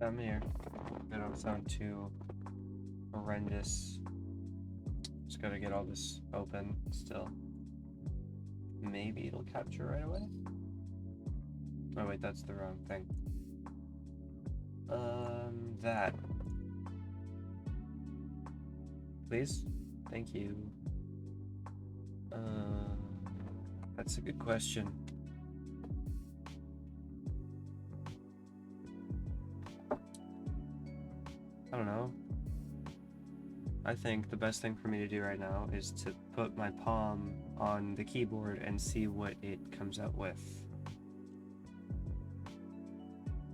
I'm here. They don't sound too horrendous. Just gotta get all this open still. Maybe it'll capture right away. Oh wait, that's the wrong thing. That. Please? Thank you. That's a good question. I don't know. I think the best thing for me to do right now is to put my palm on the keyboard and see what it comes out with.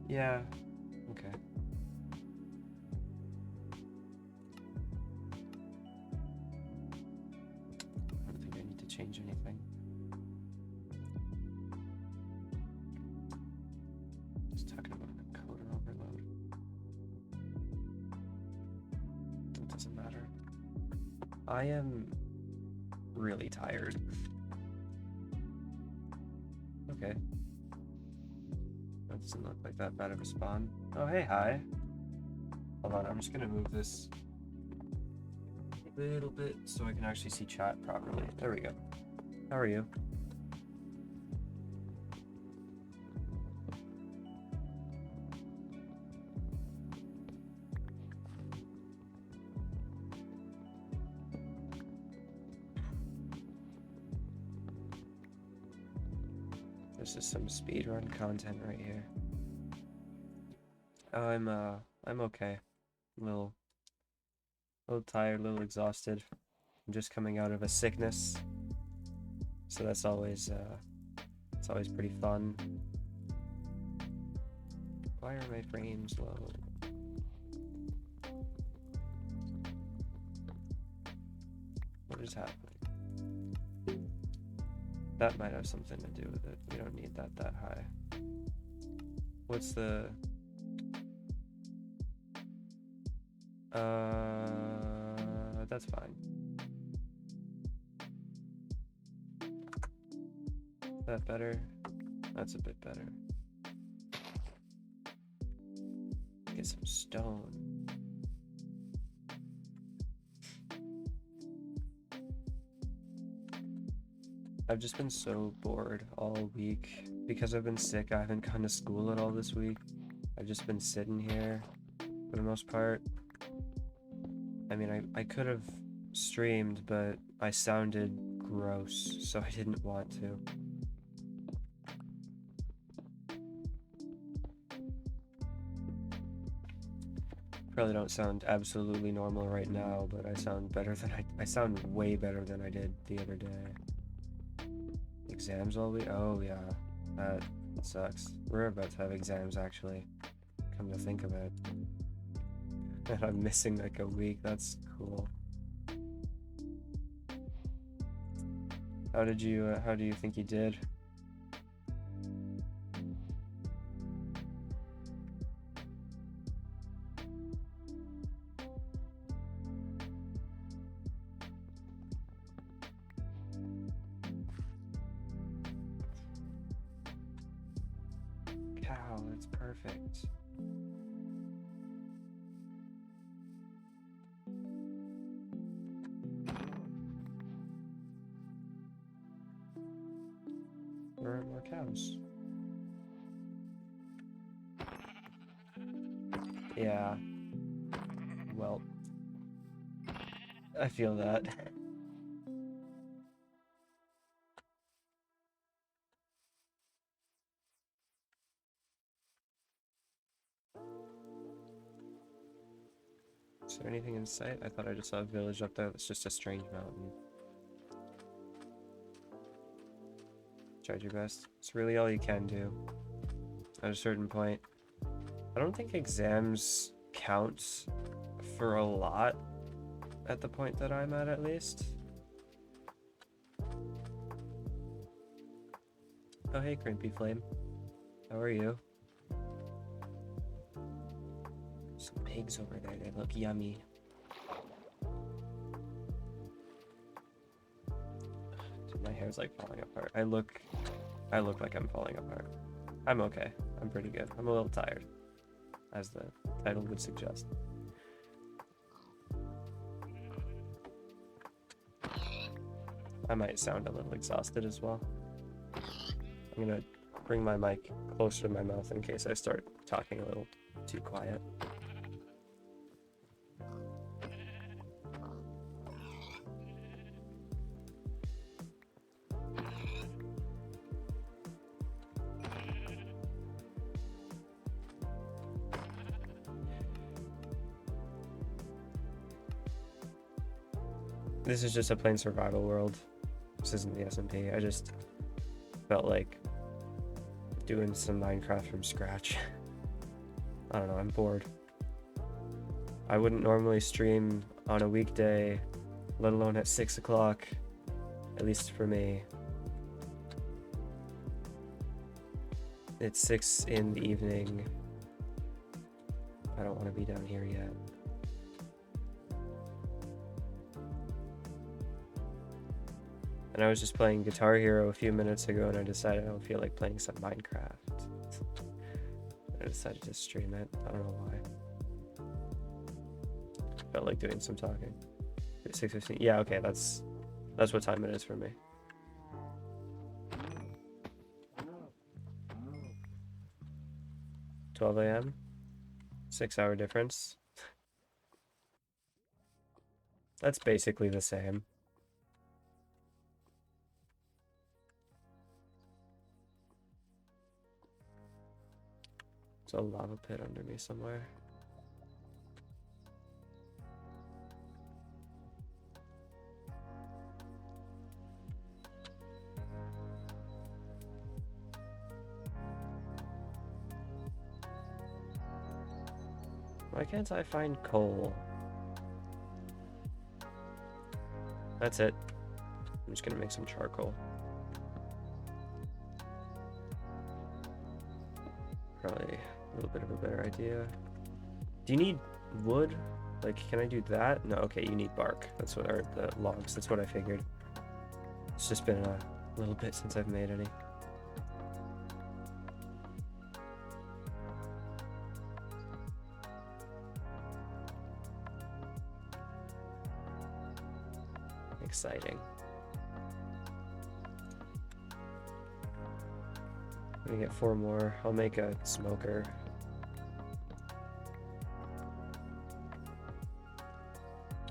Yeah, okay. I don't think I need to change anything. Just talking about encoder overload. That doesn't matter. I am really tired. Okay. That doesn't look like that bad of a spawn. Oh, hey, hi. Hold on, I'm just gonna move this a little bit so I can actually see chat properly. There we go. How are you? This is some speedrun content right here. I'm okay. A little tired, a little exhausted. I'm just coming out of a sickness, so that's always it's always pretty fun. Why are my frames low? What is happening? That might have something to do with it. We don't need that high. What's the... that's fine. Is that better? That's a bit better. Get some stone. I've just been so bored all week. Because I've been sick, I haven't gone to school at all this week. I've just been sitting here for the most part. I mean, I could have streamed, but I sounded gross, so I didn't want to. Probably don't sound absolutely normal right now, but I sound better than I sound way better than I did the other day. Exams all week? Oh yeah, that sucks. We're about to have exams actually, come to think of it. And I'm missing like a week, that's cool. How do you think you did? Cow, that's perfect. Where are more cows? Yeah. Well, I feel that. Is there anything in sight? I thought I just saw a village up there that's just a strange mountain. Tried your best. It's really all you can do at a certain point. I don't think exams count for a lot at the point that I'm at least. Oh hey, Crimpy Flame. How are you? Some pigs over there, they look yummy. Dude, my hair's like falling apart. I look like I'm falling apart. I'm okay. I'm pretty good. I'm a little tired. as the title would suggest. I might sound a little exhausted as well. I'm gonna bring my mic closer to my mouth in case I start talking a little too quiet. This is just a plain survival world. This isn't the SMP. I just felt like doing some Minecraft from scratch. I don't know, I'm bored. I wouldn't normally stream on a weekday, let alone at 6 o'clock, at least for me. It's 6 in the evening. I don't want to be down here yet. And I was just playing Guitar Hero a few minutes ago and I decided I don't feel like playing some Minecraft. I decided to stream it. I don't know why. Felt like doing some talking. 6:15. Yeah, okay, that's what time it is for me. $12 a.m. 6-hour difference. That's basically the same. There's a lava pit under me somewhere. Why can't I find coal? That's it. I'm just gonna make some charcoal. Probably a little bit of a better idea. Do you need wood? Like, can I do that? No, okay, you need bark. That's what, or the logs, that's what I figured. It's just been a little bit since I've made any. Exciting. I'm gonna get 4 more. I'll make a smoker.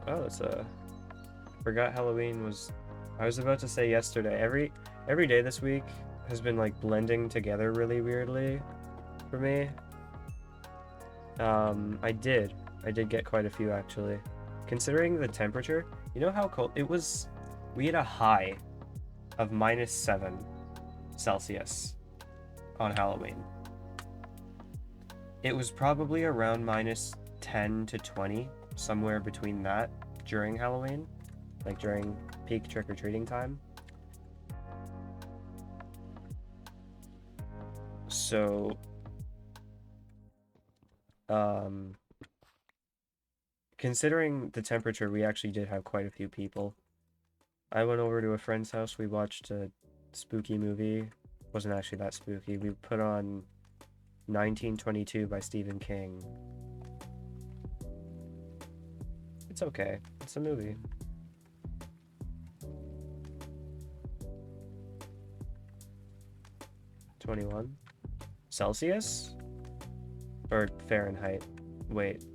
Oh, it's a... Forgot Halloween was... I was about to say yesterday. Every day this week has been like blending together really weirdly for me. I did get quite a few actually. Considering the temperature, you know how cold it was? We had a high of -7 Celsius on Halloween. It was probably around -10 to 20, somewhere between that during Halloween, like during peak trick-or-treating time. So, considering the temperature, we actually did have quite a few people. I went over to a friend's house, we watched a spooky movie. Wasn't actually that spooky. We put on 1922 by Stephen King. It's okay. It's a movie. $21 Celsius? Or Fahrenheit? Wait.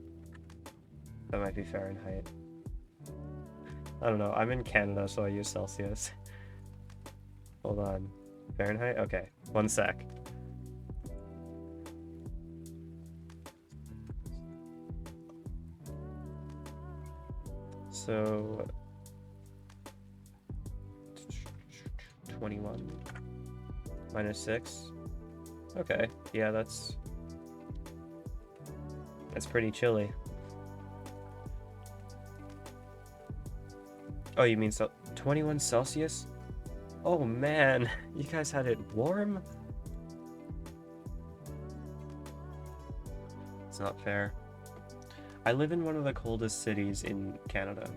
That might be Fahrenheit. I don't know. I'm in Canada, so I use Celsius. Hold on. Fahrenheit? Okay. 1 sec. So... 21 -6. Okay. Yeah, that's pretty chilly. Oh, you mean 21 Celsius? Oh man, you guys had it warm? It's not fair. I live in one of the coldest cities in Canada.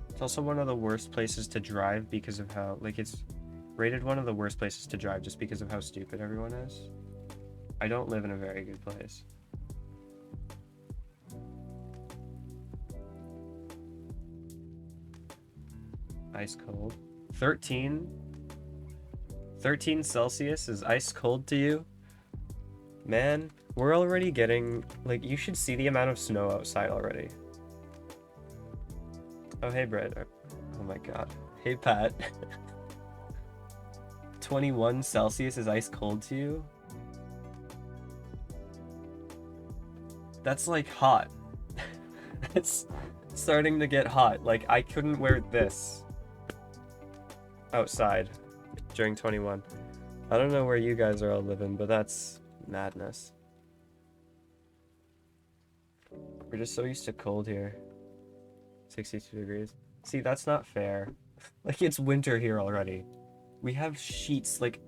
It's also one of the worst places to drive because of how, like, it's rated one of the worst places to drive just because of how stupid everyone is. I don't live in a very good place. Ice cold. 13 Celsius is ice cold to you? Man, we're already getting, like, you should see the amount of snow outside already. Oh, hey, Brett. Oh my god. Hey, Pat. 21 Celsius is ice cold to you? That's like hot. It's starting to get hot. Like, I couldn't wear this outside during 21. I don't know where you guys are all living, but that's madness. We're just so used to cold here. 62 degrees. See, that's not fair. Like, it's winter here already. We have sheets, like,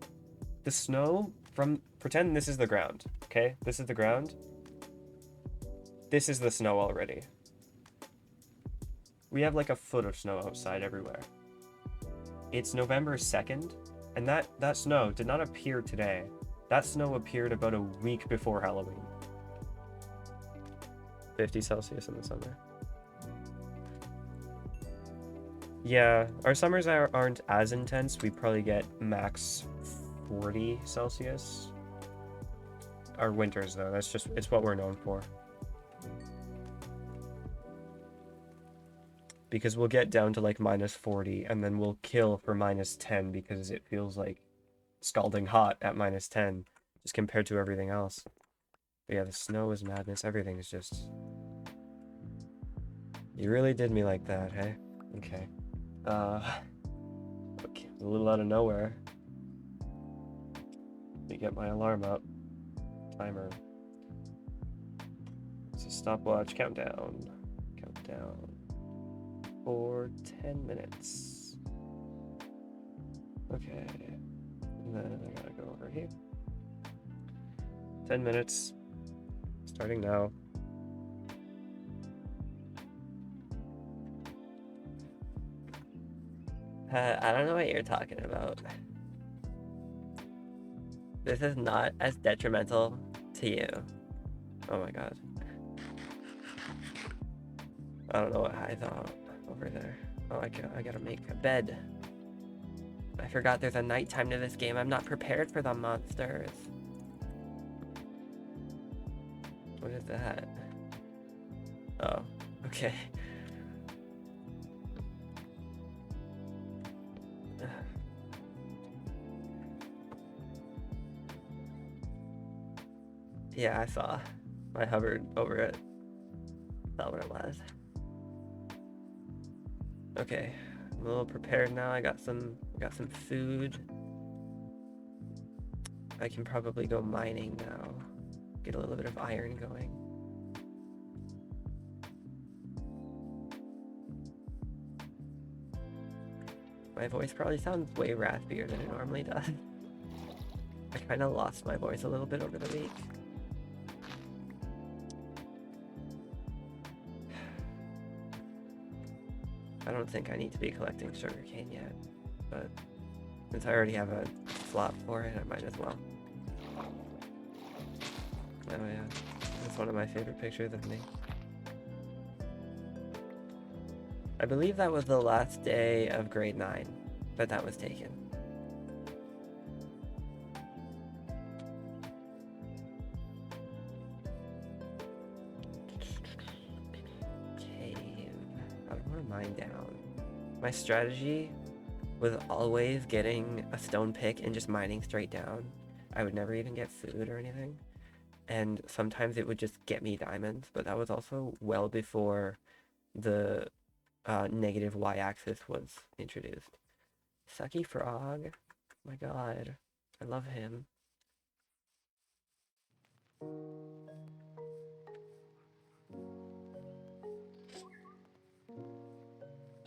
the snow from... Pretend this is the ground, okay? This is the ground. This is the snow already. We have, like, a foot of snow outside everywhere. It's November 2nd, and that snow did not appear today. That snow appeared about a week before Halloween. 50 Celsius in the summer. Yeah, our summers aren't as intense. We probably get max 40 Celsius. Our winters, though, it's what we're known for. Because we'll get down to like minus 40 and then we'll kill for minus 10 because it feels like scalding hot at minus 10 just compared to everything else. But yeah, the snow is madness. Everything is just... You really did me like that, hey? Okay. Okay, a little out of nowhere. Let me get my alarm up. Timer. It's a stopwatch countdown. Countdown. For 10 minutes. Okay. And then I gotta go over here. 10 minutes. Starting now. I don't know what you're talking about. This is not as detrimental to you. Oh my god. I don't know what I thought over there. Oh, I gotta make a bed. I forgot there's a nighttime to this game. I'm not prepared for the monsters. What is that? Oh, okay. Yeah, I saw. I hovered over it. Saw what it was. Okay, I'm a little prepared now. I got some food. I can probably go mining now. Get a little bit of iron going. My voice probably sounds way raspier than it normally does. I kind of lost my voice a little bit over the week. I don't think I need to be collecting sugarcane yet, but since I already have a slot for it, I might as well. Oh yeah, that's one of my favorite pictures of me. I believe that was the last day of grade 9 that was taken. Cave. I don't want to mine down. My strategy was always getting a stone pick and just mining straight down. I would never even get food or anything. And sometimes it would just get me diamonds, but that was also well before the negative y-axis was introduced. Sucky Frog. My god. I love him.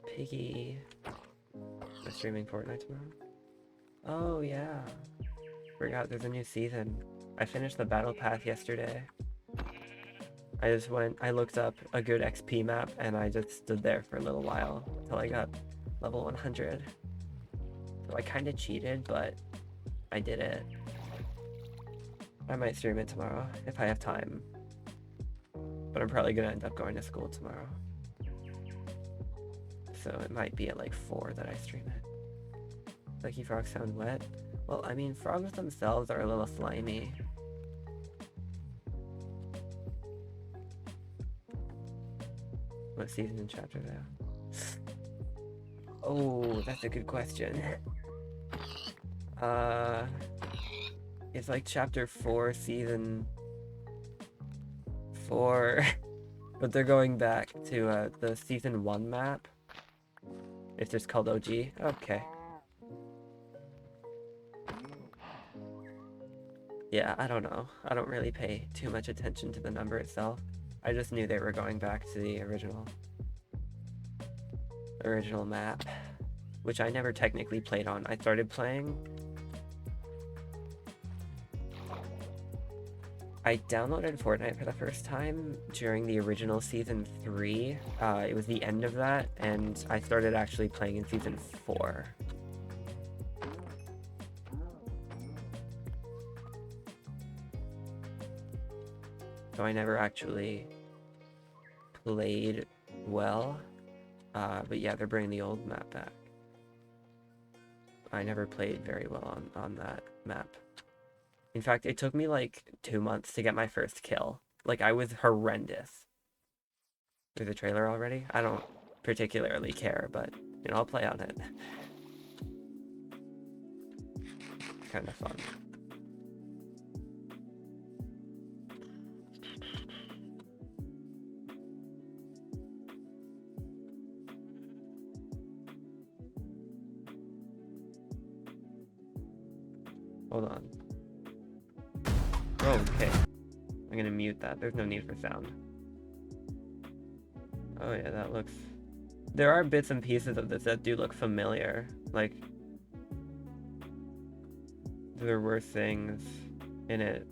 Piggy. I'm streaming Fortnite tomorrow. Oh yeah. Forgot there's a new season. I finished the battle pass yesterday. I looked up a good XP map and I just stood there for a little while until I got level 100. So I kind of cheated, but I did it. I might stream it tomorrow if I have time. But I'm probably gonna end up going to school tomorrow. so it might be at like 4 that I stream it. Lucky frogs sound wet. Well, I mean, frogs themselves are a little slimy. What season and chapter though? Oh, that's a good question. It's like chapter 4, season 4. But they're going back to the season 1 map. It's just called OG. Okay. Yeah, I don't know. I don't really pay too much attention to the number itself. I just knew they were going back to the original map, which I never technically played on. I started playing. I downloaded Fortnite for the first time during the original season 3. It was the end of that, and I started actually playing in season 4. So I never actually played well, but yeah, they're bringing the old map back. I never played very well on that map. In fact, it took me like 2 months to get my first kill. Like, I was horrendous. There's a trailer already? I don't particularly care, but, you know, I'll play on it. It's kind of fun. Hold on. Oh, okay. I'm gonna mute that. There's no need for sound. Oh yeah, that looks... There are bits and pieces of this that do look familiar. Like, there were things in it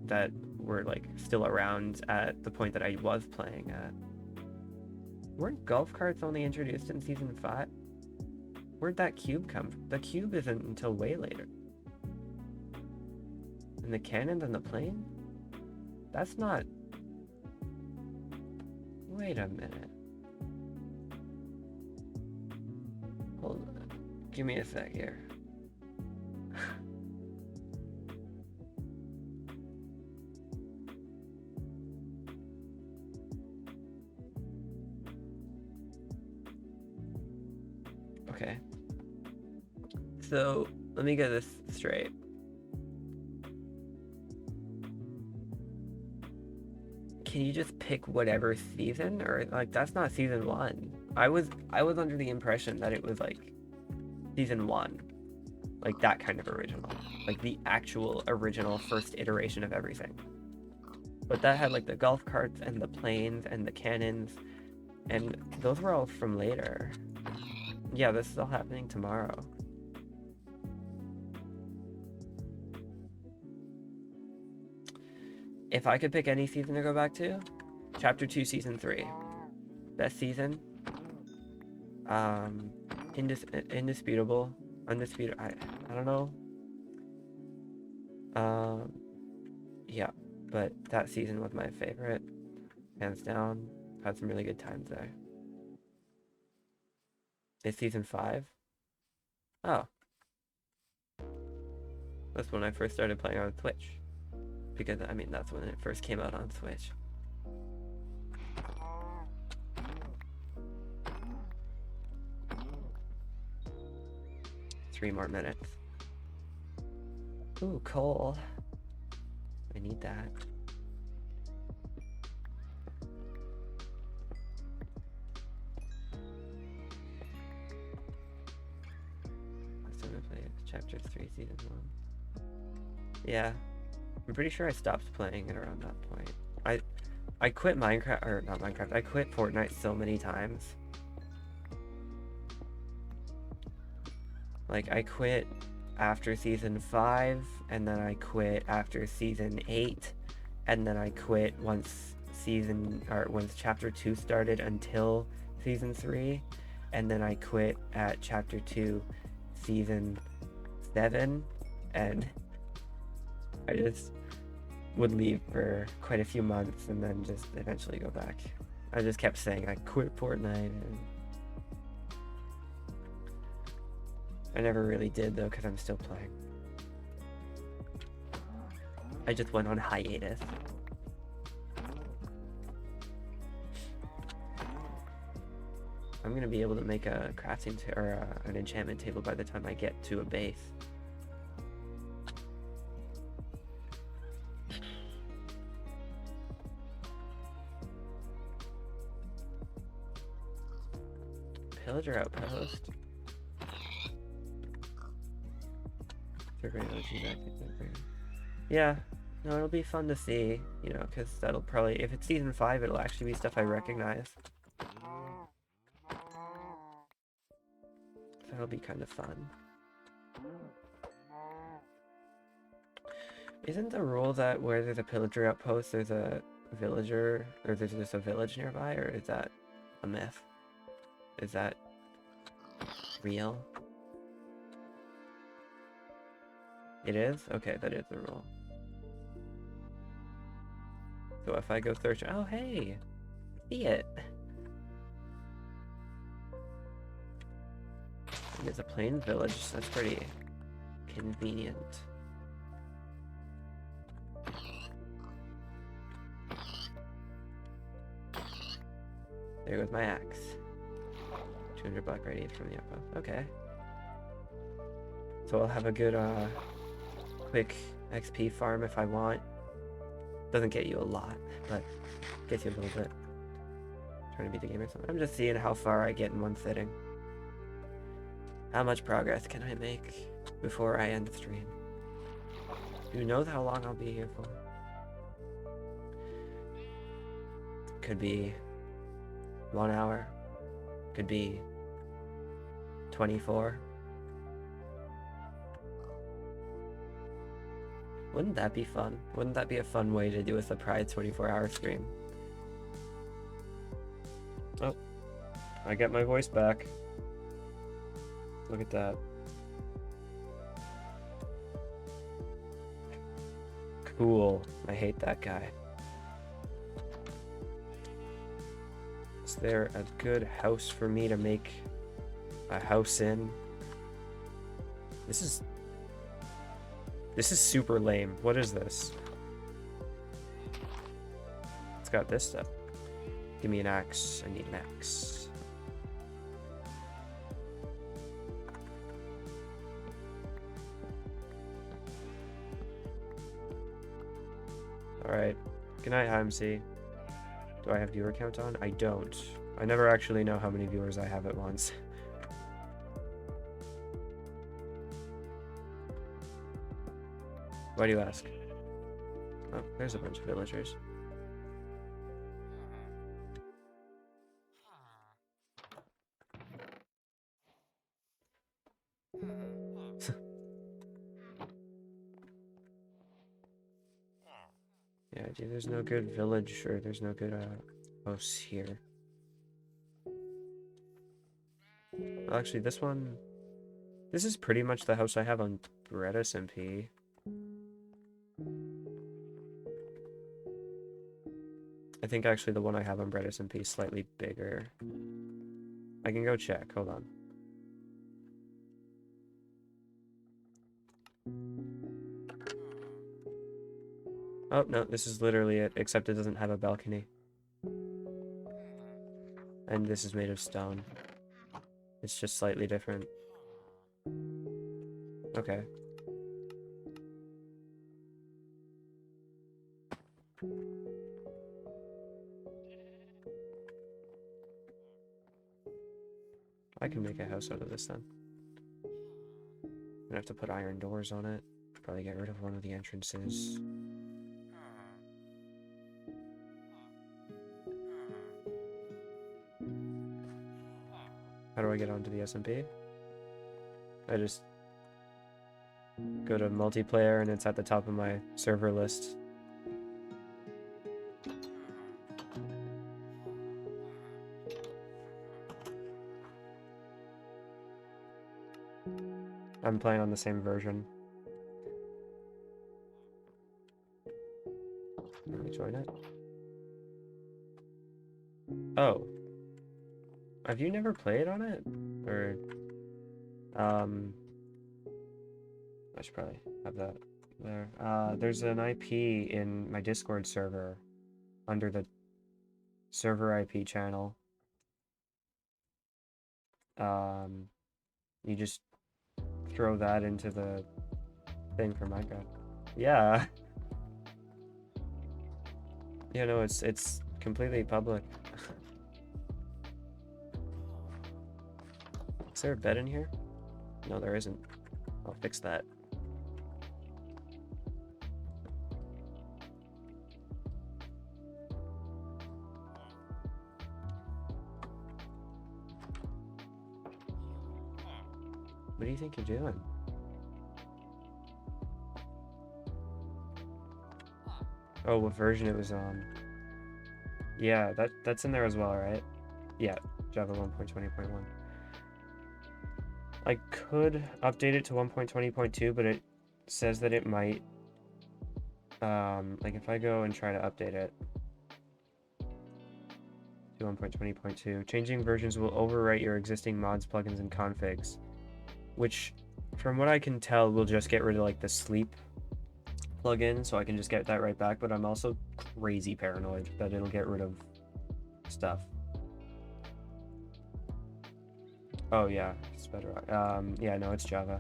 that were like still around at the point that I was playing at. Weren't golf carts only introduced in season 5? Where'd that cube come from? The cube isn't until way later. And the cannons and the plane? That's not... Wait a minute. Hold on. Give me a sec here. Okay. So, let me get this straight. Can you just pick whatever season? Or, like, that's not season 1. I was under the impression that it was, like, season 1. Like, that kind of original. Like, the actual original first iteration of everything. But that had, like, the golf carts and the planes and the cannons. And those were all from later. Yeah, this is all happening tomorrow. If I could pick any season to go back to, Chapter 2, Season 3. Best season. Indisputable. Undisputed. I don't know. Yeah, but that season was my favorite. Hands down. Had some really good times there. It's season 5? Oh. That's when I first started playing on Twitch. Because, I mean, that's when it first came out on Switch. Three more minutes. Ooh, coal. I need that. Last time I played Chapter 3, Season 1. Yeah. I'm pretty sure I stopped playing it around that point. I quit Minecraft, or not Minecraft, I quit Fortnite so many times. Like, I quit after season 5, and then I quit after season 8, and then I quit once chapter 2 started until season 3, and then I quit at chapter 2, season 7, and I just would leave for quite a few months and then just eventually go back. I just kept saying I quit Fortnite, and I never really did though, because I'm still playing. I just went on hiatus. I'm gonna be able to make a crafting or an enchantment table by the time I get to a base. Pillager outpost. Yeah, no, it'll be fun to see, you know, because that'll probably, if it's season 5, it'll actually be stuff I recognize. That'll be kind of fun. Isn't the rule that where there's a pillager outpost, there's a villager, or there's just a village nearby, or is that a myth? Is that real? It is? Okay, that is the rule. So if I go search, oh hey, see it. It's a plain village, that's pretty convenient. There goes my axe. 200 black radius from the outpost. Okay. So I'll have a good quick XP farm if I want. Doesn't get you a lot, but gets you a little bit. Trying to beat the game or something. I'm just seeing how far I get in one sitting. How much progress can I make before I end the stream? Who knows how long I'll be here for? Could be 1 hour. Could be 24. Wouldn't that be fun? Wouldn't that be a fun way to do a surprise 24-hour stream? Oh, I get my voice back. Look at that. Cool. I hate that guy. Is there a good house for me to make a house in? This is super lame. What is this? It's got this stuff. Give me an axe. I need an axe. Alright. Good night, IMC. Do I have viewer count on? I don't. I never actually know how many viewers I have at once. Why do you ask? Oh, there's a bunch of villagers. Yeah, dude, there's no good village, or there's no good house here. Well, actually, this is pretty much the house I have on Bread SMP. I think actually the one I have on Bread SMP is slightly bigger. I can go check, hold on. Oh, no, this is literally it, except it doesn't have a balcony. And this is made of stone. It's just slightly different. Okay. I can make a house out of this then. I'm gonna have to put iron doors on it. Probably get rid of one of the entrances. How do I get onto the SMP? I just go to multiplayer and it's at the top of my server list. I'm playing on the same version. Let me join it. Oh. Have you never played on it? Or... I should probably have that there. There's an IP in my Discord server under the server IP channel. You just throw that into the thing for Minecraft. Yeah. Yeah, no, it's completely public. Is there a bed in here? No, there isn't. I'll fix that. What do you think you're doing? Oh, what version it was on? Yeah, that's in there as well, right? Yeah, Java 1.20.1. I could update it to 1.20.2, but it says that it might, like if I go and try to update it to 1.20.2, changing versions will overwrite your existing mods, plugins, and configs, which, from what I can tell, will just get rid of like the sleep plugin, so I can just get that right back, but I'm also crazy paranoid that it'll get rid of stuff. Oh yeah, it's better. Yeah, no, it's Java.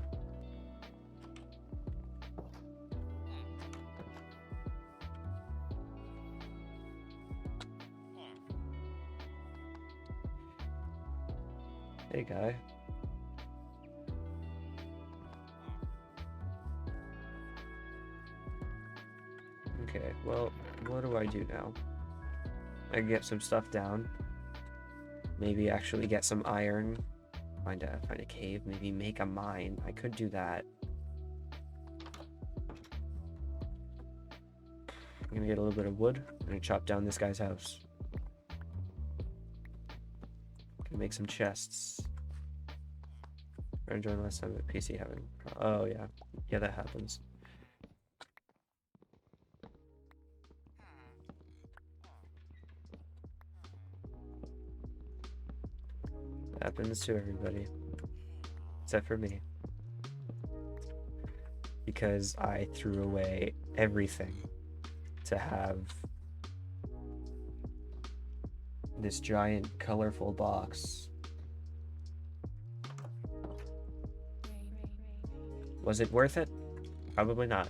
Hey guy. Okay, well, what do I do now? I get some stuff down. Maybe actually get some iron. Find a cave. Maybe make a mine. I could do that. I'm gonna get a little bit of wood. I'm gonna chop down this guy's house. Gonna make some chests. I enjoyed last time at PC having. Oh yeah, yeah, that happens. Happens to everybody, except for me, because I threw away everything to have this giant colorful box. Was it worth it? Probably not.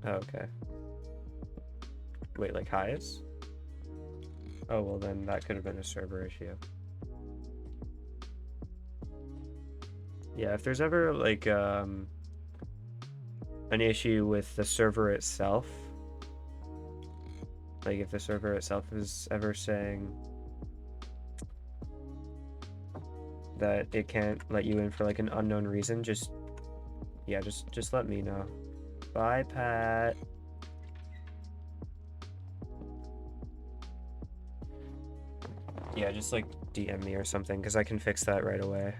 Okay. Wait, like highs? Oh, well then that could have been a server issue. Yeah, if there's ever like an issue with the server itself, like if the server itself is ever saying that it can't let you in for like an unknown reason, just let me know. Bye, Pat. Yeah, just like DM me or something, because I can fix that right away.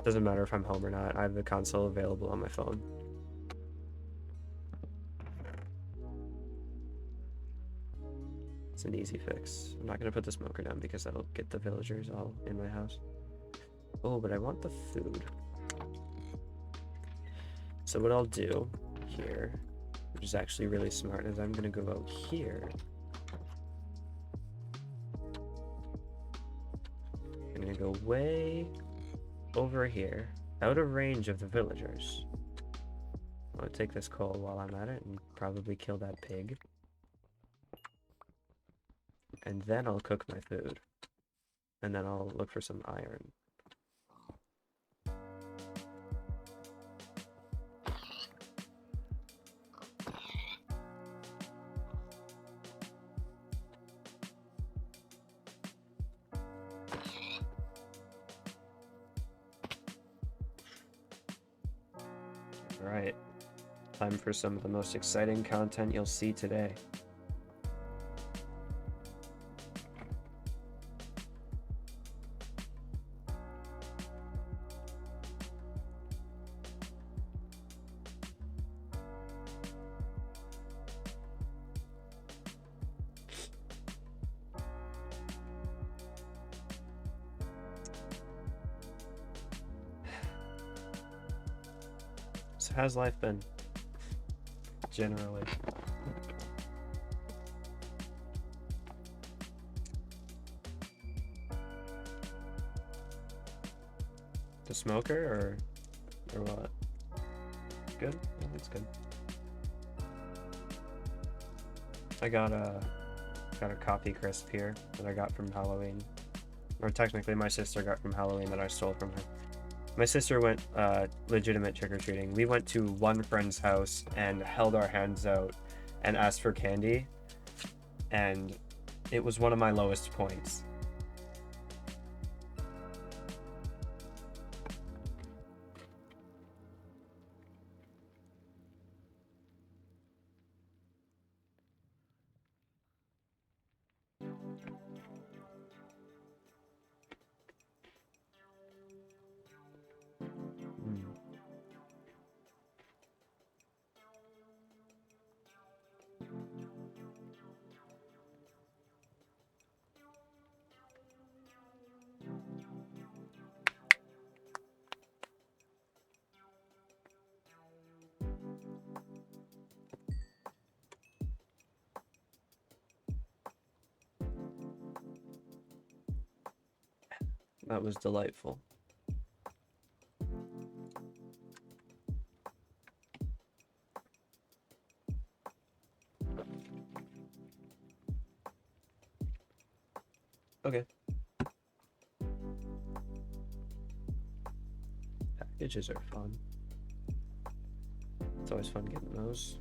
Doesn't matter if I'm home or not. I have the console available on my phone. It's an easy fix. I'm not gonna put the smoker down because that'll get the villagers all in my house. Oh, but I want the food. So what I'll do here, which is actually really smart, is I'm gonna go out here. I'm gonna go way over here, out of range of the villagers. I'll take this coal while I'm at it and probably kill that pig. And then I'll cook my food. And then I'll look for some iron. Alright, time for some of the most exciting content you'll see today. how's life been? Generally. The smoker or what? Good? Yeah, that's good. I got a coffee crisp here that I got from Halloween. Or technically my sister got from Halloween that I stole from her. My sister went legitimate trick-or-treating. We went to one friend's house and held our hands out and asked for candy. And it was one of my lowest points. That was delightful. Okay. Packages are fun. It's always fun getting those.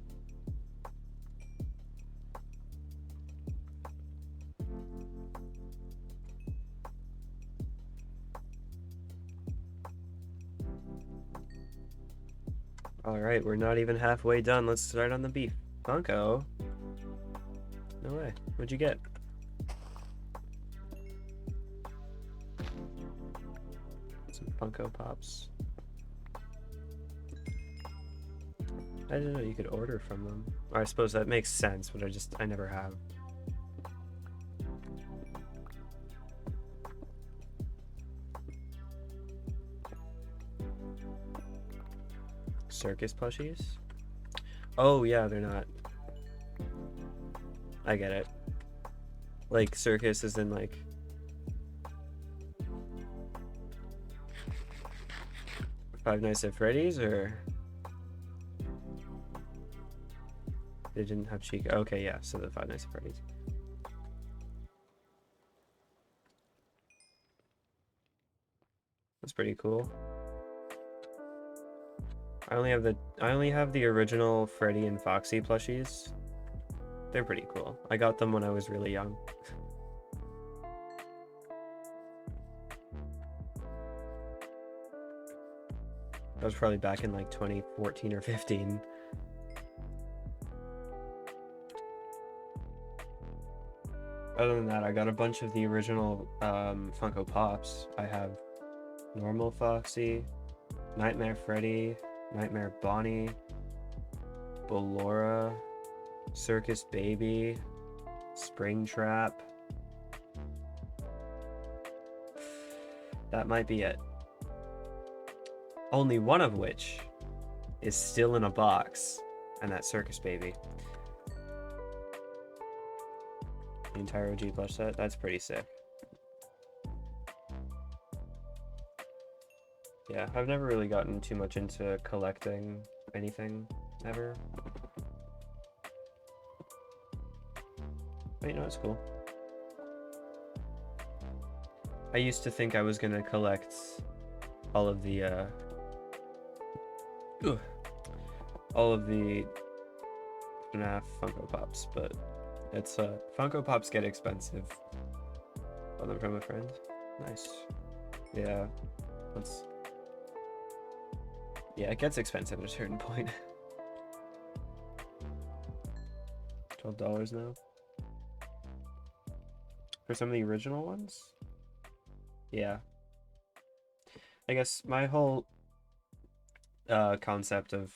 Alright, we're not even halfway done. Let's start on the beef. Funko? No way. What'd you get? Some Funko Pops. I didn't know you could order from them. Or I suppose that makes sense, but I never have. Circus plushies? Oh yeah, they're not. I get it. Like circus is in like Five Nights at Freddy's, or they didn't have Chica. Okay, yeah, so the Five Nights at Freddy's. That's pretty cool. I only have the original Freddy and Foxy plushies. They're pretty cool. I got them when I was really young. That was probably back in like 2014 or 15. Other than that, I got a bunch of the original Funko Pops. I have Normal Foxy, Nightmare Freddy, Nightmare Bonnie, Ballora, Circus Baby, Springtrap. That might be it. Only one of which is still in a box, and that's Circus Baby. The entire OG plush set. That's pretty sick. Yeah, I've never really gotten too much into collecting anything, ever. But you know, it's cool. I used to think I was gonna collect all of the, FNAF Funko Pops, but it's, Funko Pops get expensive. Bought them from a friend. Nice. Yeah, yeah, it gets expensive at a certain point. $12 now. For some of the original ones? Yeah. I guess my whole concept of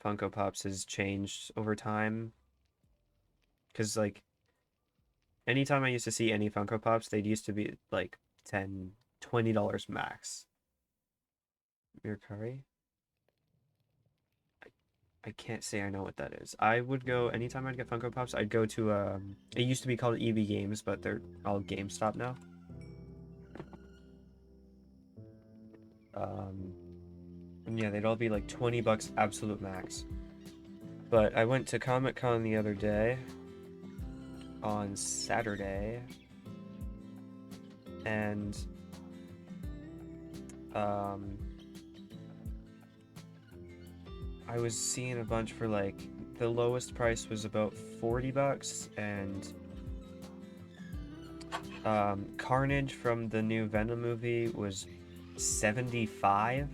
Funko Pops has changed over time. Because, like, anytime I used to see any Funko Pops, they'd used to be, like, $10, $20 max. Mirkari? I can't say I know what that is. I would go anytime I'd get Funko Pops. I'd go to it used to be called EB Games, but they're all GameStop now. And yeah, they'd all be like 20 bucks absolute max. But I went to Comic Con the other day on Saturday, and I was seeing a bunch for like the lowest price was about 40 bucks, and Carnage from the new Venom movie was $75.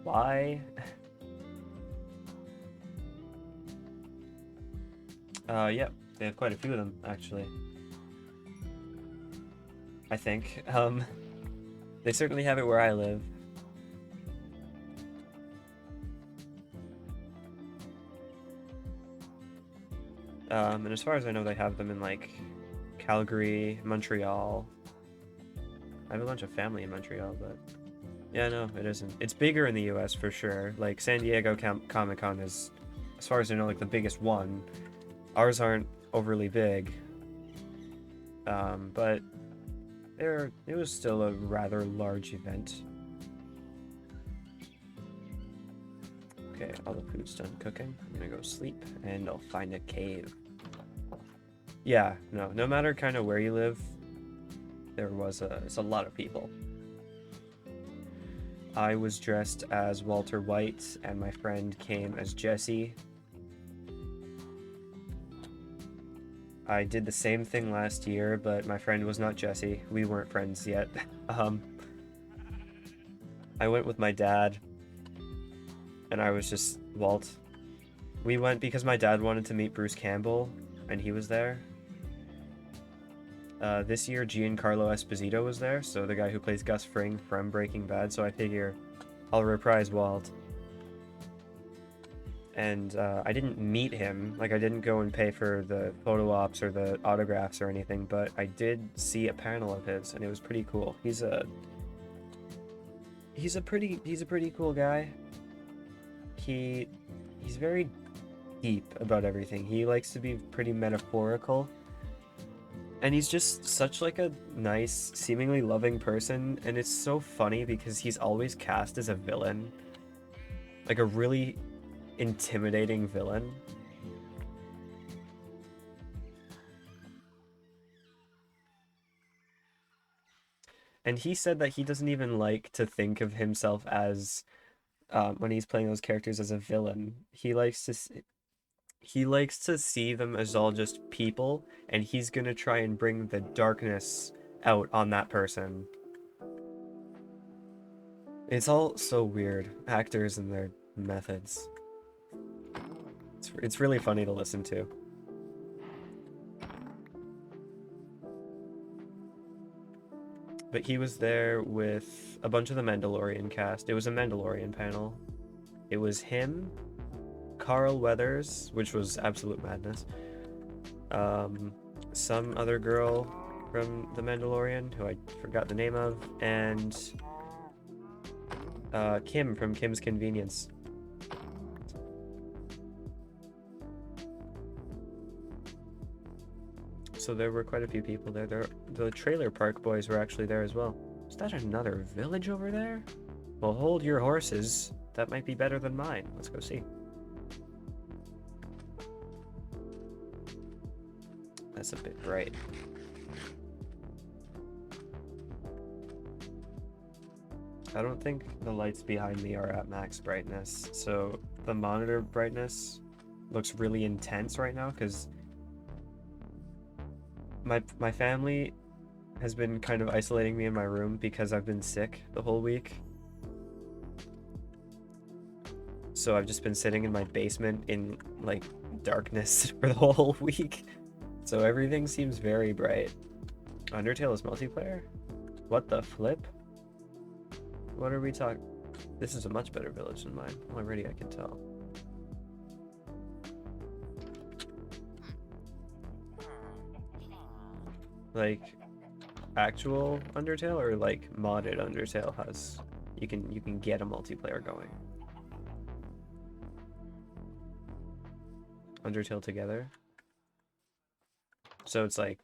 Why? Yep, they have quite a few of them actually. I think. They certainly have it where I live. And as far as I know, they have them in like Calgary, Montreal. I have a bunch of family in Montreal, but yeah, no, it isn't. It's bigger in the US for sure. Like San Diego Comic Con is, as far as I know, like the biggest one. Ours aren't overly big, but it was still a rather large event. Okay, all the food's done cooking. I'm gonna go sleep and I'll find a cave. Yeah, no matter kind of where you live, it's a lot of people. I was dressed as Walter White and my friend came as Jesse. I did the same thing last year, but my friend was not Jesse. We weren't friends yet. I went with my dad, and I was just Walt. We went because my dad wanted to meet Bruce Campbell, and he was there. This year, Giancarlo Esposito was there, so the guy who plays Gus Fring from Breaking Bad, so I figure I'll reprise Walt. And I didn't meet him, like I didn't go and pay for the photo ops or the autographs or anything, but I did see a panel of his, and it was pretty cool. He's a pretty cool guy. He's very deep about everything. He likes to be pretty metaphorical. And he's just such like a nice, seemingly loving person, and it's so funny because he's always cast as a villain. Like a really intimidating villain. And he said that he doesn't even like to think of himself as, when he's playing those characters as a villain. He likes to see them as all just people, and he's gonna try and bring the darkness out on that person. It's all so weird, actors and their methods. It's really funny to listen to. But he was there with a bunch of the Mandalorian cast. It was a Mandalorian panel. It was him, Carl Weathers, which was absolute madness. Some other girl from The Mandalorian, who I forgot the name of, and Kim from Kim's Convenience. So there were quite a few people there. The Trailer Park Boys were actually there as well. Is that another village over there? Well, hold your horses. That might be better than mine. Let's go see. That's a bit bright. I don't think the lights behind me are at max brightness, so the monitor brightness looks really intense right now because my family has been kind of isolating me in my room because I've been sick the whole week. So I've just been sitting in my basement in like darkness for the whole week. So everything seems very bright. Undertale is multiplayer? What the flip? What are we talking? This is a much better village than mine. Already I can tell. Like actual Undertale or like modded Undertale has you can get a multiplayer going. Undertale Together. So it's like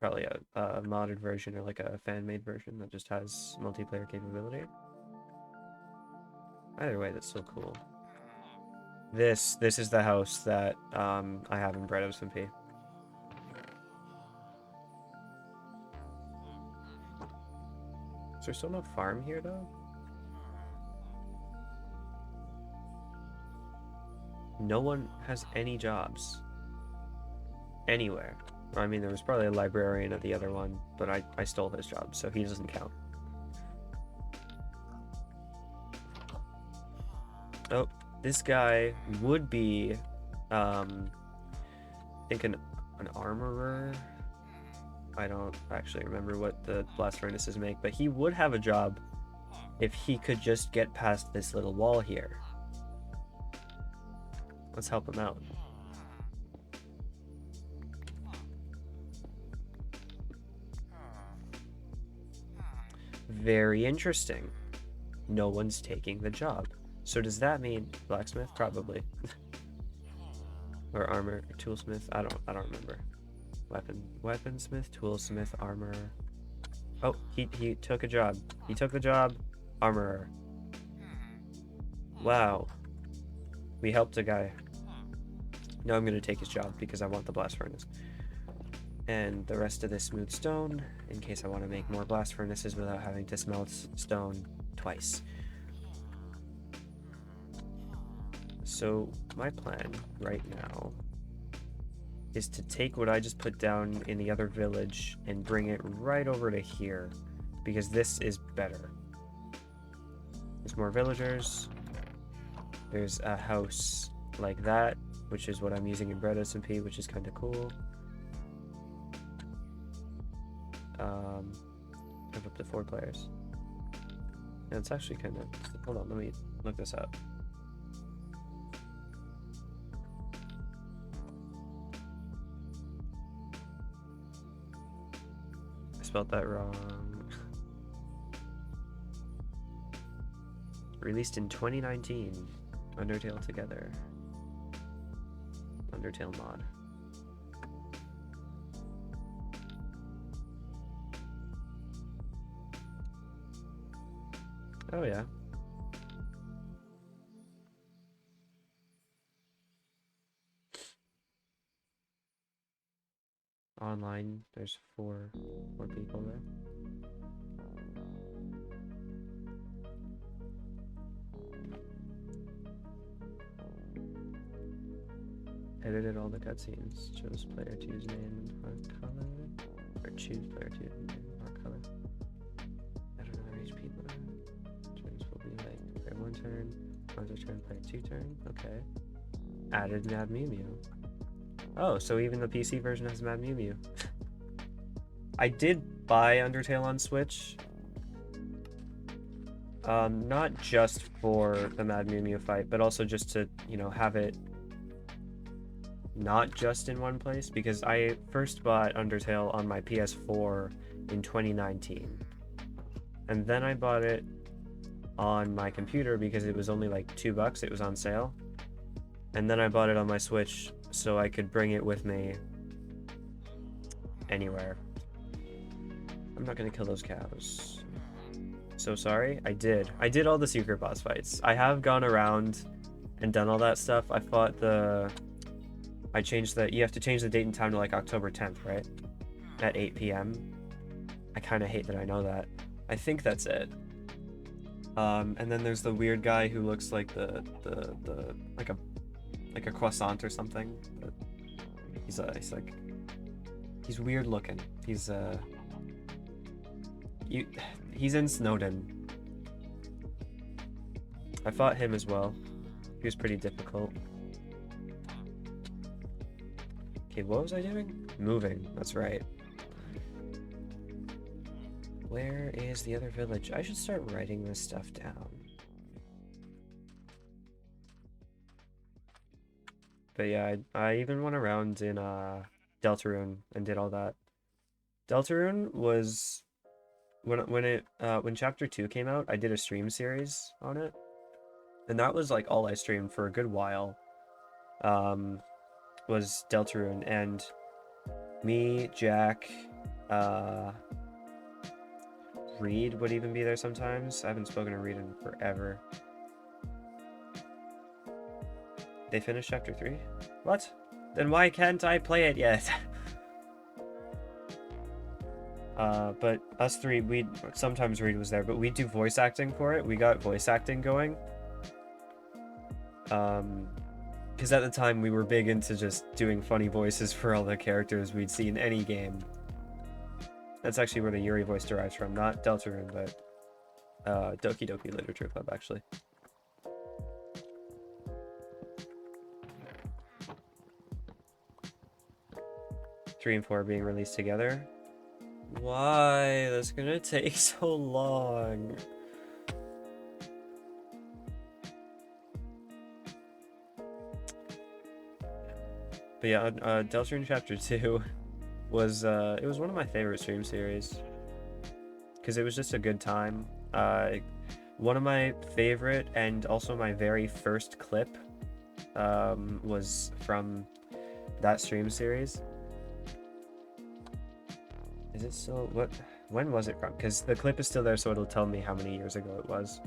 probably a modded version or like a fan-made version that just has multiplayer capability. Either way, that's so cool. This is the house that I have in Bread SMP. Is there still no farm here though? No one has any jobs anywhere. I mean, there was probably a librarian at the other one, but I stole his job, so he doesn't count. Oh, this guy would be, I think an armorer. I don't actually remember what the blast furnaces make, but he would have a job if he could just get past this little wall here. Let's help him out. Very interesting. No one's taking the job. So does that mean blacksmith? Probably. Or armor, or toolsmith? I don't remember. Weaponsmith, toolsmith, armorer. Oh, he took a job. He took the job. Armorer. Wow. We helped a guy. Now I'm gonna take his job because I want the blast furnace. And the rest of this smooth stone, in case I want to make more blast furnaces without having to smelt stone twice. So my plan right now is to take what I just put down in the other village and bring it right over to here, because this is better. There's more villagers. There's a house like that, which is what I'm using in Bread SMP, which is kind of cool. I have up to 4 players. And it's actually kind of... Hold on, let me look this up. I spelled that wrong. Released in 2019. Undertale Together. Undertale mod. Oh yeah. Online, there's four people there. Edited all the cutscenes. Chose player 2's name and heart color. Or choose player 2's name and heart color. I don't know how each people are. Turns will be like player 1 turn, counter turn, player 2 turn. Okay. Added Mad Mew Mew. Oh, so even the PC version has Mad Mew Mew. I did buy Undertale on Switch. Not just for the Mad Mew Mew fight, but also just to, you know, have it not just in one place, because I first bought Undertale on my PS4 in 2019. And then I bought it on my computer because it was only like $2, it was on sale. And then I bought it on my Switch so I could bring it with me anywhere. I'm not gonna kill those cows. So sorry. I did all the secret boss fights. I have gone around and done all that stuff. I fought I changed you have to change the date and time to like October 10th, right? At 8 p.m. I kind of hate that I know that. I think that's it. And then there's the weird guy who looks like the like a croissant or something. But he's weird looking. He's in Snowden. I fought him as well. He was pretty difficult. Okay, what was I doing? Moving, that's right. Where is the other village? I should start writing this stuff down. But yeah, I even went around in Deltarune and did all that. Deltarune was when chapter 2 came out, I did a stream series on it. And that was like all I streamed for a good while. was Deltarune, and me, Jack, Reed would even be there sometimes. I haven't spoken to Reed in forever. They finished chapter 3? What? Then why can't I play it yet? But us three, sometimes Reed was there, but we do voice acting for it. We got voice acting going. Because at the time we were big into just doing funny voices for all the characters we'd see in any game. That's actually where the Yuri voice derives from, not Deltarune, but Doki Doki Literature Club, actually. Three and 4 being released together. Why? That's gonna take so long. But yeah, Deltarune Chapter 2 was it was one of my favorite stream series because it was just a good time. One of my favorite and also my very first clip was from that stream series. Is it still when was it from? Because the clip is still there, so it'll tell me how many years ago it was.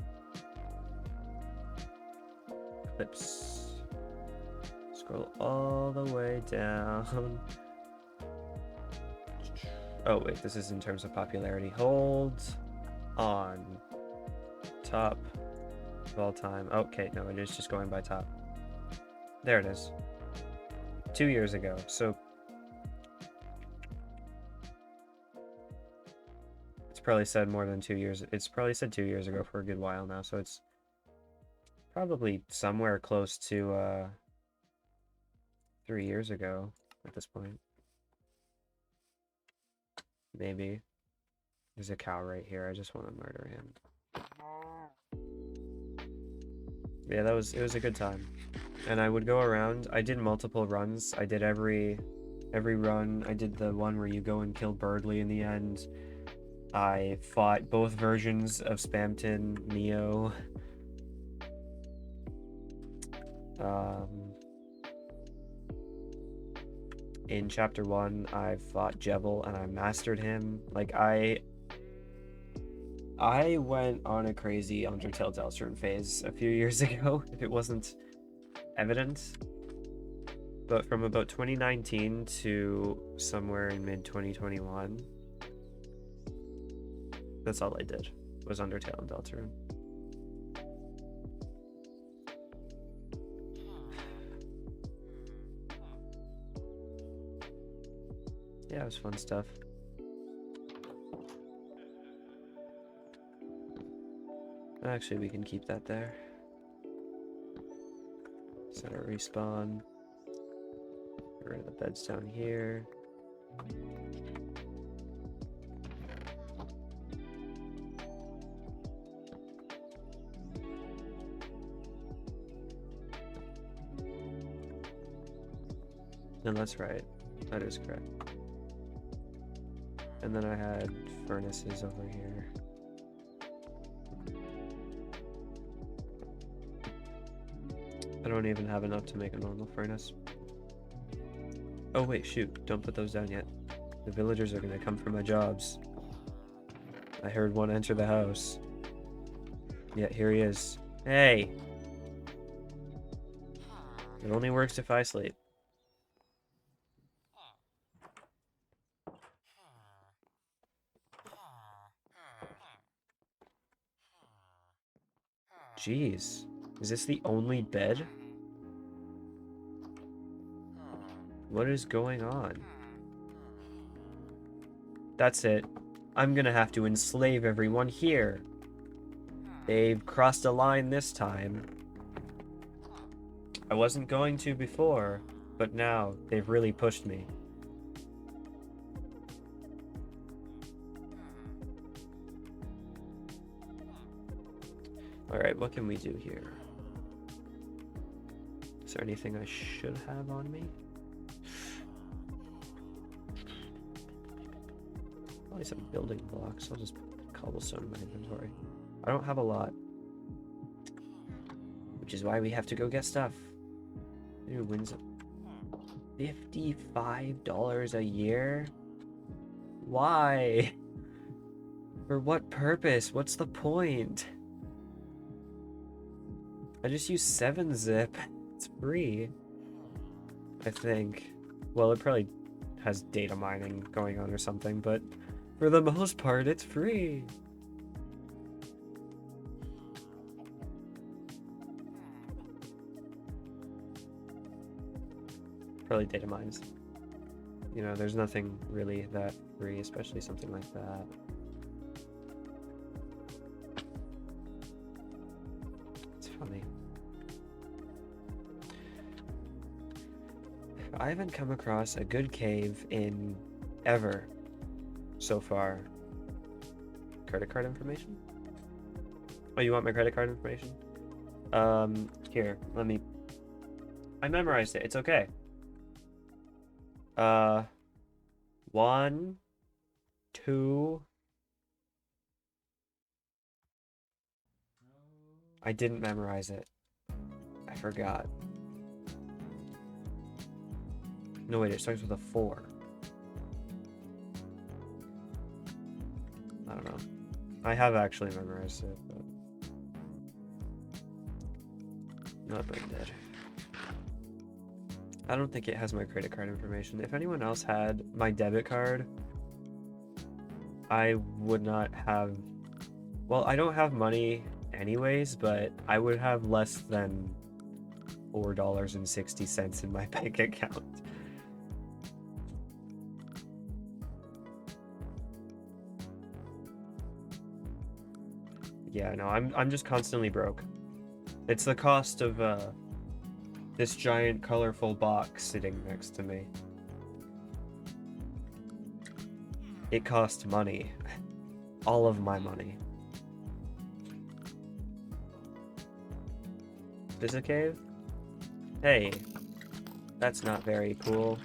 Clips. Scroll all the way down. Oh wait, this is in terms of popularity. Hold on. Top of all time. Okay, no, it is just going by top. There it is. 2 years ago. So it's probably said more than 2 years. It's probably said 2 years ago for a good while now. So it's probably somewhere close to 3 years ago at this point. Maybe. There's a cow right here. I just want to murder him. Yeah, it was a good time. And I would go around. I did multiple runs. I did every run. I did the one where you go and kill Birdly in the end. I fought both versions of Spamton, Neo. In chapter 1, I fought Jebel and I mastered him. Like I went on a crazy Undertale Deltarune phase a few years ago, if it wasn't evident. But from about 2019 to somewhere in mid-2021, that's all I did, was Undertale and Deltarune. Yeah, it was fun stuff. Actually, we can keep that there. Set our respawn. Get rid of the beds down here. And that's right. That is correct. And then I had furnaces over here. I don't even have enough to make a normal furnace. Oh wait, shoot. Don't put those down yet. The villagers are gonna come for my jobs. I heard one enter the house. Yeah, here he is. Hey! It only works if I sleep. Jeez. Is this the only bed? What is going on? That's it. I'm gonna have to enslave everyone here. They've crossed a line this time. I wasn't going to before, but now they've really pushed me. Alright, what can we do here? Is there anything I should have on me? Probably some building blocks. I'll just put cobblestone in my inventory. I don't have a lot. Which is why we have to go get stuff. Ooh, winds up. $55 a year? Why? For what purpose? What's the point? I just use 7-zip. It's free. I think. Well, it probably has data mining going on or something, but for the most part, it's free. Probably data mines. You know, there's nothing really that free, especially something like that. It's funny. I haven't come across a good cave in ever so far. Credit card information? Oh, you want my credit card information? Here, let me... I memorized it. It's okay. 1, 2... I didn't memorize it. I forgot. No, wait, it starts with a 4. I don't know. I have actually memorized it, but... Not brain dead. I don't think it has my credit card information. If anyone else had my debit card, I would not have... Well, I don't have money anyways, but I would have less than $4.60 in my bank account. Yeah, no, I'm just constantly broke. It's the cost of this giant colorful box sitting next to me. It cost money. All of my money. Is this a cave? Hey, that's not very cool.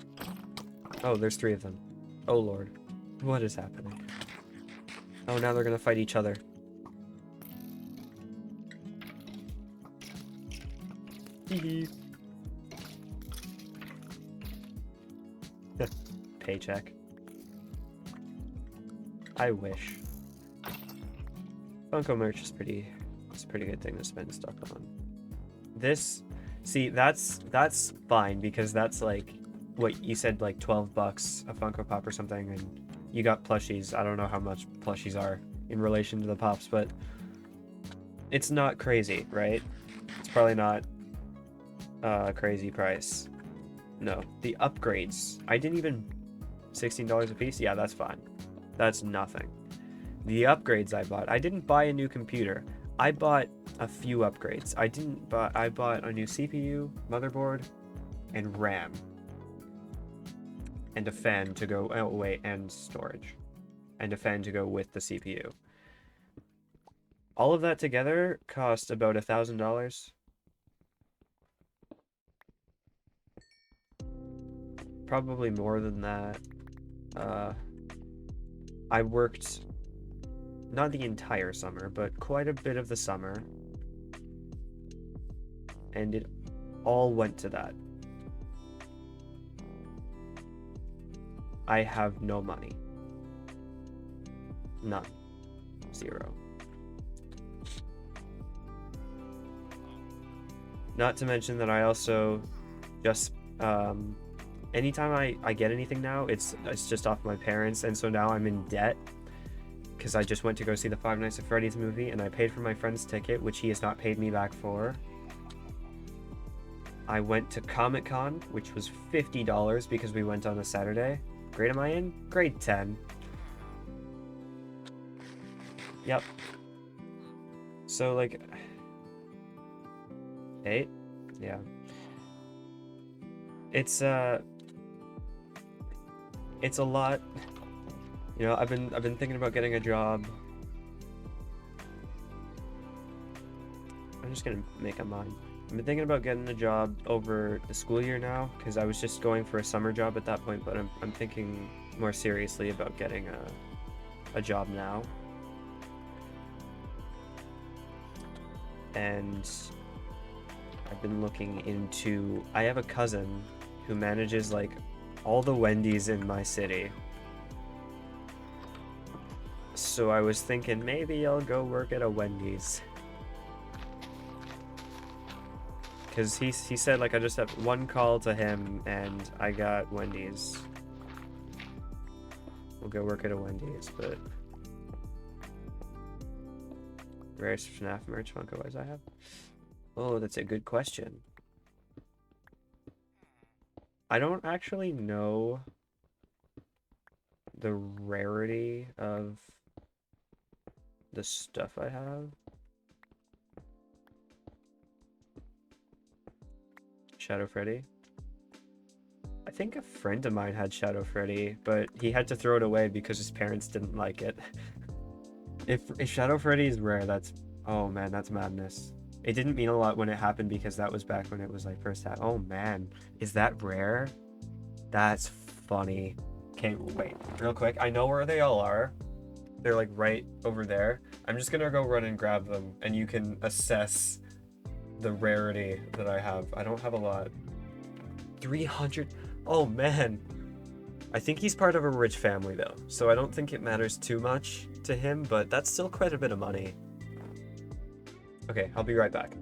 Oh, there's 3 of them. Oh lord. What is happening? Oh, now they're gonna fight each other. Paycheck. I wish. Funko merch is it's a pretty good thing to spend stuff on. This, see, that's fine because that's like what you said, like $12 a Funko Pop or something, and you got plushies. I don't know how much plushies are in relation to the pops, but it's not crazy, right? It's probably not a crazy price. No, the upgrades. I didn't even... $16 a piece? Yeah, that's fine. That's nothing. The upgrades I bought. I didn't buy a new computer. I bought a few upgrades. I bought a new CPU, motherboard, and RAM. And a fan to go... Oh, wait, and storage. And a fan to go with the CPU. All of that together cost about $1,000. Probably more than that. I worked not the entire summer, but quite a bit of the summer, and it all went to that. I have no money. None. 0. Not to mention that I also just anytime I get anything now, it's just off my parents, and so now I'm in debt because I just went to go see the Five Nights at Freddy's movie, and I paid for my friend's ticket, which he has not paid me back for. I went to Comic-Con, which was $50 because we went on a Saturday. Grade am I in? Grade 10. Yep. So, like... 8? Yeah. It's a lot. You know, I've been thinking about getting a job. I'm just gonna make a mind. I've been thinking about getting a job over the school year now, because I was just going for a summer job at that point, but I'm thinking more seriously about getting a job now. And I've been looking into... I have a cousin who manages like all the Wendy's in my city. So I was thinking maybe I'll go work at a Wendy's. Because he said like I just have one call to him and I got Wendy's. We'll go work at a Wendy's, but rarest FNAF merch Funko Wise I have? Oh, that's a good question. I don't actually know the rarity of the stuff I have. Shadow Freddy. I think a friend of mine had Shadow Freddy, but he had to throw it away because his parents didn't like it. If Shadow Freddy is rare, that's... Oh man, that's madness. It didn't mean a lot when it happened because that was back when it was like first out. Oh man, is that rare? That's funny. Okay, wait, real quick. I know where they all are. They're like right over there. I'm just gonna go run and grab them and you can assess the rarity that I have. I don't have a lot. 300. Oh man. I think he's part of a rich family though, so I don't think it matters too much to him, but that's still quite a bit of money. Okay, I'll be right back.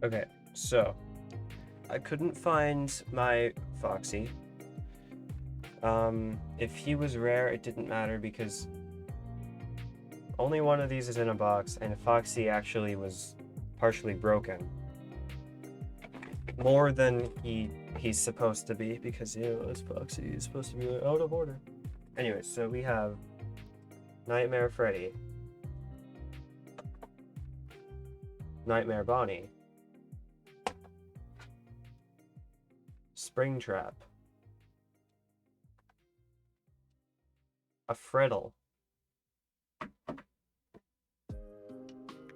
Okay, so I couldn't find my Foxy. If he was rare, it didn't matter because only one of these is in a box, and Foxy actually was partially broken. More than he's supposed to be, because you know this Foxy is supposed to be like, out of order. Anyway, so we have Nightmare Freddy, Nightmare Bonnie, Springtrap, a Freddle,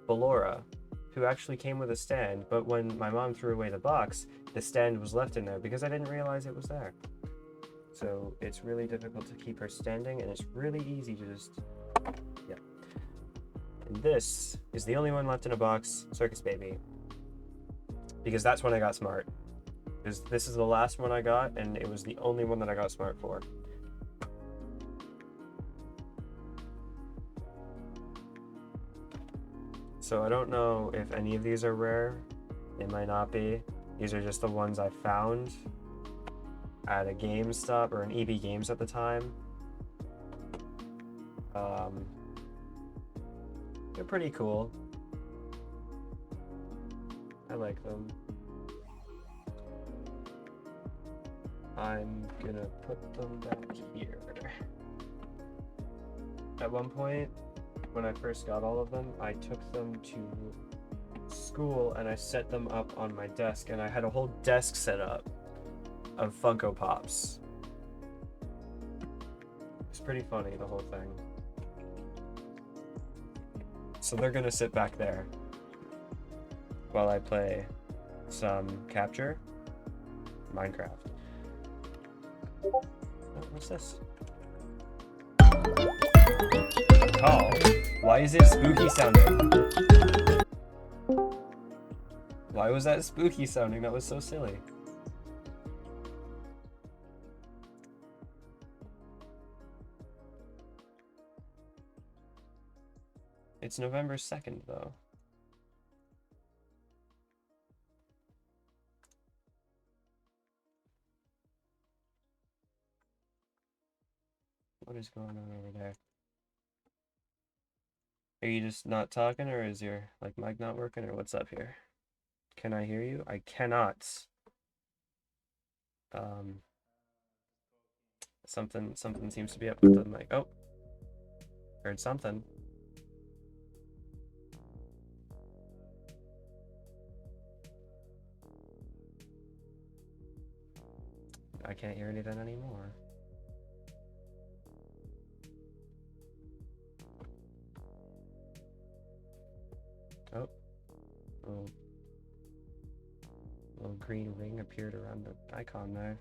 Ballora, who actually came with a stand, but when my mom threw away the box, the stand was left in there because I didn't realize it was there. So it's really difficult to keep her standing, and it's really easy to just, yeah. And this is the only one left in a box, Circus Baby, because that's when I got smart. Because this is the last one I got, and it was the only one that I got smart for. So I don't know if any of these are rare. They might not be. These are just the ones I found at a GameStop or an EB Games at the time. They're pretty cool. I like them. I'm gonna put them back here. At one point, when I first got all of them, I took them to school and I set them up on my desk, and I had a whole desk set up of Funko Pops. It's pretty funny, the whole thing. So they're gonna sit back there while I play some Capture Minecraft. Oh, what's this? Call. Why is it spooky sounding? Why was that spooky sounding? That was so silly. It's November 2nd, though. What is going on over there? Are you just not talking, or is your mic not working, or what's up here? Can I hear you? I cannot. Something seems to be up with the mic. Oh, heard something. I can't hear anything anymore. Oh, little green ring appeared around the icon there.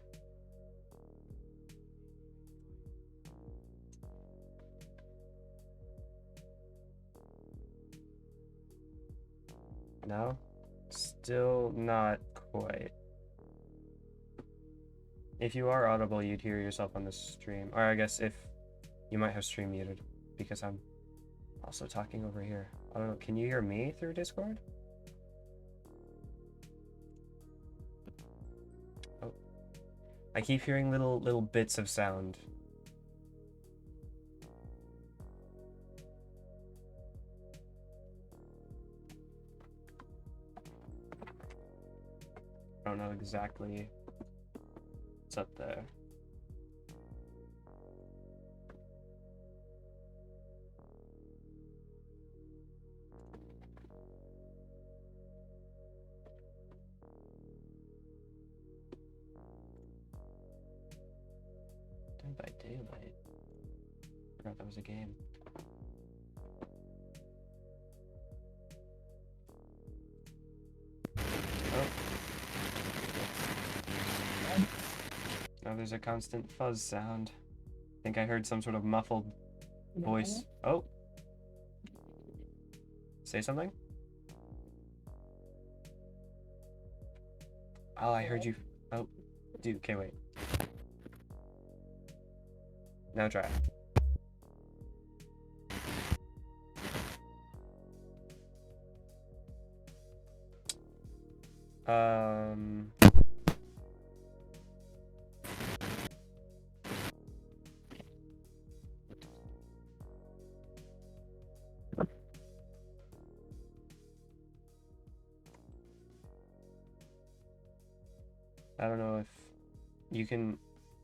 No, still not quite. If you are audible, you'd hear yourself on the stream. Or I guess if you might have stream muted, because I'm also talking over here. I don't know, can you hear me through Discord? Oh, I keep hearing little bits of sound. I don't know exactly what's up there. Dead by Daylight. Forgot that was a game. Oh. Now there's a constant fuzz sound. I think I heard some sort of muffled voice. Oh. Say something? Oh, I heard you. Oh, dude, okay, wait. Now try it. I don't know if you can.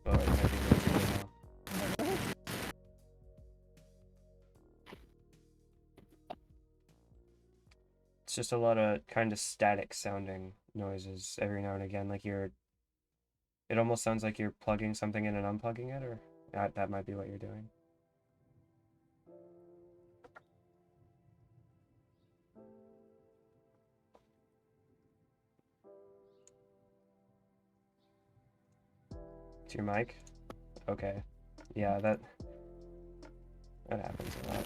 Oh, it might be glitching now. It's just a lot of kind of static sounding noises every now and again. Like you're. It almost sounds like you're plugging something in and unplugging it, or that might be what you're doing. your mic? Okay. Yeah, that happens a lot.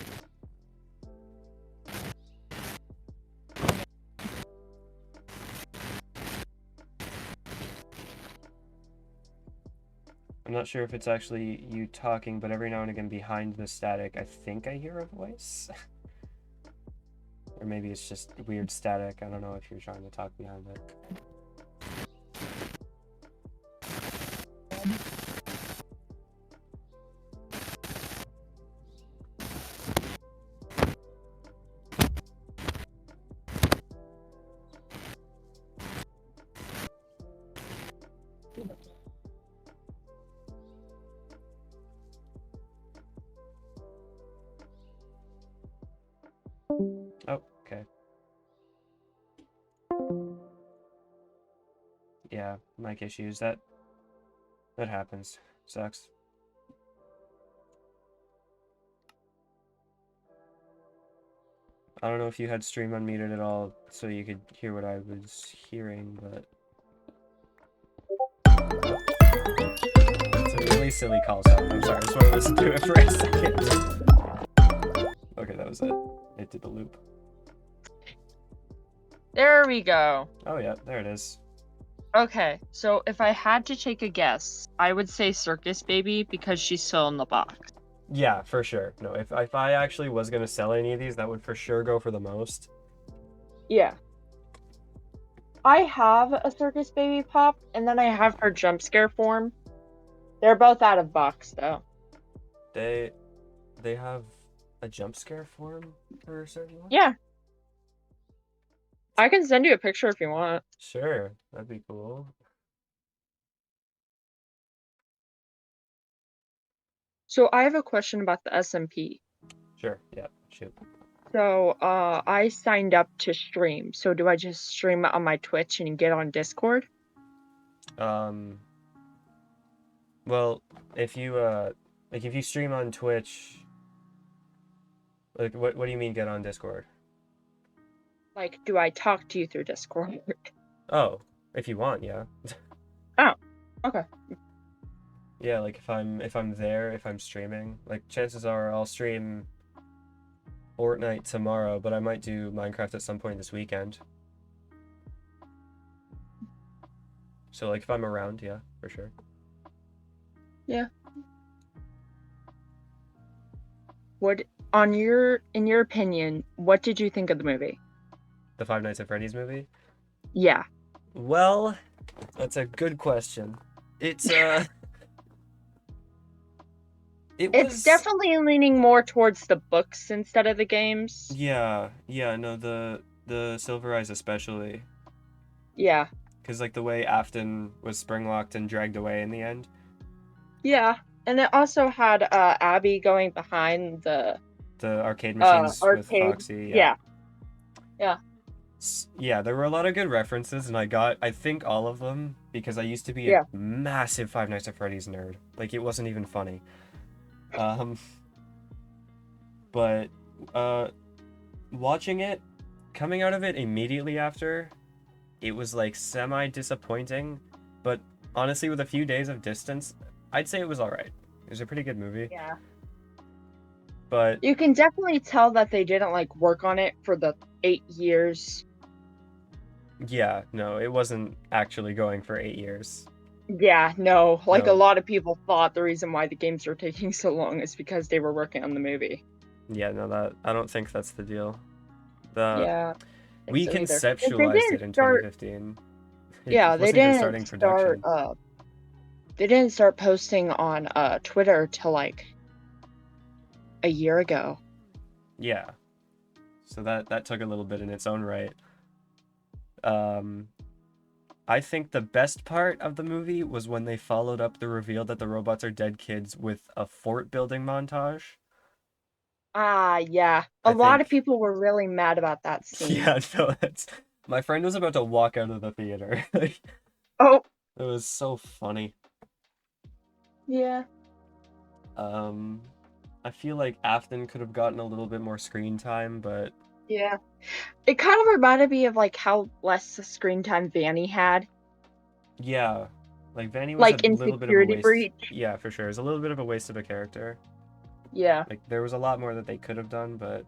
I'm not sure if it's actually you talking, but every now and again behind the static, I think I hear a voice. Or maybe it's just weird static. I don't know if you're trying to talk behind it. Oh, okay. Yeah, mic issues. That happens. Sucks. I don't know if you had stream unmuted at all so you could hear what I was hearing, but it's a really silly call sound. I'm sorry, I just want to listen to it for a second. Okay, that was it. It did the loop. There we go. Oh yeah, there it is. Okay, so if I had to take a guess, I would say Circus Baby because she's still in the box. Yeah, for sure. No, if I actually was gonna sell any of these, that would for sure go for the most. Yeah. I have a Circus Baby pop, and then I have her jump scare form. They're both out of box, though. They have a jump scare form for certain ones? Yeah. I can send you a picture if you want. Sure, that'd be cool. So I have a question about the SMP. Sure, yeah, shoot. So I signed up to stream. So do I just stream it on my Twitch and get on Discord? Well, if you if you stream on Twitch, like what do you mean get on Discord? Like, do I talk to you through Discord? Oh, if you want, yeah. Oh, okay. Yeah, like if I'm there, if I'm streaming, like chances are I'll stream Fortnite tomorrow, but I might do Minecraft at some point this weekend. So like if I'm around, yeah, for sure. Yeah. In your opinion, what did you think of the movie? The Five Nights at Freddy's movie? Yeah. Well, that's a good question. It's It's definitely leaning more towards the books instead of the games. Yeah, no, the Silver Eyes especially. Yeah. Because like the way Afton was springlocked and dragged away in the end. Yeah. And it also had Abby going behind the arcade machines with arcade. Foxy. Yeah. Yeah, there were a lot of good references, and I think all of them, because I used to be Yeah. a massive Five Nights at Freddy's nerd. Like, it wasn't even funny. But, watching it, coming out of it immediately after, it was, like, semi-disappointing, but honestly, with a few days of distance, I'd say it was alright. It was a pretty good movie. Yeah. But you can definitely tell that they didn't, like, work on it for the 8 years. Yeah, no, it wasn't actually going for 8 years. Yeah, no. Like, No. a lot of people thought the reason why the games were taking so long is because they were working on the movie. Yeah, no, I don't think that's the deal. Yeah. We conceptualized it in 2015. Yeah, they didn't starting production. They didn't start posting on Twitter till like a year ago. Yeah. So that took a little bit in its own right. I think the best part of the movie was when they followed up the reveal that the robots are dead kids with a fort building montage. Yeah. A lot of people were really mad about that scene. Yeah, no, my friend was about to walk out of the theater. Oh. It was so funny. Yeah. I feel like Afton could have gotten a little bit more screen time, but yeah, it kind of reminded me of like how less screen time Vanny had. Yeah, Like Vanny was Like a in little bit of a Security waste. Breach. Yeah, for sure. It was a little bit of a waste of a character. Yeah. Like there was a lot more that they could have done, but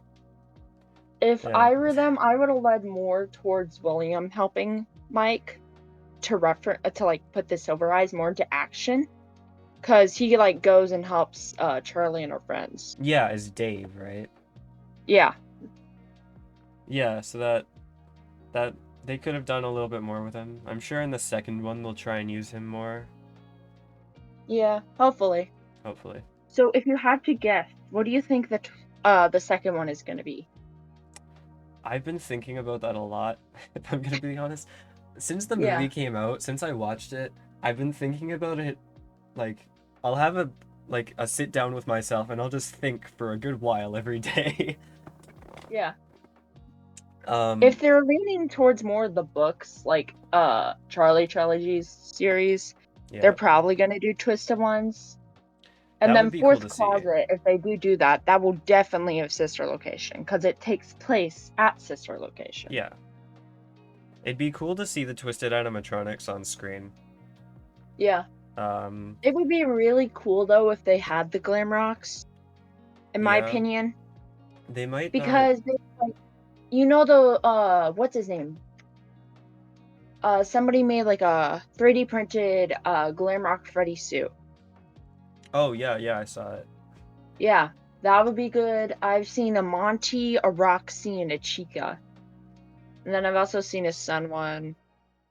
If yeah. I were them, I would have led more towards William helping Mike to like put the Silver Eyes more into action, because he like goes and helps Charlie and her friends. Yeah, as Dave, right? Yeah. Yeah, so that they could have done a little bit more with him. I'm sure in the second one they'll try and use him more, Yeah. Hopefully. hopefully. So if you had to guess, what do you think that the second one is going to be? I've been thinking about that a lot, if I'm gonna be honest. Since the Yeah. movie came out, since I watched it, I've been thinking about it like I'll have a sit down with myself and I'll just think for a good while every day. Yeah. Um If they're leaning towards more of the books, like Charlie Trilogy's series, yeah, they're probably gonna do Twisted Ones. And that then would be cool Fourth to see. Closet, if they do that, that will definitely have Sister Location, because it takes place at Sister Location. Yeah. It'd be cool to see the twisted animatronics on screen. Yeah. Um It would be really cool though if they had the glam rocks, in my yeah, opinion, they might not. because they, like, you know the what's his name? Somebody made like a 3D printed Glamrock Freddy suit. Oh yeah, yeah, I saw it. Yeah, that would be good. I've seen a Monty, a Roxy, and a Chica. And then I've also seen a Sun one.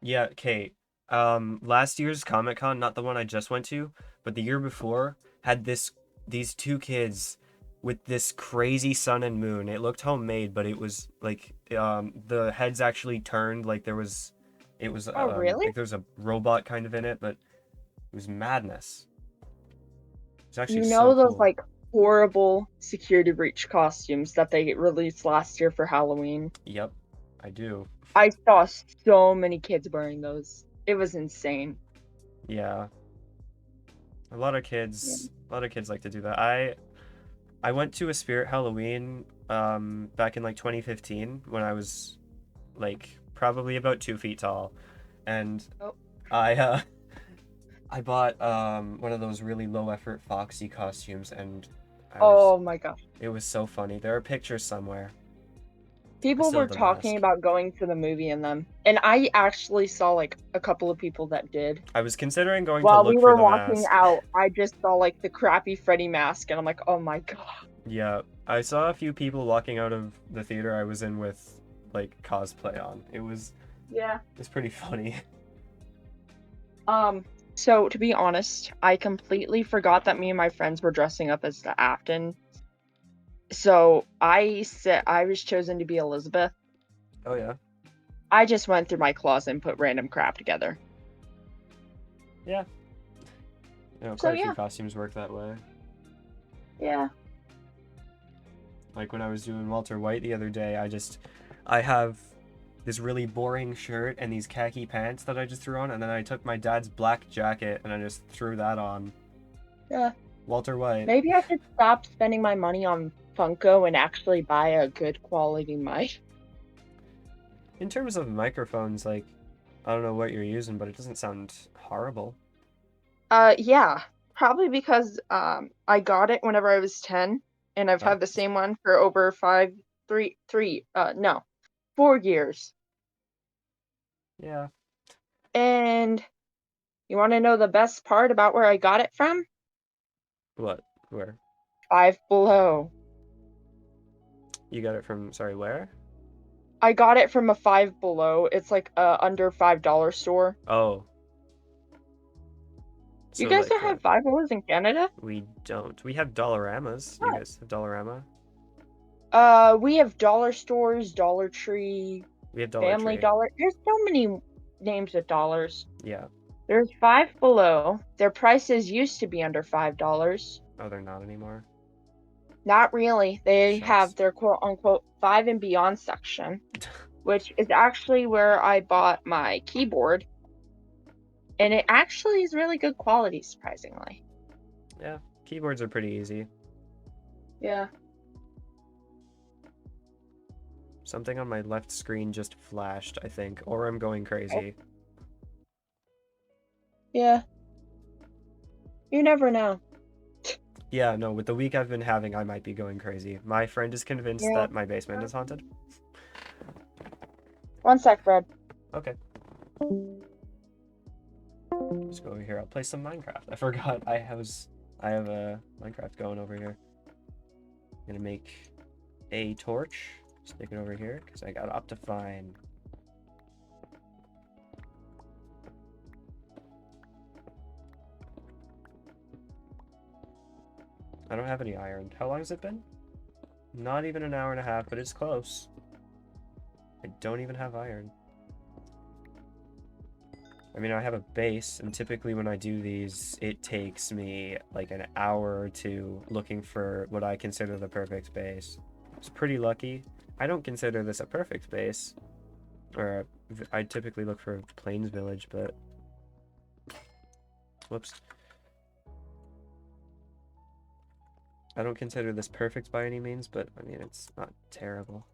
Yeah, Kate. Last year's Comic-Con, not the one I just went to, but the year before, had these two kids with this crazy sun and moon. It looked homemade, but it was like the heads actually turned like it was Oh, really? like there's a robot kind of in it, but it was madness. It's actually You so know those cool. like horrible Security Breach costumes that they released last year for Halloween? Yep, I do. I saw so many kids wearing those. It was insane. Yeah. Yeah. A lot of kids like to do that. I went to a Spirit Halloween back in like 2015 when I was like probably about 2 feet tall, and Oh. I I bought one of those really low effort Foxy costumes, and Oh my gosh. it was so funny. There are pictures somewhere. I People still were have the talking mask. about going to the movie in them. And I actually saw like a couple of people that did. I was considering going to While we look for were the walking mask. out, I just saw like the crappy Freddy mask and I'm like, oh my god. Yeah, I saw a few people walking out of the theater I was in with like cosplay on. Yeah. It's pretty funny. So to be honest, I completely forgot that me and my friends were dressing up as the Afton. So I said I was chosen to be Elizabeth. Oh yeah. I just went through my closet and put random crap together. Yeah. You know, So quite a few yeah. costumes work that way. Yeah. Like when I was doing Walter White the other day, I have this really boring shirt and these khaki pants that I just threw on, and then I took my dad's black jacket and I just threw that on. Yeah. Walter White. Maybe I should stop spending my money on Funko and actually buy a good quality mic. In terms of microphones, like, I don't know what you're using, but it doesn't sound horrible. Yeah. Probably because I got it whenever I was 10 and I've Oh, had the same one for over 4 years. yeah. And you want to know the best part about where I got it from? What? Where? Five Below. You got it from, sorry, where? I got it from a Five Below. It's like a under $5 store. Oh. You So, guys like, don't have Five Belows in Canada? we don't. We have Dollaramas. You What? guys have Dollarama? We have dollar stores, Dollar Tree, We have Dollar Family Tree. Dollar. There's so many names of dollars. Yeah. There's Five Below. Their prices used to be under $5. Oh, they're not anymore. Not really. They Shucks. have their quote unquote five and beyond section, which is actually where I bought my keyboard. And it actually is really good quality, surprisingly. Yeah. Keyboards are pretty easy. Yeah. Something on my left screen just flashed, I think, or I'm going crazy. Yeah. You never know. Yeah, no, with the week I've been having, I might be going crazy. My friend is convinced Yeah. that my basement is haunted. One sec, Fred. Okay. Let's go over here. I'll play some Minecraft. I forgot I have a Minecraft going over here. I'm gonna make a torch. Stick it over here because I got Optifine. I don't have any iron. How long has it been? Not even an hour and a half, but it's close. I don't even have iron. I mean, I have a base, and typically when I do these, it takes me like an hour or two looking for what I consider the perfect base. It's pretty lucky. I don't consider this a perfect base, or I typically look for a plains village, but whoops. I don't consider this perfect by any means, but I mean, it's not terrible.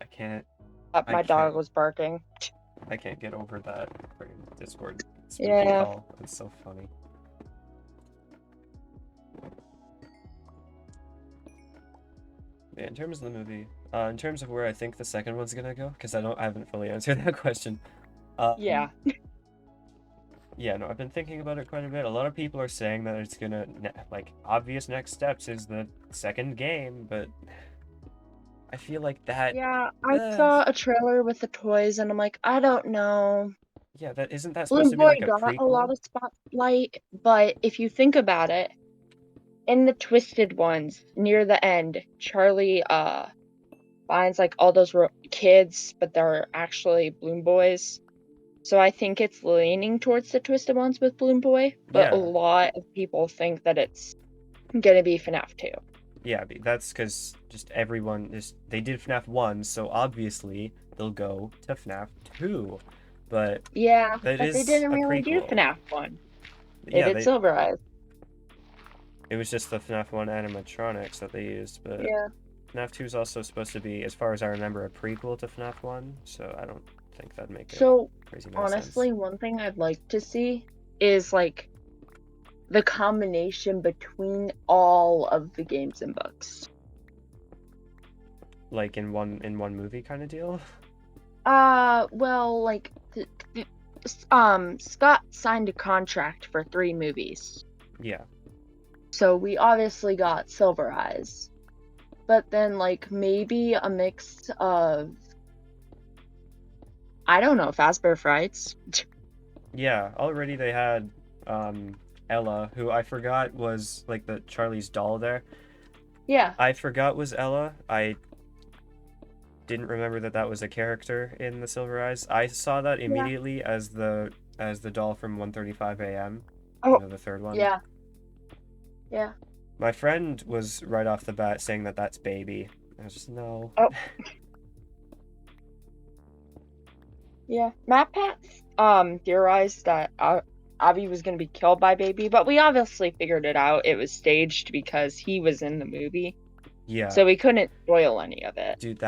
I can't My dog was barking. I can't get over that friggin' Discord spooky Yeah. call. It's so funny. Yeah, in terms of the movie, in terms of where I think the second one's gonna go, because I haven't fully answered that question. Yeah. Yeah, no, I've been thinking about it quite a bit. A lot of people are saying that it's gonna, like, obvious next steps is the second game, but I feel like that, Yeah, I saw a trailer with the toys and I'm like, I don't know. yeah, that isn't that supposed Blue to be Boy like a got a lot prequel? of spotlight, but if you think about it, in the Twisted Ones, near the end, Charlie finds like all those kids, but they're actually Bloom Boys. So I think it's leaning towards the Twisted Ones with Bloom Boy, but a Yeah, lot of people think that it's gonna be FNAF 2. yeah, that's because just everyone is they did FNAF 1, so obviously they'll go to FNAF 2. But Yeah, that but they is didn't a really do prequel. FNAF 1. They Yeah, did they Silver Eyes. it was just the FNAF 1 animatronics that they used, but Yeah. FNAF 2 is also supposed to be, as far as I remember, a prequel to FNAF 1, so I don't think that'd make it So crazy amount of sense. honestly, one thing I'd like to see is like the combination between all of the games and books. Like in one movie kind of deal? Well, like Scott signed a contract for 3 movies. Yeah. So we obviously got Silver Eyes. But then like maybe a mix of I don't know, Fazbear Frights. Yeah, already they had Ella, who I forgot was like the Charlie's doll there. Yeah. I forgot was Ella. I didn't remember that that was a character in the Silver Eyes. I saw that immediately as the doll from 1:35 a.m. Oh, The third one. yeah. Yeah. My friend was right off the bat saying that that's Baby. I was just no. Oh. Yeah. MatPat theorized that Abby was going to be killed by Baby, but we obviously figured it out. It was staged because he was in the movie. Yeah. So we couldn't spoil any of it. Dude,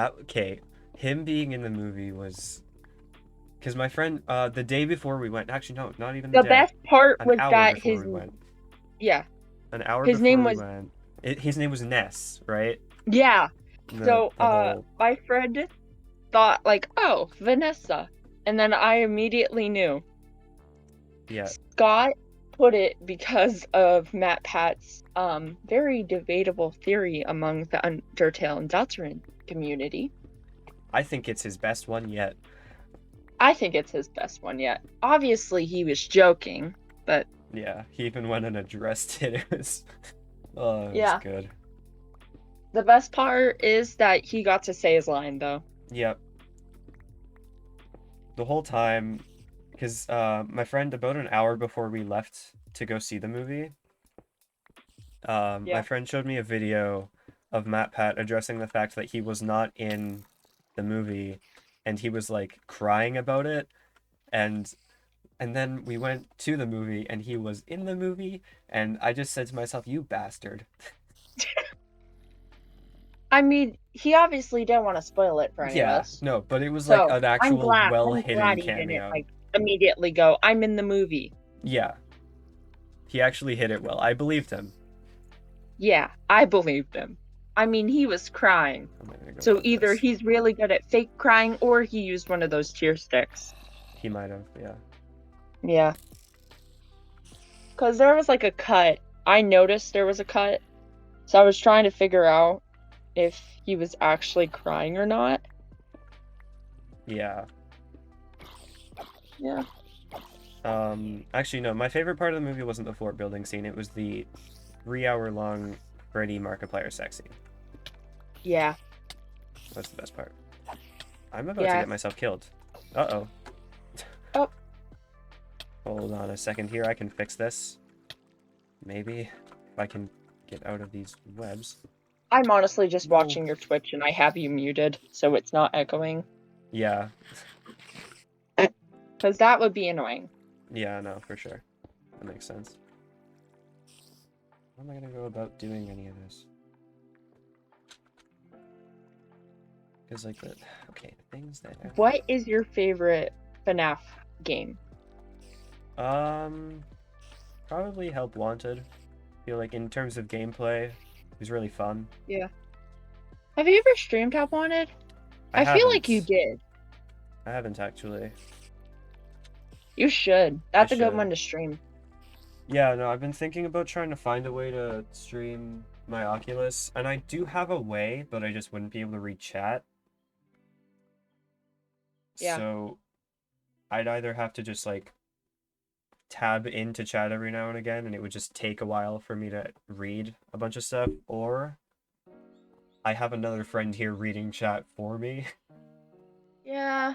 him being in the movie was because my friend the day before we went, actually no, not even the day. Best part An was hour that before his we went. Yeah. An hour His before name we was went. His name was Ness, right? Yeah. The whole... my friend thought like, "Oh, Vanessa." And then I immediately knew. Yeah. Scott put it because of MatPat's very debatable theory among the Undertale and Deltarune community. I think it's his best one yet. I think it's his best one yet. Obviously, he was joking, but yeah, he even went and addressed it. It was, oh, it yeah, was good. The best part is that he got to say his line, though. Yep. The whole time, because my friend, about an hour before we left to go see the movie, my friend showed me a video of MatPat addressing the fact that he was not in the movie, and he was like crying about it, and then we went to the movie and he was in the movie, and I just said to myself, you bastard. I mean, he obviously didn't want to spoil it for any of Yeah, us. no, but it was like So an actual I'm well-hidden glad he didn't cameo. like immediately go, I'm in the movie. Yeah, he actually hit it well. I believed him. Yeah, I believed him. I mean, he was crying. I'm gonna go So with either this. he's really good at fake crying or he used one of those tear sticks. He might have, yeah. Yeah. Because there was like a cut. I noticed there was a cut. So I was trying to figure out if he was actually crying or not. Yeah. Yeah. Actually, no, my favorite part of the movie wasn't the fort building scene. It was the 3 hour long Freddy Markiplier sex scene. Yeah. That's the best part. I'm about to Yeah. get myself killed. Uh-oh. Oh. Hold on a second here. I can fix this. Maybe. If I can get out of these webs. I'm honestly just No. watching your Twitch and I have you muted so it's not echoing. Yeah. Because that would be annoying. Yeah, no, for sure. That makes sense. How am I gonna go about doing any of this? Because, like, the... Okay, the things that... What is your favorite FNAF game? Probably Help Wanted. I feel like in terms of gameplay, it was really fun. Yeah. Have you ever streamed Help Wanted? I feel like you did. I haven't actually. You should. That's a good should. one to stream. Yeah, no, I've been thinking about trying to find a way to stream my Oculus, and I do have a way, but I just wouldn't be able to read chat. Yeah. So I'd either have to just like tab into chat every now and again, and it would just take a while for me to read a bunch of stuff, or I have another friend here reading chat for me. Yeah.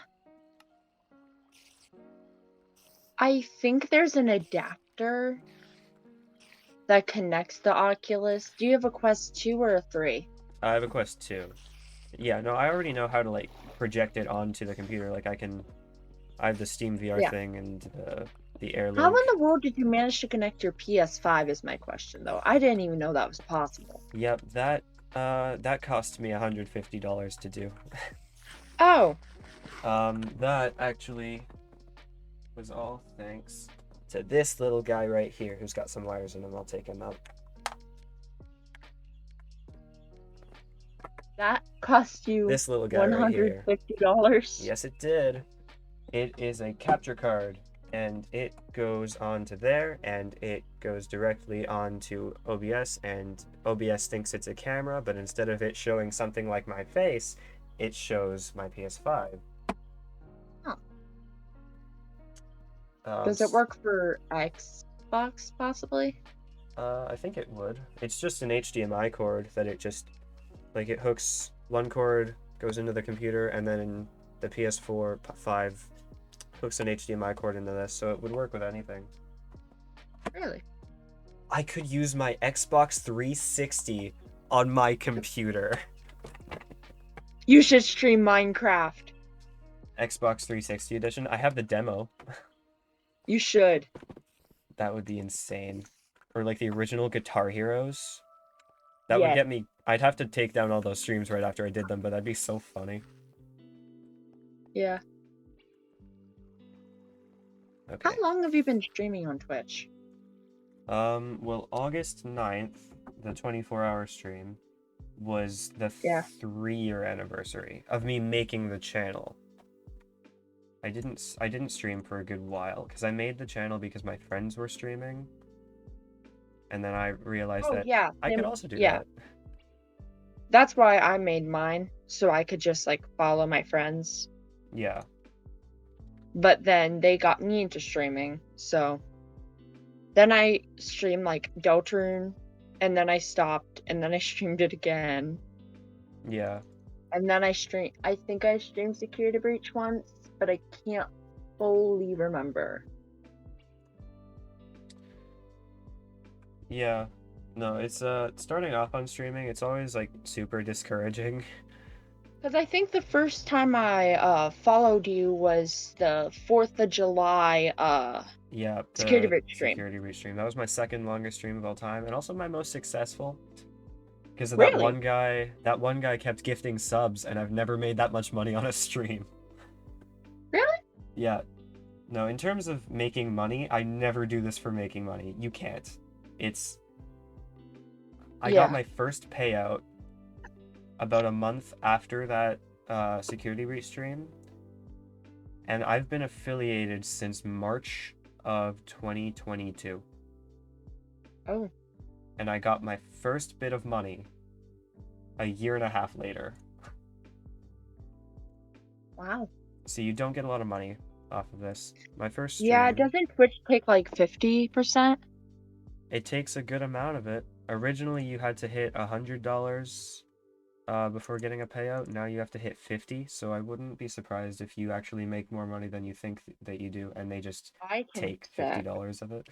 I think there's an adapter that connects the Oculus. Do you have a Quest 2 or a 3? I have a Quest 2. Yeah, no, I already know how to like project it onto the computer. Like I have the Steam VR thing and the Airlink. How in the world did you manage to connect your PS5 is my question though. I didn't even know that was possible. Yep, that cost me $150 to do. Oh. That actually was all thanks to this little guy right here who's got some wires in him. I'll take him out. That cost you This little guy right here. $150? Yes, it did. It is a capture card, and it goes onto there, and it goes directly onto OBS, and OBS thinks it's a camera, but instead of it showing something like my face, it shows my PS5. Does it work for Xbox, possibly? I think it would. It's just an HDMI cord that it just, like, it hooks one cord, goes into the computer, and then the PS4 5 hooks an HDMI cord into this, so it would work with anything. Really? I could use my Xbox 360 on my computer. You should stream Minecraft. Xbox 360 edition? I have the demo. You should. That would be insane. Or like the original Guitar Heroes. That Yeah. would get me... I'd have to take down all those streams right after I did them, but that'd be so funny. Yeah. Okay. How long have you been streaming on Twitch? Well, August 9th, the 24-hour stream, was the 3-year anniversary of me making the channel. I didn't stream for a good while, because I made the channel because my friends were streaming. And then I realized that I could also do that. That's why I made mine, so I could just, like, follow my friends. Yeah. But then they got me into streaming, so... Then I streamed, like, Deltarune, and then I stopped, and then I streamed it again. Yeah. And then I think I streamed Security Breach once, but I can't fully remember. Yeah. No, it's starting off on streaming, it's always like super discouraging. Because I think the first time I followed you was the 4th of July Yeah, Security Breach stream. Security Breach stream. That was my second longest stream of all time, and also my most successful. Because of Really? that one guy kept gifting subs, and I've never made that much money on a stream. Really? Yeah. No, in terms of making money, I never do this for making money. You can't. I got Yeah. my first payout about a month after that Security Breach stream, and I've been affiliated since March of 2022. Oh, And I got my first bit of money a year and a half later. wow. So you don't get a lot of money off of this. My first stream, Yeah, doesn't Twitch take like 50%? it takes a good amount of it. Originally, you had to hit $100 before getting a payout. Now you have to hit 50. So I wouldn't be surprised if you actually make more money than you think that you do, and they just I can take bet. $50 of it.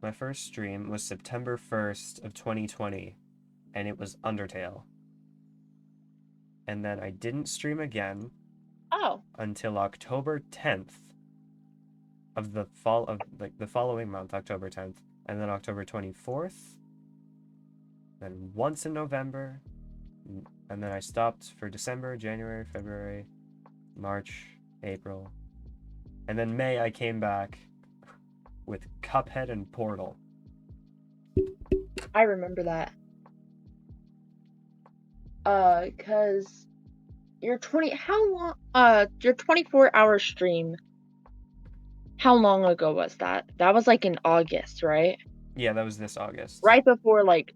My first stream was September 1st of 2020, and it was Undertale. And then I didn't stream again Oh, until October 10th of the following month, October 10th, and then October 24th, then once in November, and then I stopped for December, January, February, March, April, and then May I came back with Cuphead and Portal. I remember that. Cause your 24-hour stream, how long ago was that? That was like in August, right? Yeah, that was this August. Right before like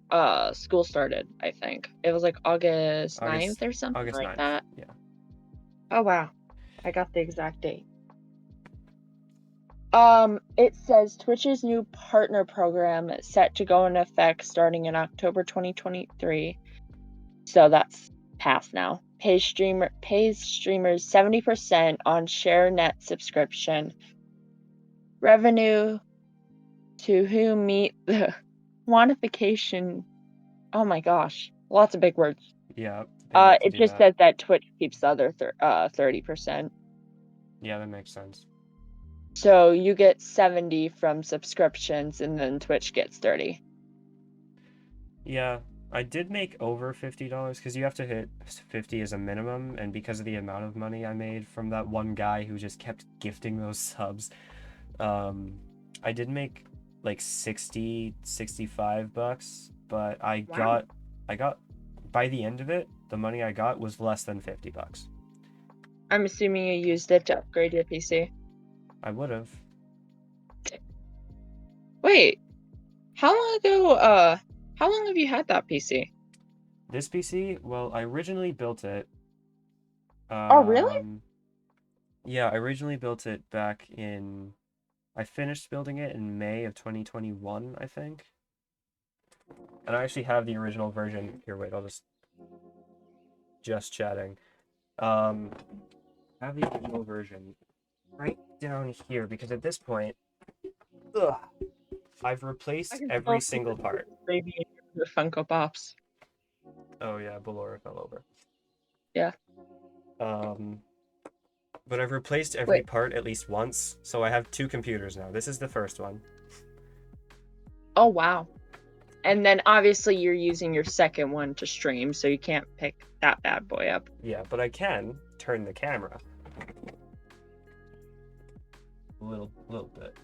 school started, I think. It was like August 9th August or something August like 9th. that. Yeah. Oh wow. I got the exact date. It says Twitch's new partner program is set to go into effect starting in October 2023. So that's past now. Pays streamers 70% on ShareNet subscription. Revenue to whom meet the quantification. Oh my gosh, lots of big words. Yeah, they like to It do just that. says that Twitch keeps the other 30%. Yeah, that makes sense. So you get 70 from subscriptions, and then Twitch gets 30. Yeah, I did make over $50 because you have to hit 50 as a minimum, and because of the amount of money I made from that one guy who just kept gifting those subs, I did make like 60, 65 bucks, but Wow. I got by the end of it, the money I got was less than 50 bucks. I'm assuming you used it to upgrade your PC. I would have. Wait, how long have you had that PC? This PC, well, I originally built it. Oh, really? Yeah, I originally built it back in. I finished building it in May of 2021, I think. And I actually have the original version. Here, wait, I'll just chatting. I have the original version right down here because at this point, ugh, I've replaced every single part. Baby the Funko Pops. Oh yeah, Ballora fell over. Yeah. But I've replaced every part at least once, so I have 2 computers now. This is the first one. Oh wow. And then obviously you're using your second one to stream, so you can't pick that bad boy up. Yeah, but I can turn the camera. A little bit.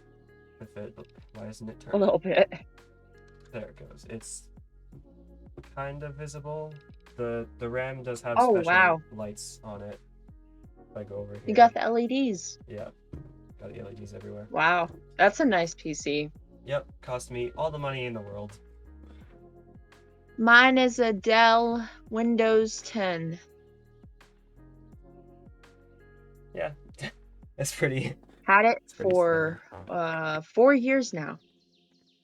Why isn't it turning? A little bit. There it goes. It's kind of visible. The RAM does have Oh, special wow. lights on it. If I go over here. You got the LEDs. Yeah. Got the LEDs everywhere. Wow. That's a nice PC. Yep, cost me all the money in the world. Mine is a Dell Windows 10. Yeah. It's pretty. Had it It's pretty for standard. 4 years now.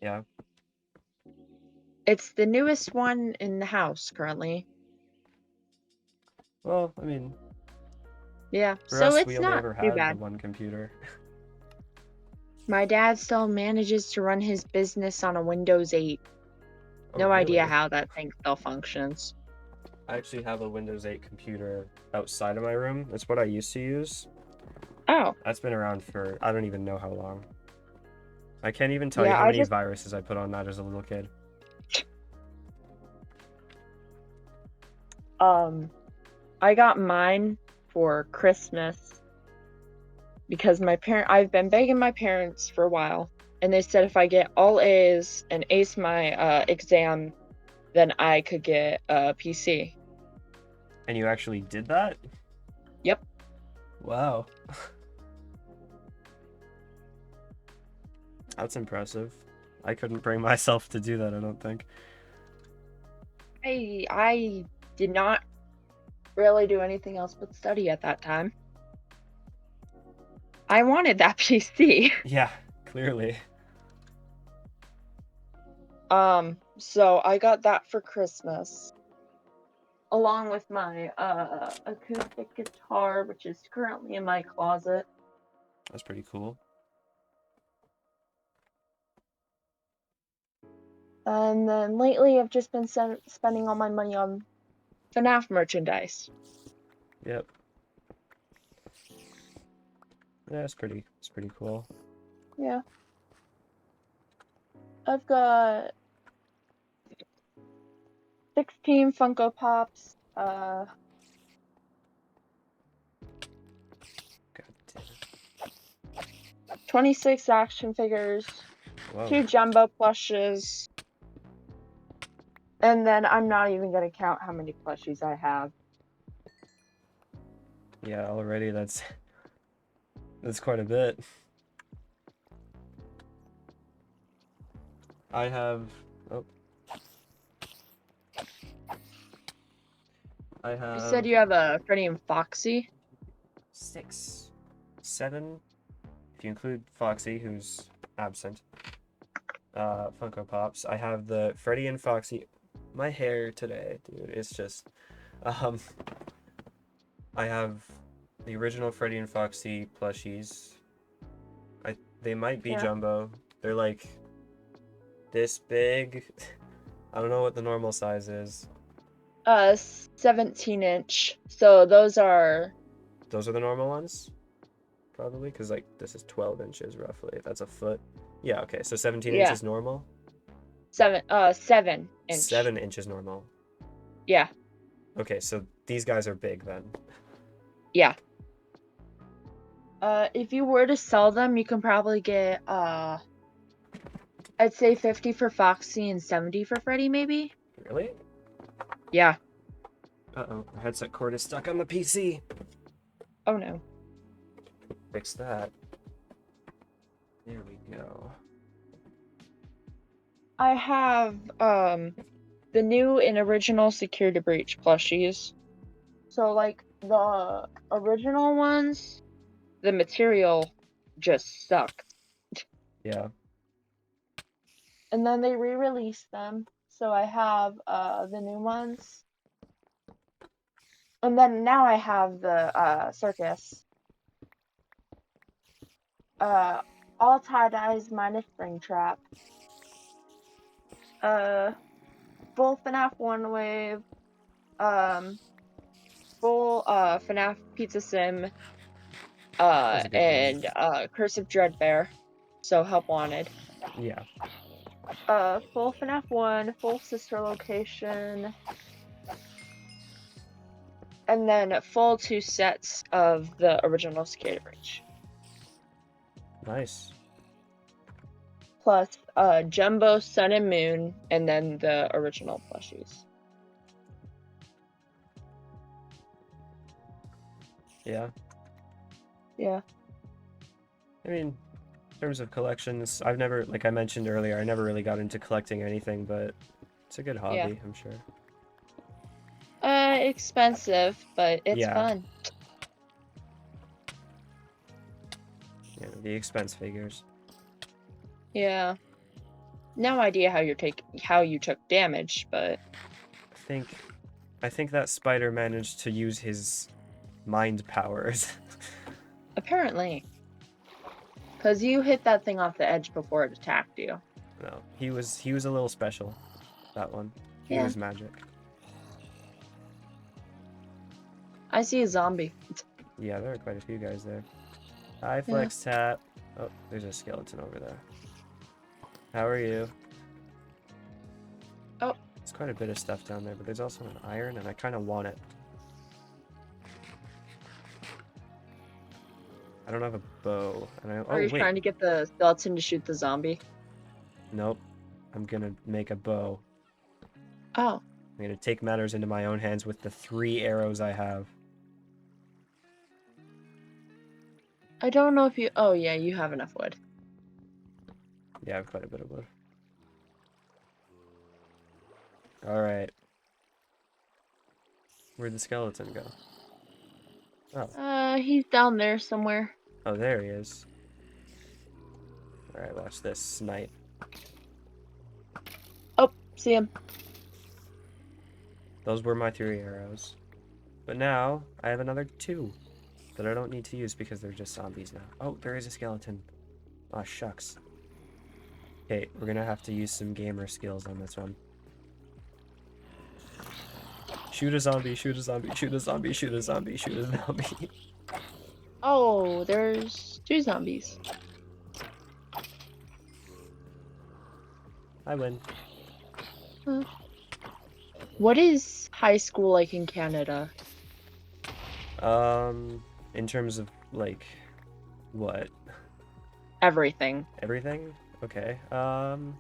Yeah. It's the newest one in the house currently. Well, I mean, Yeah, for so us, it's we only not ever too had the bad. one computer. My dad still manages to run his business on a Windows 8. Oh, No idea really? how that thing still functions. I actually have a Windows 8 computer outside of my room. That's what I used to use. Oh, That's been around for I don't even know how long. I can't even tell you Yeah, how I many just viruses I put on that as a little kid. I got mine for Christmas because I've been begging my parents for a while, and they said if I get all A's and ace my exam, then I could get a PC. And you actually did that? Yep. Wow. That's impressive. I couldn't bring myself to do that, I don't think. I did not really do anything else but study at that time. I wanted that PC. Yeah, clearly. So I got that for Christmas, along with my acoustic guitar, which is currently in my closet. That's pretty cool. And then lately, I've just been spending all my money on FNAF merchandise. Yep. Yeah, it's pretty cool. Yeah. I've got 16 Funko Pops, God damn it. 26 action figures, Whoa. 2 jumbo plushes, and then I'm not even gonna count how many plushies I have. Yeah, already that's quite a bit. I have oh I You have said you have a Freddy and Foxy. 6, 7, if you include Foxy, who's absent. Funko Pops. I have the Freddy and Foxy. My hair today, dude, it's just um I have the original Freddy and Foxy plushies. They might be Yeah. jumbo. They're like this big. I don't know what the normal size is. 17-inch. So those are Those are the normal ones? Probably, because like this is 12 inches roughly. That's a foot. Yeah, okay. So 17 yeah, inches normal? 7-inch. 7 inches normal. Yeah, Okay, so these guys are big then. yeah. If you were to sell them, you can probably get I'd say 50 for Foxy and 70 for Freddy, maybe. Really? Yeah. Uh-oh, the headset cord is stuck on the PC. Oh no. Fix that. There we go. I have the new and original Security Breach plushies. So like the original ones, the material just sucked. Yeah. And then they re-released them. So I have the new ones. And then now I have the circus. All tie-dyes minus Springtrap. Full FNAF One Wave. Full FNAF Pizza Sim. That's a good game. And Curse of Dreadbear. So Help Wanted. Yeah. Full FNAF 1, full sister location, and then full 2 sets of the original Skater Bridge. Nice. Plus Jumbo Sun and Moon, and then the original plushies. Yeah. Yeah. I mean, in terms of collections, I've never, like I mentioned earlier, I never really got into collecting anything, but it's a good hobby, Yeah. I'm sure. Expensive, but it's Yeah. fun. Yeah, the expense figures. Yeah. No idea how you took damage, but I think that spider managed to use his mind powers. apparently. Because you hit that thing off the edge before it attacked you. No, he was a little special, that one. He Yeah. was magic. I see a zombie. Yeah, there are quite a few guys there. Hi, Flex Tap. Oh, there's a skeleton over there. How are you? Oh. There's quite a bit of stuff down there, but there's also an iron, and I kind of want it. I don't have a bow, and I... Are Oh, you wait. trying to get the skeleton to shoot the zombie? Nope. I'm gonna make a bow. Oh. I'm gonna take matters into my own hands with the 3 arrows I have. I don't know if you... Oh, yeah, you have enough wood. Yeah, I have quite a bit of wood. Alright. Where'd the skeleton go? Oh. He's down there somewhere. Oh, there he is. Alright, watch this. Snipe. Oh, see him. Those were my 3 arrows. But now, I have another 2 that I don't need to use because they're just zombies now. Oh, there is a skeleton. Aw, shucks. Okay, we're gonna have to use some gamer skills on this one. Shoot a zombie, shoot a zombie, shoot a zombie, shoot a zombie, shoot a zombie. Oh, there's 2 zombies. I win. What is high school like in Canada? In terms of, like, what? Everything. Everything? Okay, well,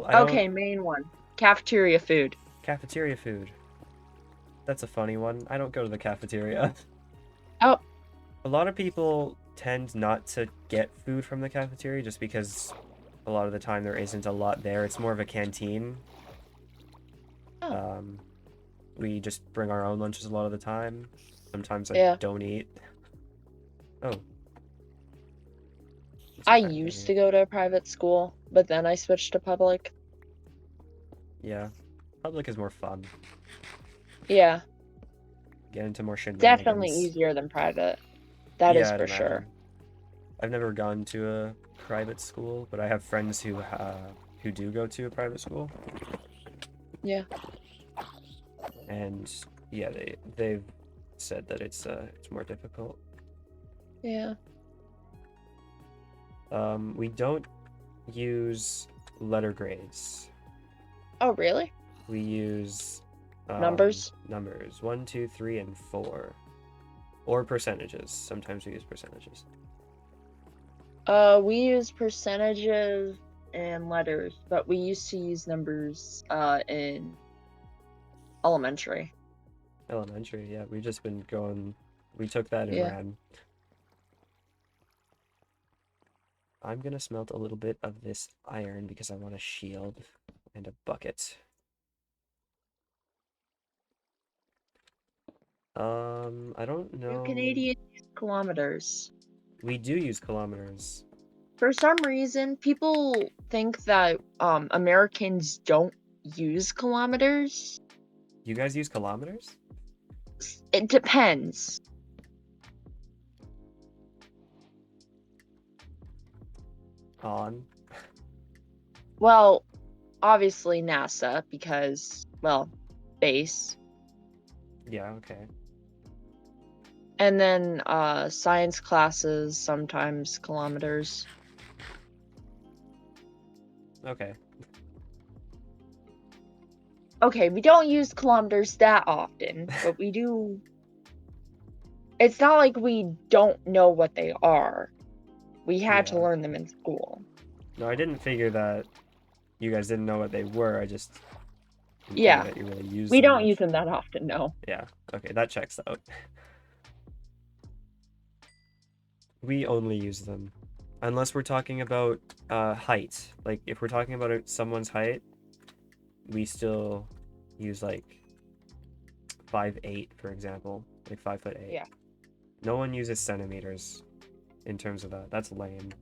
I don't... Okay, main one. Cafeteria food. Cafeteria food. That's a funny one. I don't go to the cafeteria. Oh. A lot of people tend not to get food from the cafeteria just because a lot of the time there isn't a lot there. It's more of a canteen. Oh. We just bring our own lunches a lot of the time. Sometimes I Yeah. don't eat. Oh. I used to go to a private school, but then I switched to public. Yeah. Public is more fun. Yeah. Get into more shenanigans. Definitely easier than private. That is Yeah, I'd for sure. imagine. I've never gone to a private school, but I have friends who do go to a private school. Yeah. And yeah, they've said that it's more difficult. Yeah. We don't use letter grades. Oh, really? We use Numbers? Numbers 1, 2, 3, and 4, or percentages. Sometimes we use percentages. We use percentages and letters, but we used to use numbers in elementary. Elementary, yeah. We've just been going. We took that and Yeah. ran. I'm gonna smelt a little bit of this iron because I want a shield and a bucket. I don't know. You Canadians use kilometers. We do use kilometers. For some reason, people think that Americans don't use kilometers. You guys use kilometers? It depends. On. Well, obviously NASA because, well, base. Yeah, okay. And then science classes, sometimes kilometers. Okay. Okay, we don't use kilometers that often, but we do. It's not like we don't know what they are. We had to Yeah. learn them in school. No, I didn't figure that you guys didn't know what they were. I just didn't figure Yeah. that you really use We them don't much. use them that often, no. Yeah, okay, that checks out. We only use them unless we're talking about height. Like if we're talking about someone's height, we still use like 5'8", for example, like 5'8". Yeah. No one uses centimeters in terms of that. That's lame.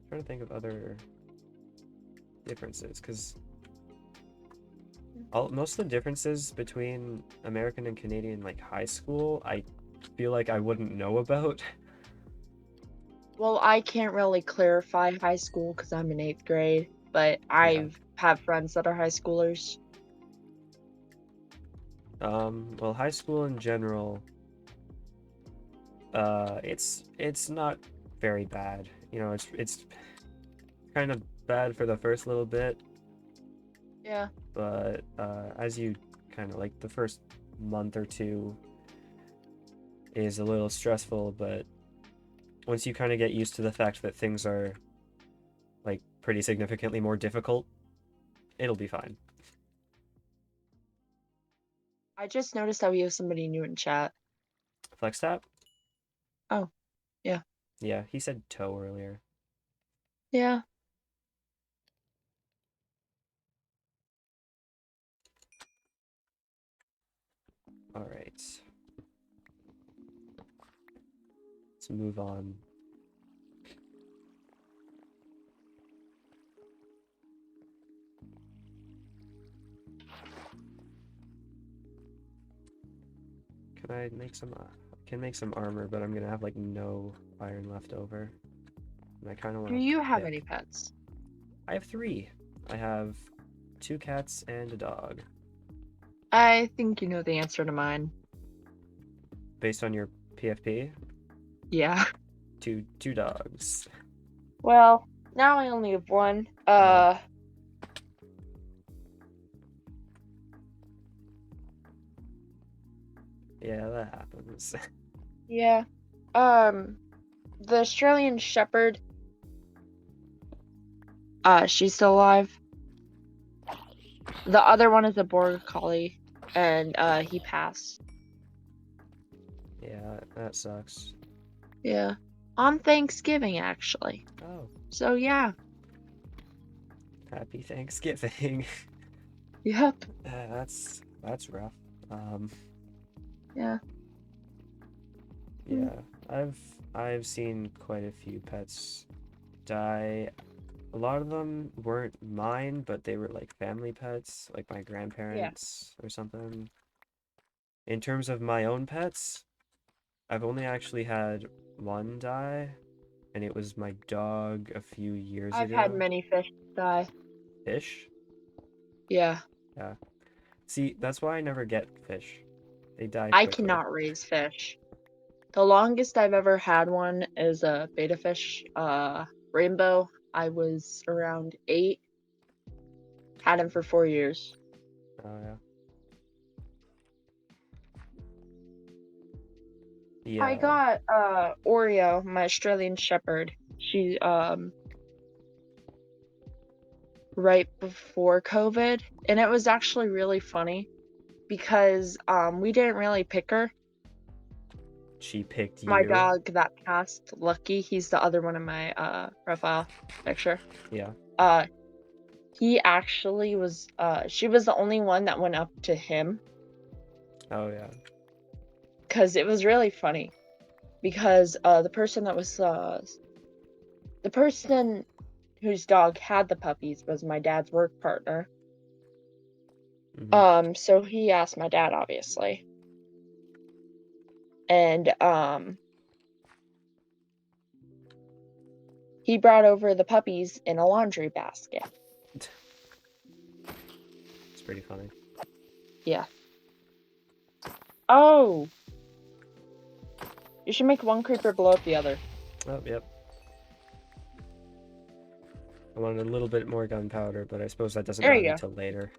Trying to think of other differences, because most of the differences between American and Canadian, like high school, I feel like I wouldn't know about. Well, I can't really clarify high school because I'm in 8th grade, but I have friends that are high schoolers. Well, high school in general, It's not very bad. You know, it's kind of bad for the first little bit, Yeah. but as you kind of like the first month or two is a little stressful, but once you kind of get used to the fact that things are like pretty significantly more difficult, it'll be fine. I just noticed that we have somebody new in chat. FlexTap? Oh, yeah. Yeah, he said toe earlier. Yeah. All right. Let's move on. Can I make some? I can make some armor, but I'm gonna have like no iron left over, and I kind of want Do to you have pick. any pets? I have 3. I have 2 cats and a dog. I think you know the answer to mine. Based on your PFP, Yeah. two dogs. Well, now I only have one. Yeah, that happens. Yeah. The Australian Shepherd. She's still alive. The other one is a Border Collie, and he passed. Yeah, that sucks. Yeah. On Thanksgiving, actually. Oh, So yeah. happy Thanksgiving. Yep. That's rough. Yeah. Yeah, I've seen quite a few pets die. A lot of them weren't mine, but they were like family pets, like my grandparents or something. In terms of my own pets, I've only actually had one die, and it was my dog a few years I've had ago. many fish die. Fish? Yeah. Yeah. See, that's why I never get fish. They die I quickly. cannot raise fish. The longest I've ever had one is a beta fish, rainbow. I was around 8. Had him for 4 years. Oh yeah. Yeah. I got Oreo, my Australian Shepherd. She right before COVID, and it was actually really funny because we didn't really pick her. She picked My you. dog that passed, Lucky, he's the other one in my profile picture. Yeah. He actually was she was the only one that went up to him, Oh yeah. because it was really funny because the person whose dog had the puppies was my dad's work partner. Mhm. So he asked my dad, obviously. And he brought over the puppies in a laundry basket. It's pretty funny. Yeah. Oh! You should make one creeper blow up the other. Oh, yep. I wanted a little bit more gunpowder, but I suppose that doesn't There you matter go. until later.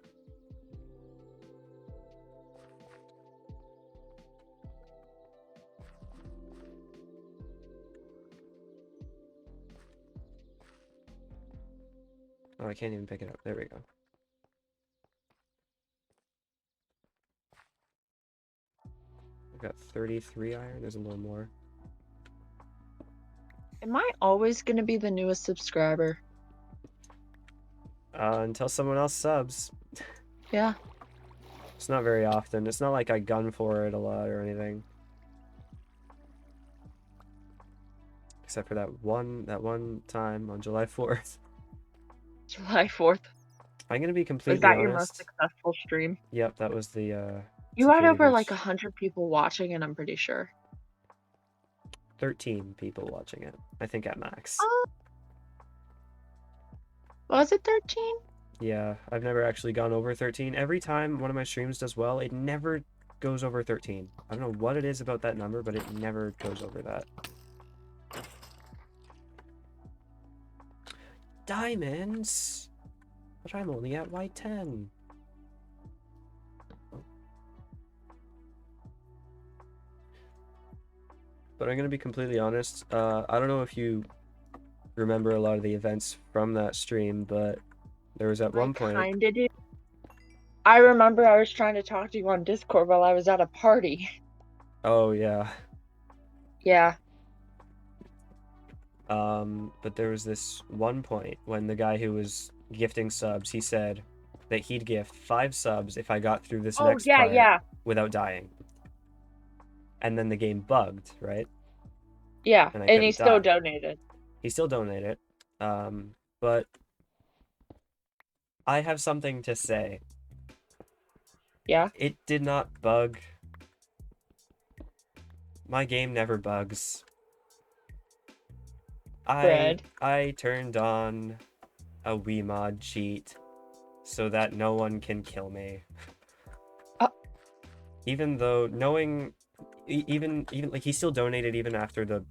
Oh, I can't even pick it up. There we go. I've got 33 iron. There's a little more. Am I always gonna be the newest subscriber? Until someone else subs. Yeah. It's not very often. It's not like I gun for it a lot or anything. Except for that one time on July 4th. July 4th. I'm gonna be Was completely that your most honest. successful stream? Yep, that was the You had security over like glitch. 100 people watching, and I'm pretty sure. 13 people watching it. I think at max. Was it 13? Yeah, I've never actually gone over 13. Every time one of my streams does well, it never goes over 13. I don't know what it is about that number, but it never goes over that. Diamonds! But I'm only at white 10. But I'm gonna be completely honest. I don't know if you remember a lot of the events from that stream, but there was at one point. Kinda do. I remember I was trying to talk to you on Discord while I was at a party. Oh yeah. Yeah. But there was this one point when the guy who was gifting subs, he said that he'd gift 5 subs if I got through this Oh, next yeah, part yeah. without dying. And then the game bugged, right? Yeah, And I and he couldn't still die. donated. He still donated. But I have something to say. Yeah. It did not bug. My game never bugs. Fred. I turned on a Wiimod cheat so that no one can kill me. Even though knowing, even like he still donated even after the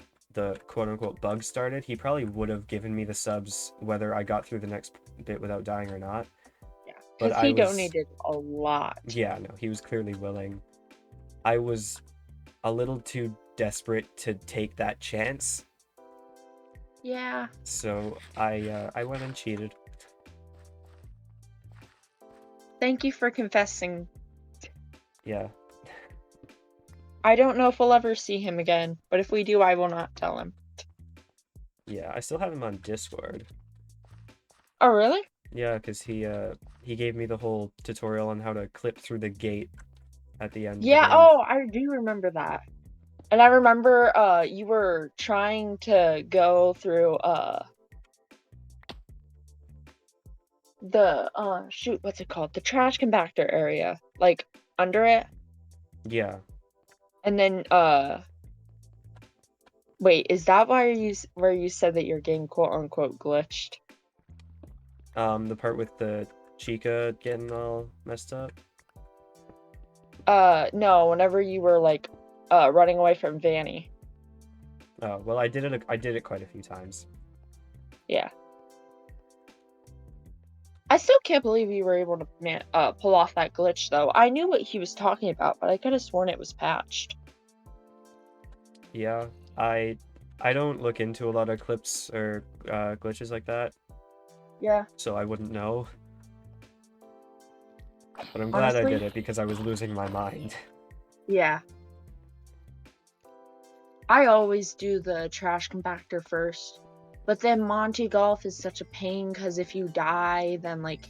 quote unquote bug started. He probably would have given me the subs whether I got through the next bit without dying or not. Yeah, But because he donated a lot. Yeah, no, he was clearly willing. I was a little too desperate to take that chance. Yeah. So I went and cheated. Thank you for confessing. Yeah. I don't know if we'll ever see him again, but if we do, I will not tell him. Yeah, I still have him on Discord. Oh, really? Yeah, because he gave me the whole tutorial on how to clip through the gate at the end. Yeah, of the game. oh, I do remember that. And I remember you were trying to go through the shoot, what's it called? The trash compactor area, like under it. Yeah. And then wait, is that where you said that your game quote unquote glitched? The part with the Chica getting all messed up. No, whenever you were like running away from Vanny. Oh, well, I did it quite a few times. Yeah. I still can't believe you were able to pull off that glitch, though. I knew what he was talking about, but I could have sworn it was patched. Yeah, I don't look into a lot of clips or glitches like that, Yeah. so I wouldn't know. But I'm glad I Honestly? did it because I was losing my mind. Yeah. I always do the trash compactor first. But then Monty Golf is such a pain because if you die, then like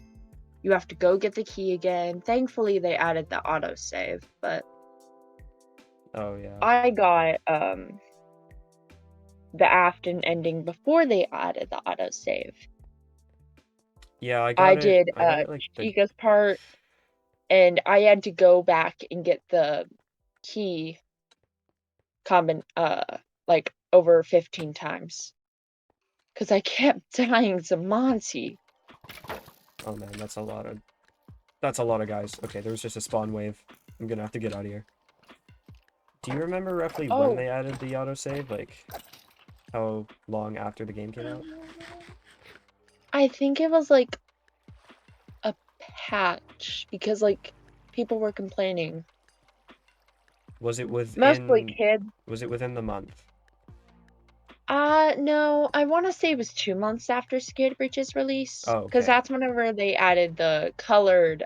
you have to go get the key again. Thankfully they added the autosave, but Oh yeah. I got the Afton ending before they added the autosave. Yeah, I I got did it like Chica's part, and I had to go back and get the key like over 15 times. Because I kept dying to Monty. Oh man, that's a lot of guys. Okay, there was just a spawn wave. I'm gonna have to get out of here. Do you remember roughly when they added the autosave? Like, how long after the game came out? I think it was like a patch because like people were complaining. Was it within? Mostly kids. Was it within the month? No, I want to say it was 2 months after Skid Breach's release. Oh, Because okay. that's whenever they added the colored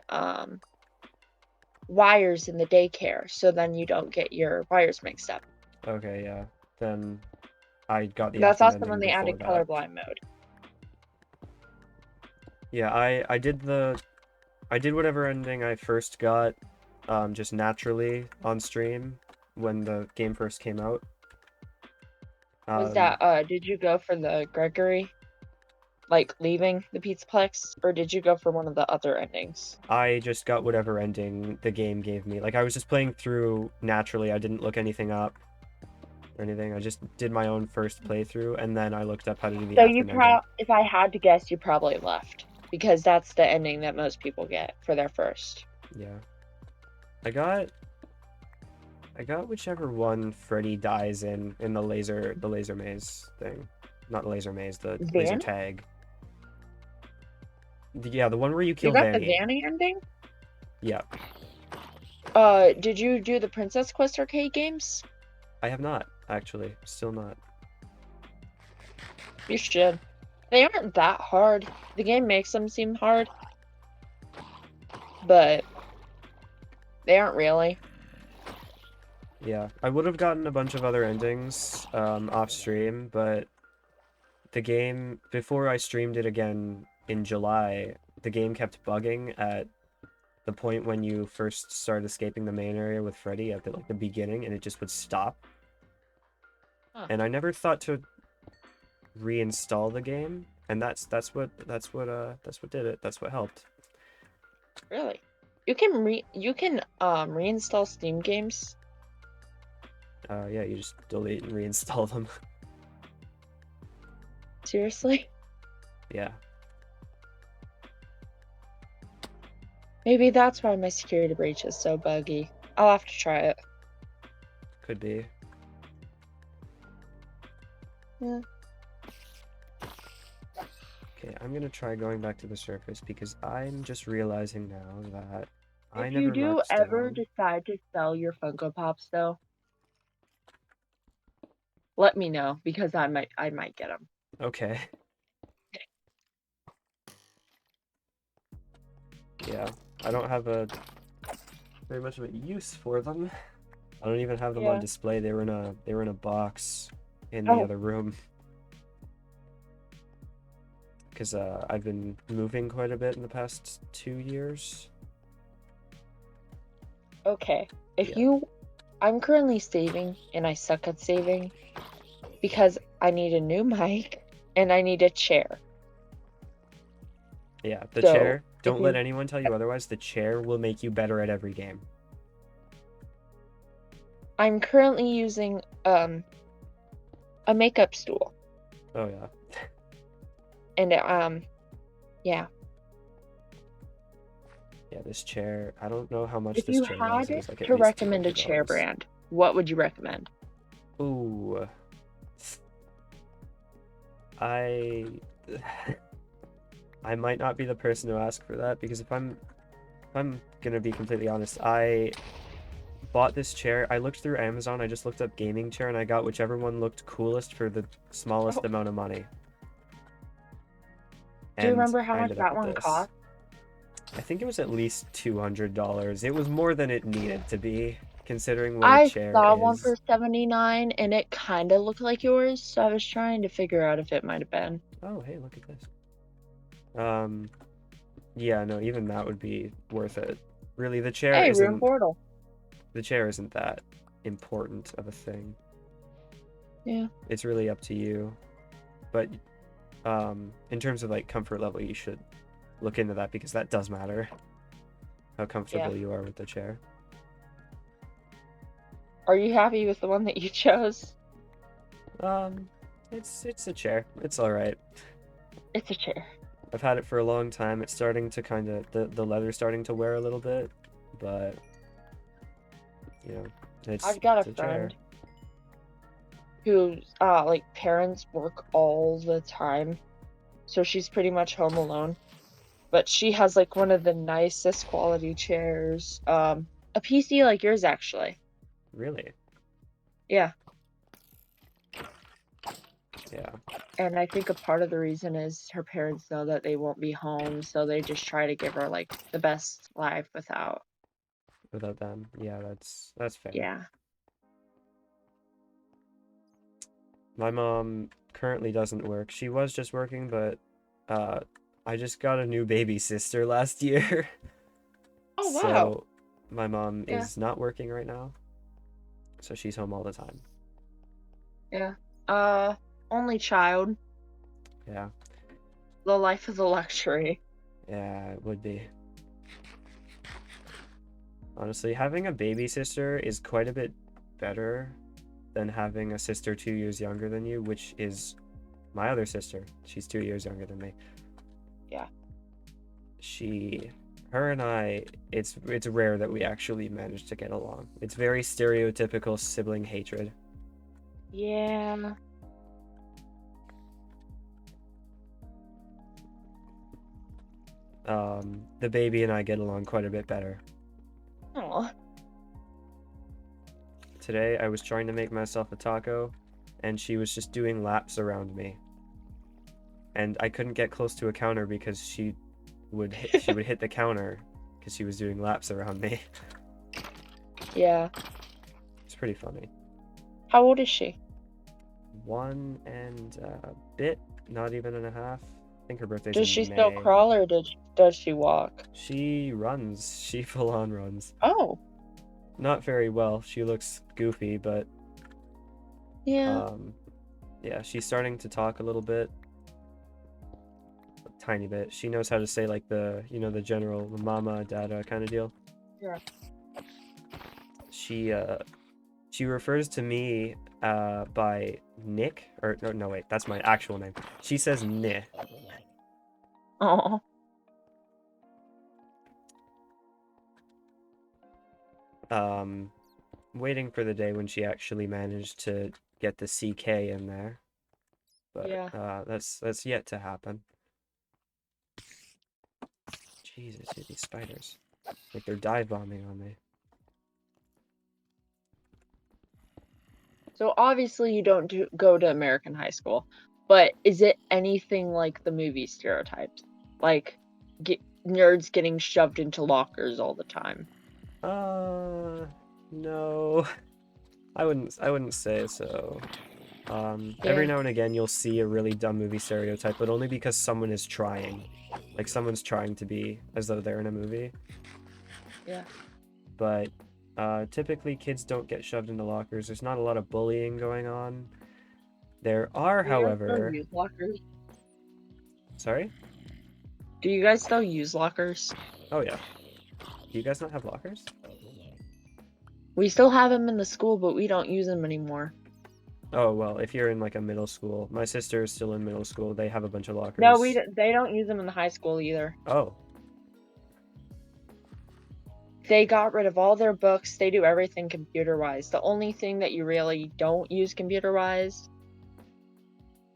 wires in the daycare, so then you don't get your wires mixed up. Okay, yeah. Then I got the That's Afton also ending when they before added that. colorblind mode. Yeah, I did whatever ending I first got, just naturally on stream when the game first came out. Was that did you go for the Gregory, like leaving the Pizzaplex, or did you go for one of the other endings? I just got whatever ending the game gave me. Like, I was just playing through naturally. I didn't look anything up or anything. I just did my own first playthrough, and then I looked up how to do the So Afton you ending. if I had to guess, you probably left because that's the ending that most people get for their first. Yeah. I got I got whichever one Freddy dies in the laser maze thing. Not the laser maze, the laser Van? tag. Yeah, the one where you You kill got the Vanny. Vanny ending? Yeah, Did you do the Princess Quest arcade games? I have not actually, still not. You should. They aren't that hard. The game makes them seem hard, but they aren't really. Yeah, I would have gotten a bunch of other endings off stream, but the game, before I streamed it again in July, the game kept bugging at the point when you first start escaping the main area with Freddy at the beginning, and it just would stop. Huh. And I never thought to reinstall the game, and that's what did it. That's what helped. Really? You can reinstall Steam games. Yeah, you just delete and reinstall them. Seriously? Yeah. Maybe that's why my security breach is so buggy. I'll have to try it. Could be. Yeah. Okay, I'm gonna try going back to the surface because I'm just realizing now that I If never you do marked ever down. decide to sell your Funko Pops, though, let me know because I might get them. Okay. Yeah, I don't have very much of a use for them. I don't even have them on Yeah. display. They were in a box in the Oh. other room. Because I've been moving quite a bit in the past 2 years. Okay. Yeah. I'm currently saving and I suck at saving because I need a new mic and I need a chair. Yeah, the So, chair. if Don't let you- anyone tell you otherwise. The chair will make you better at every game. I'm currently using a makeup stool Oh yeah. and yeah. Yeah, this chair. I don't know how much If this you chair had is. It is like at to least recommend a chair $200. brand, what would you recommend? Ooh. I I might not be the person to ask for that because if I'm gonna be completely honest, I bought this chair. I looked through Amazon. I just looked up gaming chair and I got whichever one looked coolest for the smallest Oh. amount of money. Do you And remember how I much ended up that with one this. cost? I think it was at least $200. It was more than it needed to be, considering what a I chair saw one is. for $79 and it kind of looked like yours, so I was trying to figure out if it might have been. Oh, hey, look at this. Yeah, no, even that would be worth it. Really, the chair Hey, Room isn't Portal. that important of a thing. Yeah. It's really up to you. But in terms of like comfort level, you should look into that because that does matter. How comfortable you are with the chair. Are you happy with the one that you chose? It's a chair. It's all right. It's a chair. I've had it for a long time. It's starting to kind of the leather's starting to wear a little bit, but you know, I've got it's a a chair. friend whose like parents work all the time, so she's pretty much home alone. But she has like one of the nicest quality chairs. A PC like yours actually. Really? Yeah. Yeah. And I think a part of the reason is her parents know that they won't be home, so they just try to give her like the best life without. Without them, yeah, that's fair. Yeah. My mom currently doesn't work. She was just working, but I just got a new baby sister last year. Oh wow. So my mom Yeah. is not working right now. So she's home all the time. Yeah. Only child. Yeah. The life of the luxury. Yeah, it would be. Honestly, having a baby sister is quite a bit better than having a sister 2 years younger than you, which is my other sister. She's 2 years younger than me. Yeah. Her and I, it's rare that we actually manage to get along. It's very stereotypical sibling hatred. Yeah. The baby and I get along quite a bit better. Oh. Today I was trying to make myself a taco, and she was just doing laps around me. And I couldn't get close to a counter because she would hit the counter because she was doing laps around me. Yeah. It's pretty funny. How old is she? 1 and a bit, not even and a half. I think her birthday's Does in she still May. crawl or does she walk? She runs. She full on runs. Oh. Not very well. She looks goofy, but Yeah. yeah, she's starting to talk a little bit. A tiny bit. She knows how to say like the general mama, dada kind of deal. Yeah. She refers to me by Nick, or no wait, that's my actual name. She says Neh. Oh. Waiting for the day when she actually managed to get the CK in there. But Yeah. that's yet to happen. Jesus, dude, these spiders. Like they're dive bombing on me. So obviously you don't go to American high school, but is it anything like the movie stereotypes? Like nerds getting shoved into lockers all the time? No. I wouldn't say so. Every Yeah. now and again you'll see a really dumb movie stereotype, but only because someone is trying. Like someone's trying to be as though they're in a movie. Yeah. But typically kids don't get shoved into lockers. There's not a lot of bullying going on. There are, Do you guys still however... use lockers? Sorry? Do you guys still use lockers? Oh yeah. Do you guys not have lockers? We still have them in the school, but we don't use them anymore. Oh, well, if you're in like a middle school, my sister is still in middle school. They have a bunch of lockers. No, they don't use them in the high school either. Oh, They got rid of all their books. They do everything computer-wise. The only thing that you really don't use computer-wise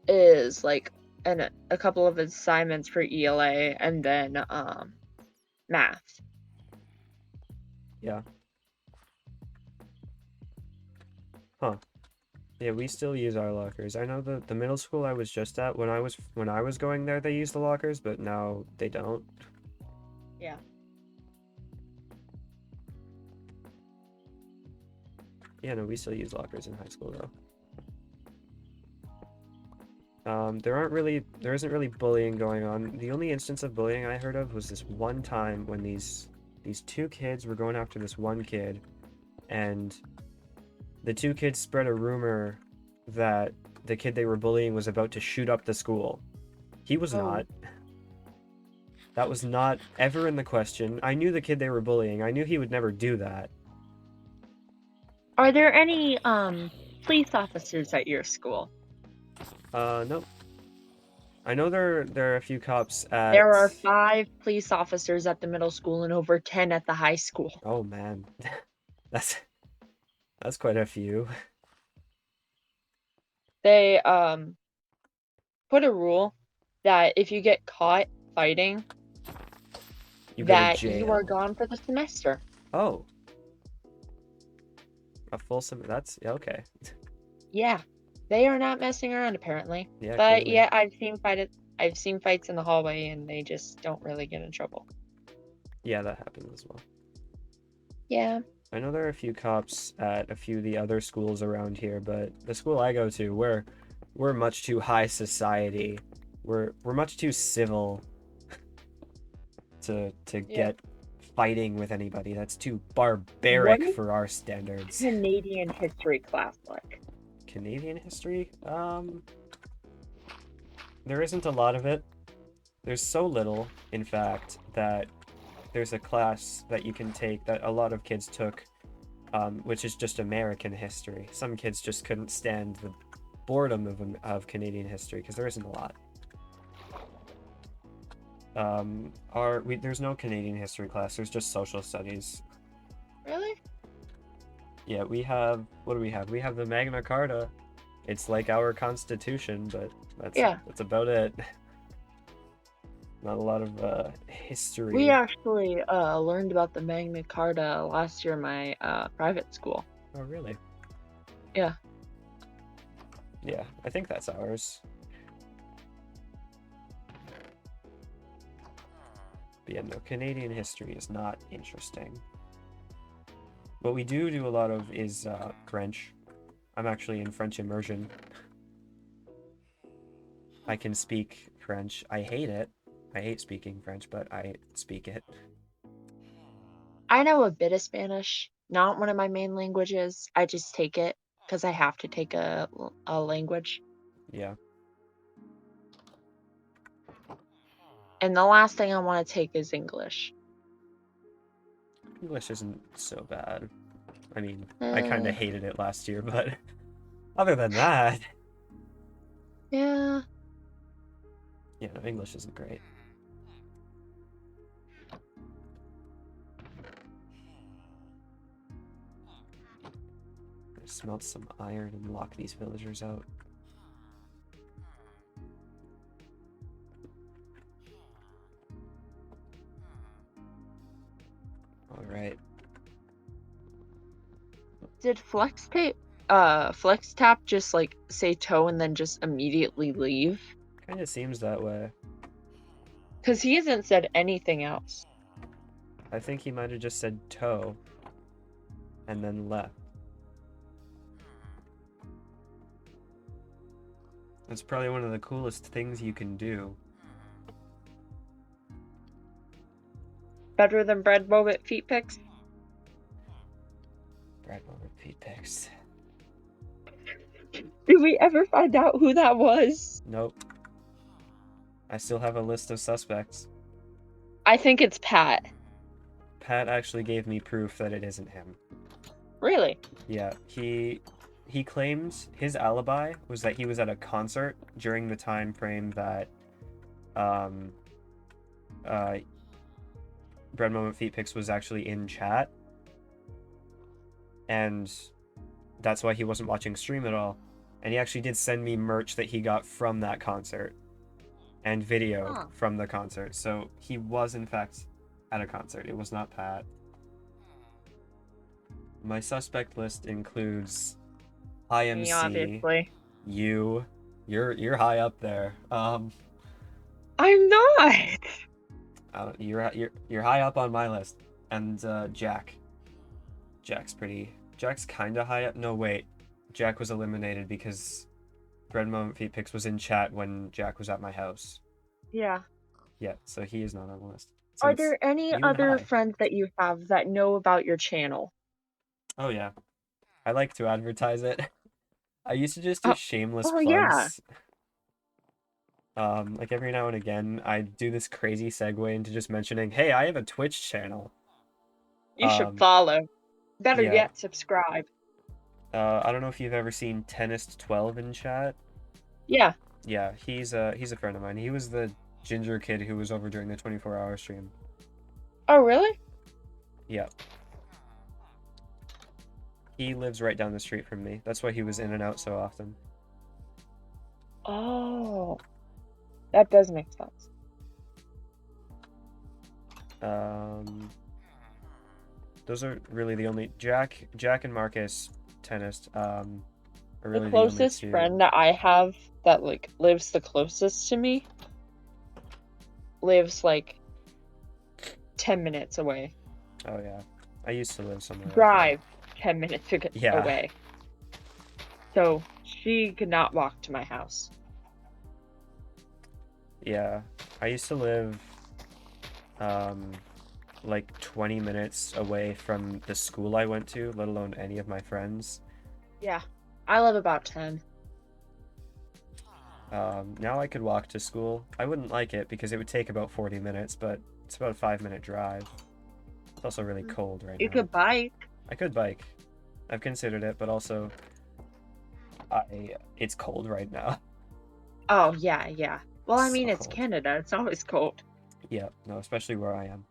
is like a couple of assignments for ELA and then math. yeah. Huh. Yeah, we still use our lockers. I know the middle school I was just at, when I was going there, they used the lockers, but now they don't. Yeah. Yeah, no, we still use lockers in high school though. There isn't really bullying going on. The only instance of bullying I heard of was this one time when these two kids were going after this one kid, and the two kids spread a rumor that the kid they were bullying was about to shoot up the school. He was not. That was not ever in the question. I knew the kid they were bullying. I knew he would never do that. Are there any police officers at your school? Nope. I know there are a few cops at... There are 5 police officers at the middle school and over 10 at the high school. Oh man. That's quite a few. They put a rule that if you get caught fighting, You go to that jail. you are gone for the semester. Oh. A full semester. That's... yeah, okay. Yeah. They are not messing around apparently. Yeah, But clearly. yeah, I've seen fights in the hallway and they just don't really get in trouble. Yeah, that happens as well. Yeah. I know there are a few cops at a few of the other schools around here, but the school I go to, we're much too high society. We're much too civil to get fighting with anybody. That's too barbaric What is for our standards. Canadian history class like? Canadian history? There isn't a lot of it. There's so little, in fact, that there's a class that you can take that a lot of kids took, which is just American history. Some kids just couldn't stand the boredom of Canadian history because there isn't a lot. There's no Canadian history class. There's just social studies. Really? Yeah, we have, what do we have? We have the Magna Carta. It's like our Constitution, but that's about it. Not a lot of history. We actually learned about the Magna Carta last year in my private school. Oh, really? Yeah. Yeah, I think that's ours. But yeah, no, Canadian history is not interesting. What we do a lot of is French. I'm actually in French immersion. I can speak French. I hate it. I hate speaking French, but I speak it. I know a bit of Spanish, not one of my main languages. I just take it because I have to take a language. Yeah. And the last thing I want to take is English. English isn't so bad. I mean, I kind Eh, of hated it last year, but other than that, yeah. yeah, no, English isn't great. I smelt some iron and lock these villagers out. All right. Did Flex Tap just like say toe and then just immediately leave? Kind of seems that way. Because he hasn't said anything else. I think he might have just said toe and then left. That's probably one of the coolest things you can do. Better than Bread Moment feet pics? Brad Moment feed pics. Did we ever find out who that was? Nope. I still have a list of suspects. I think it's Pat. Pat actually gave me proof that it isn't him. Really? Yeah, he claims his alibi was that he was at a concert during the time frame that Bread Moment Feet Pics was actually in chat. And that's why he wasn't watching stream at all. And he actually did send me merch that he got from that concert and video from the concert. So he was in fact at a concert. It was not Pat. My suspect list includes IMC, Me, obviously. you, you're high up there. I'm not. You're high up on my list, and Jack. Jack's kind of high up. No, wait, Jack was eliminated because Bread Moment Feet Pics was in chat when Jack was at my house. Yeah. Yeah, so he is not on the list. So Are there any you and other I. friends that you have that know about your channel? Oh yeah, I like to advertise it. I used to just do shameless plugs. Yeah. Like every now and again, I do this crazy segue into just mentioning, hey, I have a Twitch channel. You should follow. Better yeah. yet, subscribe. I don't know if you've ever seen Tennis12 in chat. Yeah. Yeah, he's a friend of mine. He was the ginger kid who was over during the 24-hour stream. Oh, really? Yeah. He lives right down the street from me. That's why he was in and out so often. Oh. That does make sense. Those are really the only Jack and Marcus Tennis are really The closest the only two. friend that I have that like lives the closest to me lives like 10 minutes away. Oh yeah. I used to live somewhere Drive 10 minutes to get Yeah. away. So she could not walk to my house. Yeah. I used to live like 20 minutes away from the school I went to, let alone any of my friends. Yeah. I live about 10. Now I could walk to school. I wouldn't like it because it would take about 40 minutes, but it's about a 5-minute drive. It's also really cold right now. You could bike. I could bike. I've considered it, but also it's cold right now. Oh, yeah, yeah. Well, I mean, So it's cold. Canada. It's always cold. Yeah, no, especially where I am.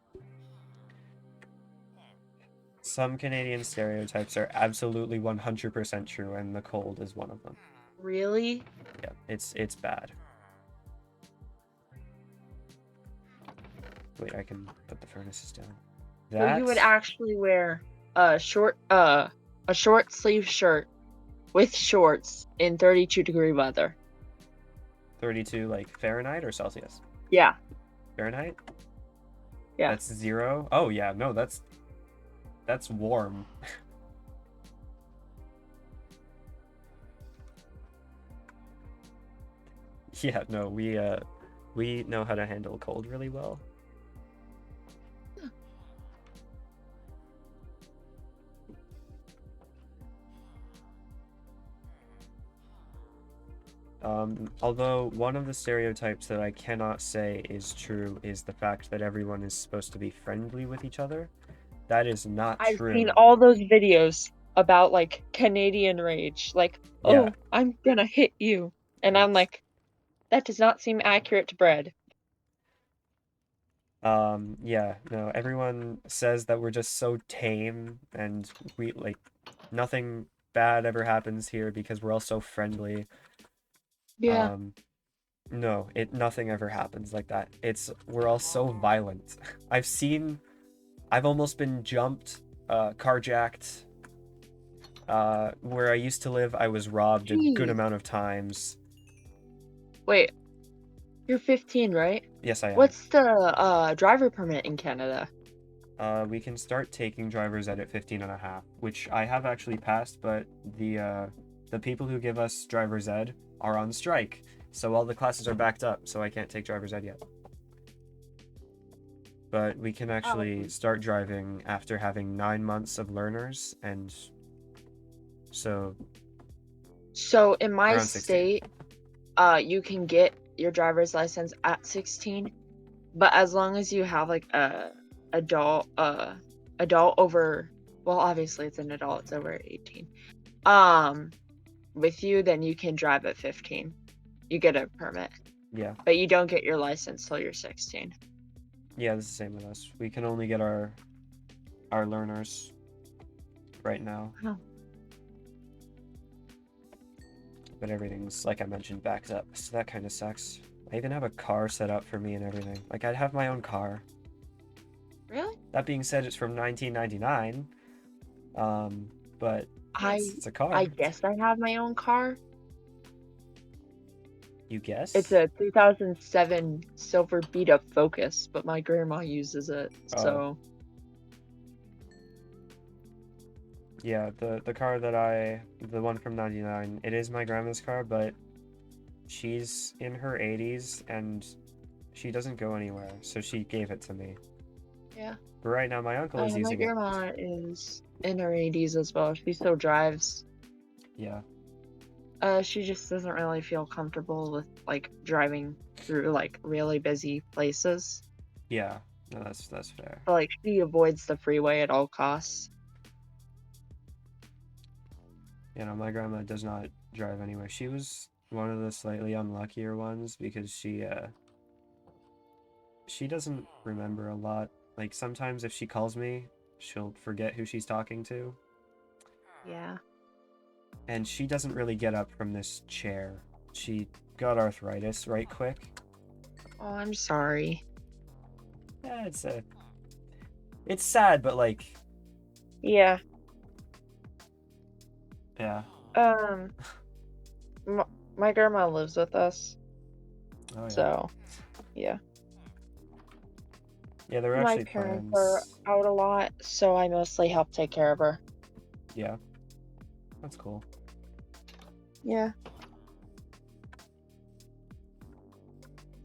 Some Canadian stereotypes are absolutely 100% true, and the cold is one of them. Really? Yeah, it's bad. Wait, I can put the furnaces down. So you would That actually wear a short sleeve shirt with shorts in 32-degree weather. 32 like Fahrenheit or Celsius? Yeah. Fahrenheit? Yeah. That's 0? Oh yeah, no, that's warm. Yeah, no, we know how to handle cold really well. Although one of the stereotypes that I cannot say is true is the fact that everyone is supposed to be friendly with each other. That is not I've true. seen all those videos about like Canadian rage, like, Yeah. oh, I'm gonna hit you. And I'm It's- like, that does not seem accurate to Bread. Yeah, no, everyone says that we're just so tame and we like nothing bad ever happens here because we're all so friendly. Yeah. No, nothing ever happens like that. We're all so violent. I've almost been jumped, carjacked. Where I used to live, I was robbed a good Jeez. amount of times. Wait, you're 15, right? Yes, I am. What's the driver permit in Canada? We can start taking driver's ed at 15 and a half, which I have actually passed, but the people who give us driver's ed are on strike. So all the classes are backed up, so I can't take driver's ed yet. But we can actually start driving after having 9 months of learners, and so So in my around 16. state, you can get your driver's license at 16, but as long as you have like a adult over, well, obviously it's an adult, it's over 18. With you, then you can drive at 15. You get a permit, Yeah, but you don't get your license till you're 16. yeah, it's the same with us. We can only get our learners right now. Oh. But everything's, like I mentioned, backed up, so that kind of sucks. I even have a car set up for me and everything. Like, I'd have my own car. Really? That being said, it's from 1999. But it's a car. I guess I have my own car. You guess? It's a 2007 silver beat up Focus, but my grandma uses it, Oh. so Yeah, the car the one from 99, it is my grandma's car, but she's in her 80s and she doesn't go anywhere, so she gave it to me. yeah. But right now my uncle is My using it. grandma is in her 80s as well. She still drives. Yeah. She just doesn't really feel comfortable with like driving through like really busy places. Yeah. No, that's fair. But like she avoids the freeway at all costs. You know, my grandma does not drive anywhere. She was one of the slightly unluckier ones because she doesn't remember a lot. Like sometimes if she calls me, she'll forget who she's talking to. Yeah. And she doesn't really get up from this chair. She got arthritis right quick. Oh, I'm sorry. Yeah, it's sad, but like, Yeah. yeah. My grandma lives with us, Oh yeah. so yeah. Yeah, there are My actually parents plans. are out a lot, so I mostly help take care of her. Yeah. That's cool. Yeah.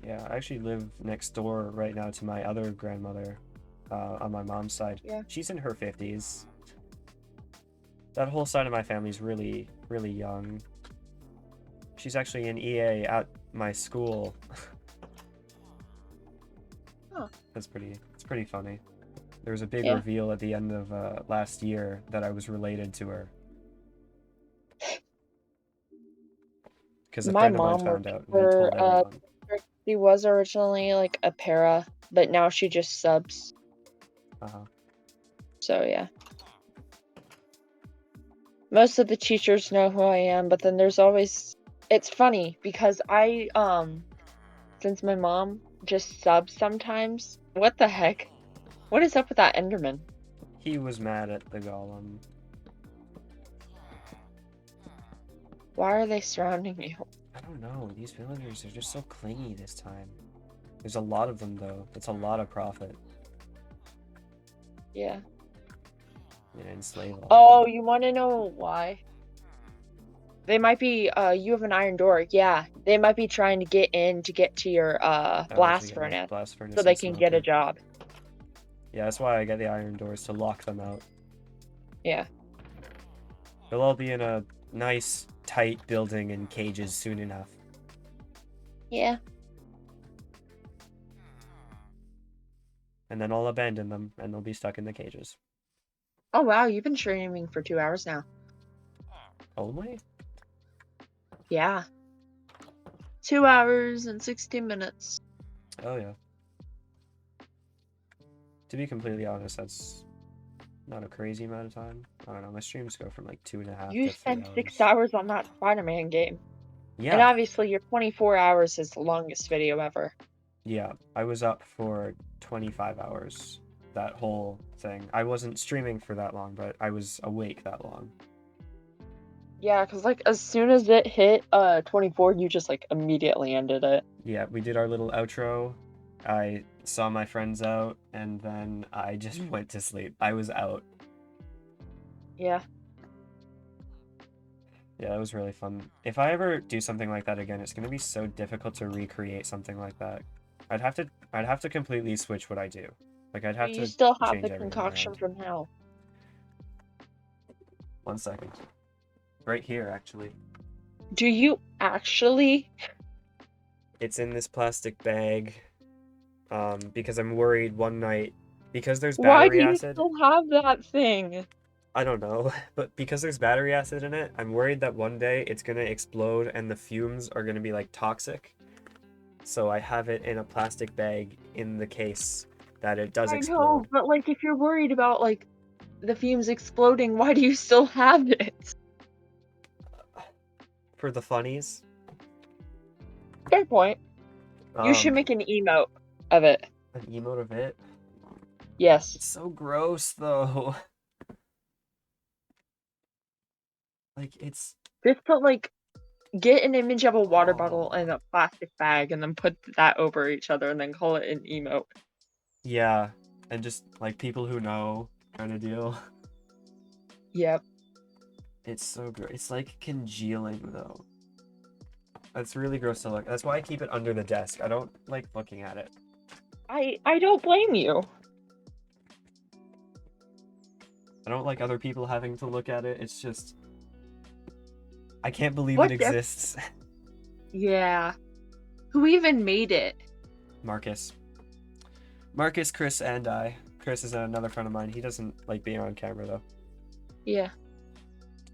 Yeah, I actually live next door right now to my other grandmother, on my mom's side. Yeah. She's in her 50s. That whole side of my family's really, really young. She's actually an EA at my school. Huh. It's pretty funny. There was a big Yeah. reveal at the end of last year that I was related to her. Because a My friend of mine mom found worked out and he for told everyone. she was originally like a para but now she just subs. Uh-huh. So yeah. Most of the teachers know who I am, but then there's always it's funny because I since my mom just subs sometimes. What the heck? What is up with that Enderman? He was mad at the golem. Why are they surrounding you? I don't know. These villagers are just so clingy this time. There's a lot of them though. That's a lot of profit. Yeah. Yeah, enslave all. Oh, you want to know why? They might be you have an iron door. Yeah. They might be trying to get in to get to your Oh, to blast get my furnace blast furnace so they and can smoke get a it. job. Yeah, that's why I get the iron doors, to lock them out. Yeah. They'll all be in a nice, tight building in cages soon enough. Yeah. And then I'll abandon them, and they'll be stuck in the cages. Oh wow, you've been streaming for 2 hours now. Only? Yeah. 2 hours and 60 minutes. Oh yeah. To be completely honest, that's not a crazy amount of time. I don't know, my streams go from like 2.5 You to 3 spent hours. 6 hours on that Spider-Man game. And Yeah, obviously your 24 hours is the longest video ever. yeah. I was up for 25 hours, that whole thing. I wasn't streaming for that long, but I was awake that long. Yeah, because like as soon as it hit 24, you just like immediately ended it. Yeah, we did our little outro. I saw my friends out, and then I just went to sleep. I was out. Yeah. Yeah, that was really fun. If I ever do something like that again, it's gonna be so difficult to recreate something like that. I'd have to completely switch what I do. Like I'd have You to still have change the everything concoction around. from hell. 1 second. Right here, actually. Do you actually? It's in this plastic bag. Because I'm worried one night, because there's Why do battery you acid. still have that thing? I don't know, but because there's battery acid in it, I'm worried that one day it's gonna explode and the fumes are gonna be like toxic. So I have it in a plastic bag in the case that it does I know, explode. but like if you're worried about like the fumes exploding, why do you still have it? For the funnies. Fair point. You should make an emote of it. An emote of it. Yes. It's so gross though. Like it's Just put like get an image of a water bottle in a plastic bag and then put that over each other and then call it an emote. yeah, and just like people who know kind of deal. Yep. It's so gross. It's like congealing though. That's really gross to look. That's why I keep it under the desk. I don't like looking at it. I don't blame you. I don't like other people having to look at it. It's just I can't believe What it the- exists. Yeah. Who even made it? Marcus, Chris, and I. Chris is another friend of mine. He doesn't like being on camera though. Yeah.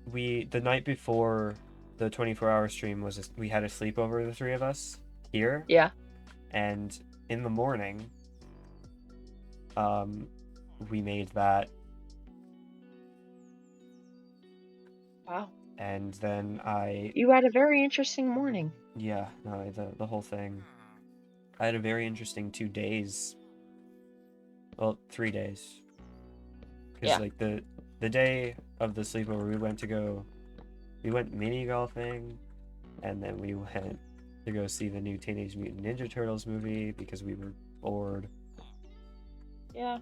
The night before the 24-hour stream we had a sleepover, the three of us here. Yeah. And in the morning, we made that. Wow. And then You had a very interesting morning. yeah, no, the whole thing. I had a very interesting 2 days. Well, 3 days. Because Yeah. like the day of the sleepover, we went mini golfing, and then we went to go see the new Teenage Mutant Ninja Turtles movie because we were bored. Yeah.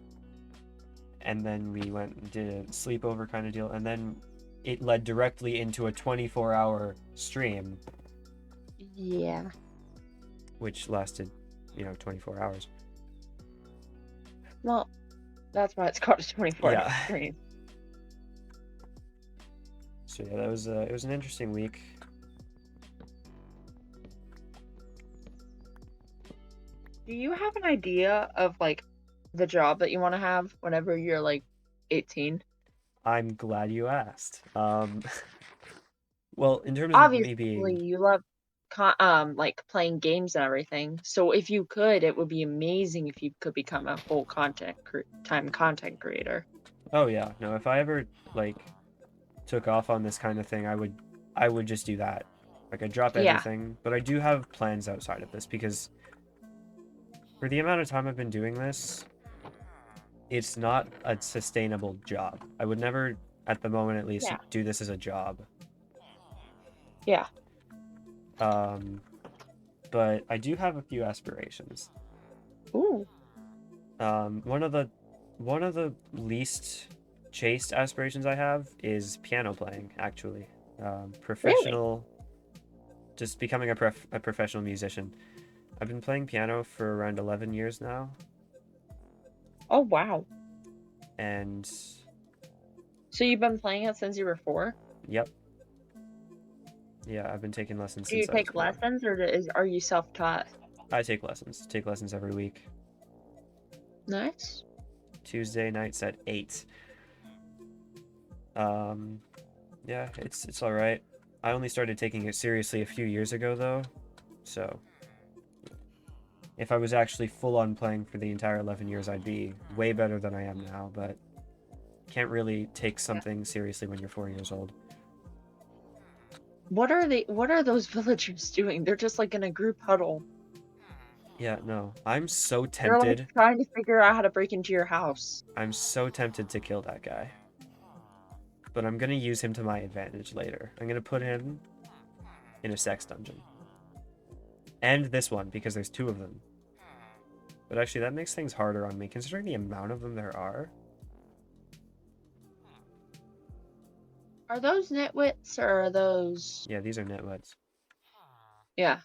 And then we went and did a sleepover kind of deal, and then it led directly into a 24-hour stream, Yeah. which lasted, 24 hours. Well, that's why it's called a 24-hour Yeah. stream. So yeah, that was it was an interesting week. Do you have an idea of like the job that you want to have whenever you're like 18? I'm glad you asked. Well, in terms of Obviously, me being, you love like playing games and everything. So if you could, it would be amazing if you could become a full time content creator. Oh yeah, no, if I ever like took off on this kind of thing, I would just do that. Like I drop Yeah. everything, but I do have plans outside of this because for the amount of time I've been doing this, it's not a sustainable job. I would never, at the moment at least, Yeah. do this as a job. Yeah. But I do have a few aspirations. Ooh. One of the least chaste aspirations I have is piano playing, actually. Professional, just becoming a professional musician. I've been playing piano for around 11 years now, Oh wow. and So you've been playing it since you were 4? yep. Yeah, I've been taking lessons Do you since I was take 4. lessons or are you self-taught? I take lessons every week. Nice. Tuesday nights at 8. Yeah, it's all right. I only started taking it seriously a few years ago though, so if I was actually full on playing for the entire 11 years, I'd be way better than I am now, but can't really take something seriously when you're 4 years old. What are those villagers doing? They're just like in a group huddle. Yeah, no. I'm so They're like tempted. trying to figure out how to break into your house. I'm so tempted to kill that guy. But I'm gonna use him to my advantage later. I'm gonna put him in a sex dungeon. And this one, because there's 2 of them. But actually, that makes things harder on me, considering the amount of them there are. Are those nitwits or are those? Yeah, these are nitwits. Yeah.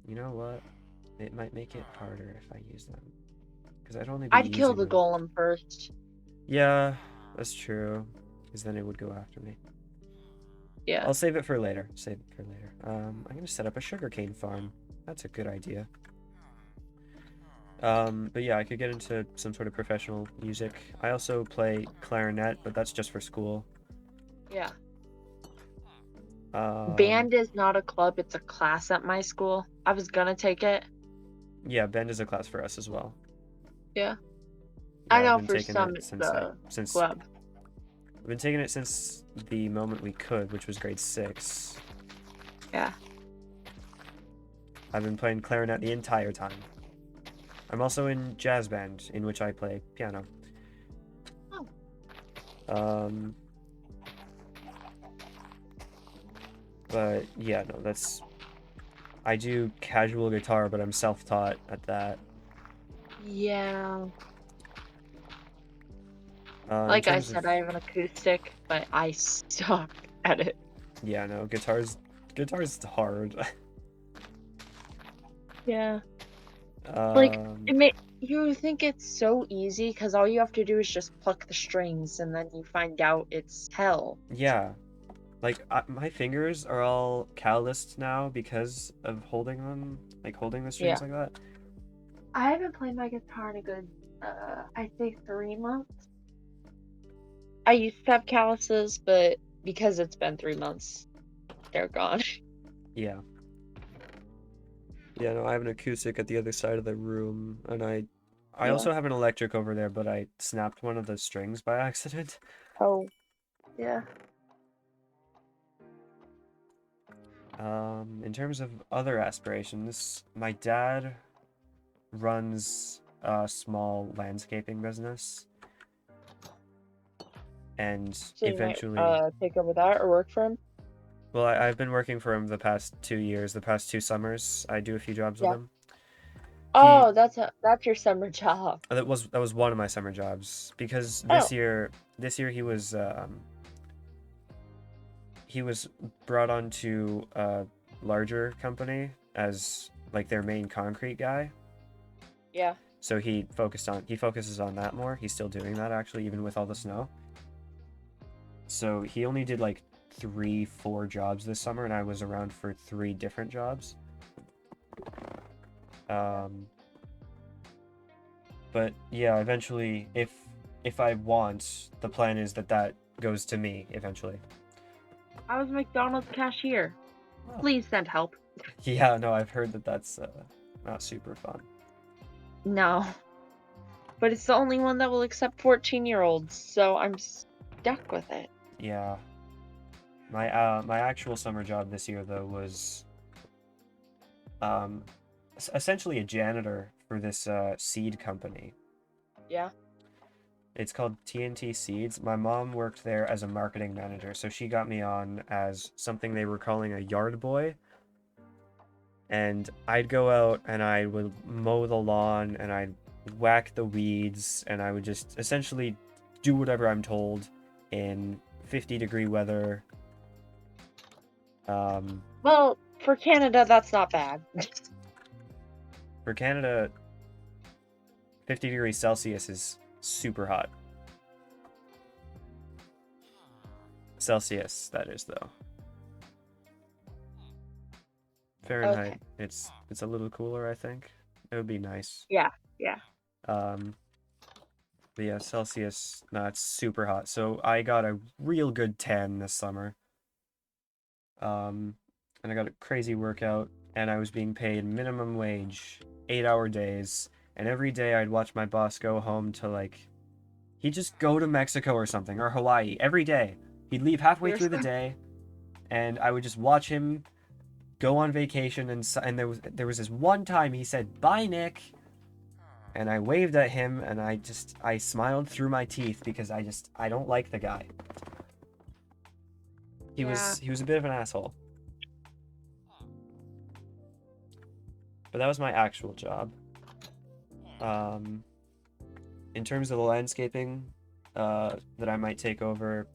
You know what? It might make it harder if I use them. Because I'd only be I'd kill using the them. golem first. Yeah, that's true. Because then it would go after me. Yeah. I'll save it for later. I'm gonna set up a sugarcane farm. That's a good idea. But yeah, I could get into some sort of professional music. I also play clarinet, but that's just for school. Yeah. Um, Band is not a club, it's a class at my school. I was gonna take it. Yeah, band is a class for us as well. Yeah. Yeah, I I've know been for taking some it it's since the club. I've been taking it since the moment we could, which was grade 6. Yeah. I've been playing clarinet the entire time. I'm also in jazz band, in which I play piano. Oh. But yeah, no, I do casual guitar, but I'm self-taught at that. Yeah. In Like I terms said, of- I have an acoustic, but I suck at it. Yeah, no, guitar's hard. Yeah. Um, You think it's so easy because all you have to do is just pluck the strings and then you find out it's hell. yeah, like my fingers are all calloused now because of holding them, like holding the strings Yeah. like that. I haven't played my guitar in a good, I'd say 3 months. I used to have calluses, but because it's been 3 months, they're gone. Yeah. Yeah, no, I have an acoustic at the other side of the room, and I Yeah. also have an electric over there, but I snapped one of the strings by accident. Oh. Yeah. In terms of other aspirations, my dad runs a small landscaping business, and So you eventually, might take over that or work for him? well, I've been working for him the past 2 years, the past 2 summers. I do a few jobs with Yeah. him. Oh, that's your summer job. That was one of my summer jobs because Oh. this year he was brought on to a larger company as like their main concrete guy. Yeah. So he focuses on that more. He's still doing that actually, even with all the snow. So he only did like 3-4 jobs this summer, and I was around for 3 different jobs. But yeah, eventually, if I want, the plan is that goes to me eventually. I was McDonald's cashier. Oh. Please send help. Yeah, no, I've heard that that's not super fun. No. But it's the only one that will accept 14-year-olds, so I'm stuck with it. Yeah. My actual summer job this year though was essentially a janitor for this seed company. Yeah. It's called TNT Seeds. My mom worked there as a marketing manager, so she got me on as something they were calling a yard boy. And I'd go out and I would mow the lawn and I'd whack the weeds and I would just essentially do whatever I'm told in 50-degree weather. Well, for Canada, that's not bad. For Canada, 50 degrees Celsius is super hot. Celsius, that is, though. Fahrenheit, it's a little cooler, I think. It would be nice. Yeah. But yeah, Celsius, no, it's super hot. So I got a real good tan this summer. And I got a crazy workout, and I was being paid minimum wage, 8-hour days, and every day I'd watch my boss go home to, like, he'd just go to Mexico or something, or Hawaii, every day. He'd leave halfway through the day, and I would just watch him go on vacation, and there was this one time he said, "Bye, Nick," and I waved at him, and I smiled through my teeth because I don't like the guy. He was a bit of an asshole. But that was my actual job. In terms of the landscaping that I might take over,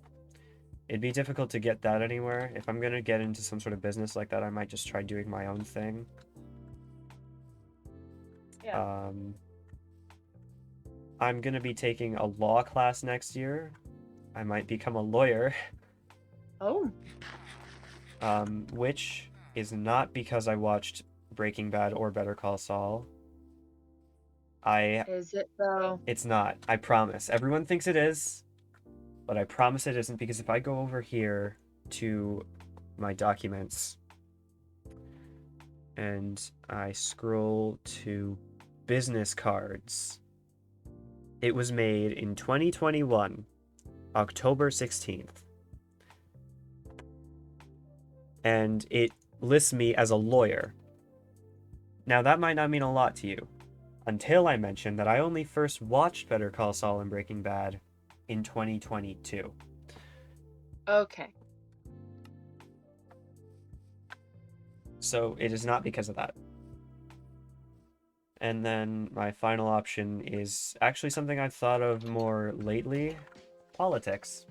it'd be difficult to get that anywhere. If I'm gonna get into some sort of business like that, I might just try doing my own thing. Yeah. I'm gonna be taking a law class next year. I might become a lawyer. Oh. Which is not because I watched Breaking Bad or Better Call Saul. Is it though? It's not. I promise. Everyone thinks it is, but I promise it isn't, because if I go over here to my documents and I scroll to business cards, it was made in 2021, October 16th. And it lists me as a lawyer. Now, that might not mean a lot to you, until I mention that I only first watched Better Call Saul and Breaking Bad in 2022. Okay. So it is not because of that. And then my final option is actually something I've thought of more lately: politics.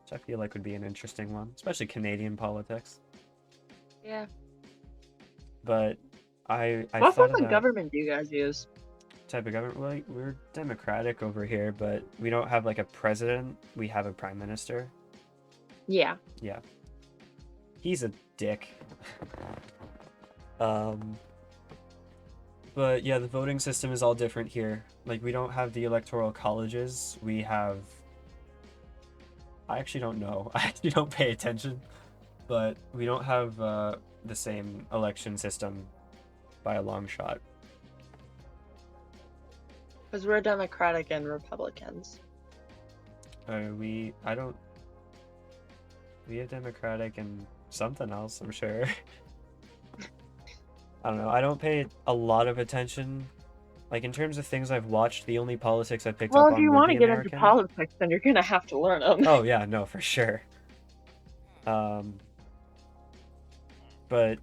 Which I feel like would be an interesting one, especially Canadian politics. Yeah. But I What thought form of of that government do you guys use? type of government. Well, like, we're democratic over here, but we don't have like a president. We have a prime minister. Yeah. Yeah. He's a dick. But yeah, the voting system is all different here. Like, we don't have the electoral colleges. We have... I actually don't know. I actually don't pay attention. But we don't have the same election system by a long shot. Because we're Democratic and Republicans. We have Democratic and something else, I'm sure. I don't know. I don't pay a lot of attention. Like, in terms of things I've watched, the only politics I picked Well, up if on you would want be to get into American. politics, then you're gonna have to learn them. Oh yeah, no, for sure. But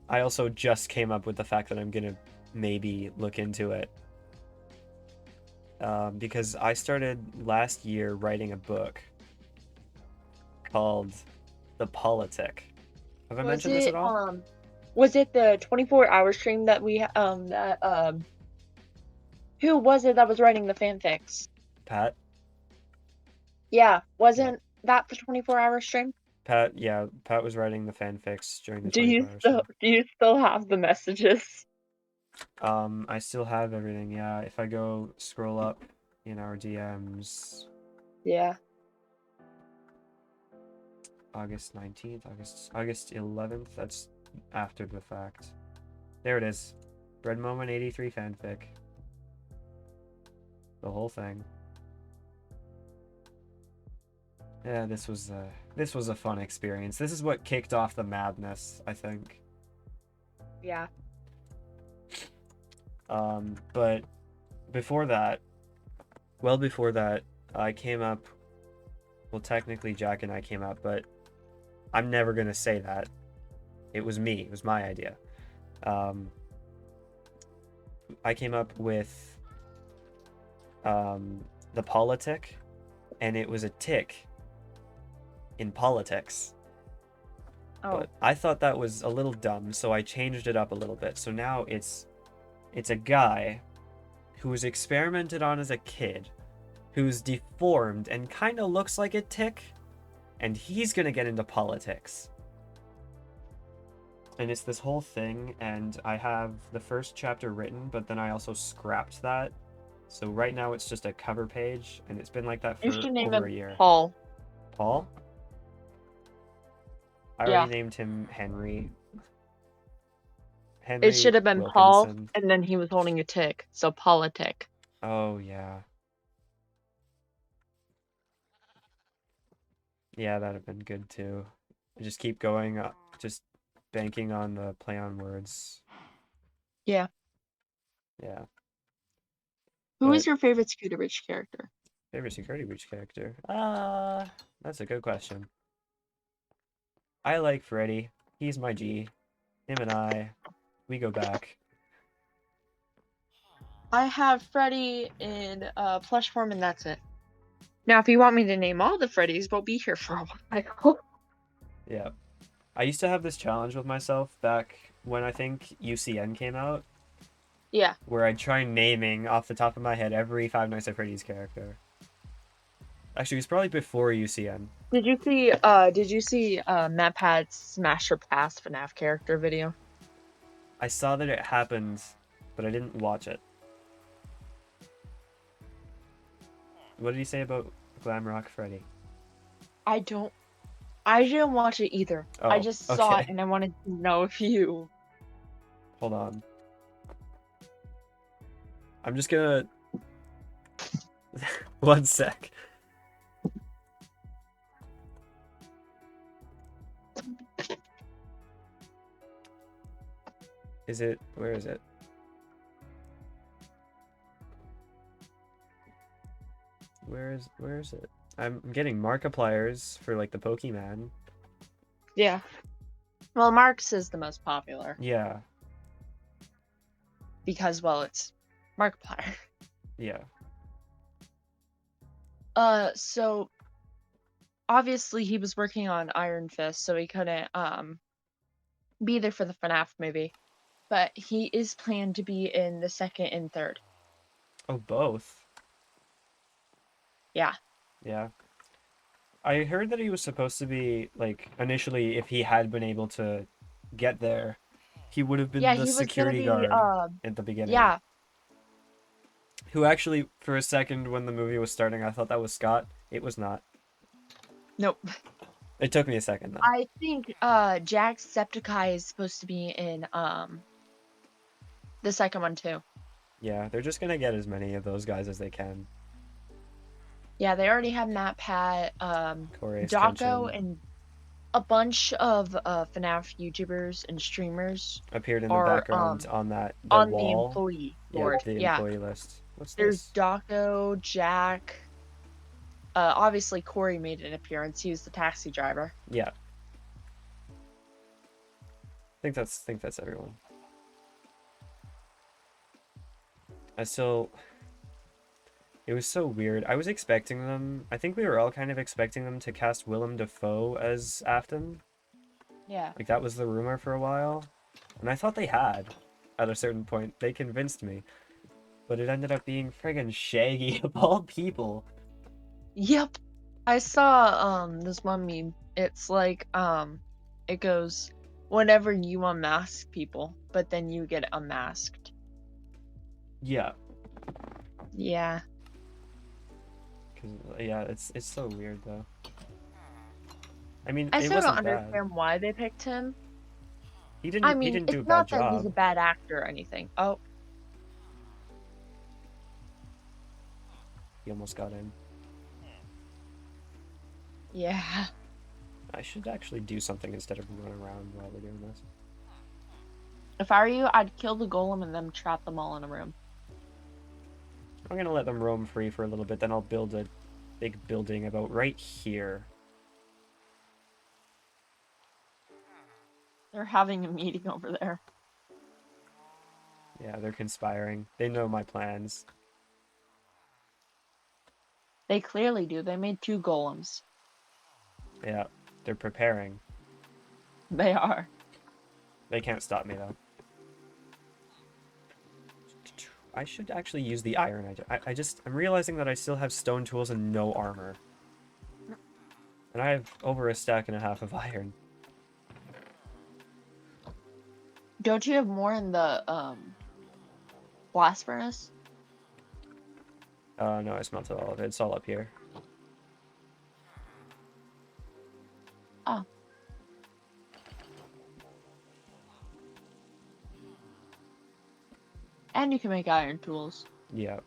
I also just came up with the fact that I'm gonna maybe look into it. Because I started last year writing a book called The Politic. Have I mentioned this at all? Was it the 24-hour stream that who was it that was writing the fanfics? Pat? Yeah, wasn't that the 24-hour stream? Pat was writing the fanfics during the Do you 24 hours. still have the messages? I still have everything, yeah. If I go scroll up in our DMs. Yeah. August 19th, August 11th. That's after the fact. There it is. Bread Moment 83 fanfic. The whole thing. Yeah, this was a fun experience. This is what kicked off the madness, I think. Yeah. But before that, well before that, I came up. Well, technically, Jack and I came up, but I'm never gonna say that. It was me. It was my idea. I came up with the politic, and it was a tick in politics. Oh. But I thought that was a little dumb, so I changed it up a little bit. So now it's a guy who was experimented on as a kid, who's deformed and kind of looks like a tick, and he's gonna get into politics. And it's this whole thing, and I have the first chapter written, but then I also scrapped that. So right now it's just a cover page, and it's been like that You for should name over him a year. Paul. Paul? I Yeah. already named him Henry. Henry It should have been Paul, Wilkinson. and then he was holding a tick, so politic. Oh, yeah. Yeah, that'd have been good too. Just keep going, just banking on the play on words. Yeah. Yeah. Who is But your favorite Scooter Ridge character? favorite Security Breach character? That's a good question. I like Freddy. He's my G. Him and I, we go back. I have Freddy in plush form, and that's it. Now, if you want me to name all the Freddys, we'll be here for a while. Yeah. I used to have this challenge with myself back when I think UCN came out, Yeah. where I'd try naming off the top of my head every Five Nights at Freddy's character. Actually, it was probably before UCN. Did you see MatPat's Smash or Pass FNAF character video? I saw that it happened, but I didn't watch it. What did he say about Glamrock Freddy? I didn't watch it either. I Oh, just saw it okay. and I wanted to know if you. Hold on. I'm just gonna... One sec. Is it... Where is it? Where is it? I'm getting Markipliers for like the Pokemon. Yeah. Well, Mark's is the most popular Yeah, because, well, it's Markiplier. yeah. So obviously he was working on Iron Fist, so he couldn't be there for the FNAF movie. But he is planned to be in the second and third. Oh, both. Yeah. Yeah. I heard that he was supposed to be, like, initially, if he had been able to get there, he would have been Yeah, the he was gonna security be guard at the beginning. yeah. Who actually, for a second, when the movie was starting, I thought that was Scott. It was not. Nope. It took me a second, though. I think Jacksepticeye is supposed to be in the second one too. Yeah, they're just gonna get as many of those guys as they can. Yeah, they already have MatPat, Corey, Dawko, Tension and a bunch of FNAF YouTubers and streamers appeared in the are background on the on the wall. employee Yeah, board. the Yeah, employee list. What's there's this? Dawko, Jack. Obviously Corey made an appearance. He was the taxi driver. Yeah. I think that's everyone. It was so weird. I was expecting them. I think we were all kind of expecting them to cast Willem Dafoe as Afton. Yeah. Like that was the rumor for a while. And I thought they had at a certain point. They convinced me. But it ended up being friggin' Shaggy of all people. Yep. I saw this one meme. It's like it goes, whenever you unmask people, but then you get unmasked. Yeah. Yeah. Yeah, it's so weird though. I mean, I it still don't wasn't bad. understand why they picked him. He I didn't he mean, didn't do it's a bad not that he's a job. bad actor or anything. Oh, He almost got in. yeah. I should actually do something instead of run around while we're doing this. If I were you, I'd kill the golem and then trap them all in a room. I'm gonna let them roam free for a little bit, then I'll build a big building about right here. They're having a meeting over there. Yeah, they're conspiring. They know my plans. They clearly do. They made 2 golems. Yeah, they're preparing. They are. They can't stop me though. I should actually use the iron. I'm realizing that I still have stone tools and no armor. And I have over a stack and a half of iron. Don't you have more in the blast furnace? No, I smelted all of it. It's all up here. Oh. And you can make iron tools. Yeah.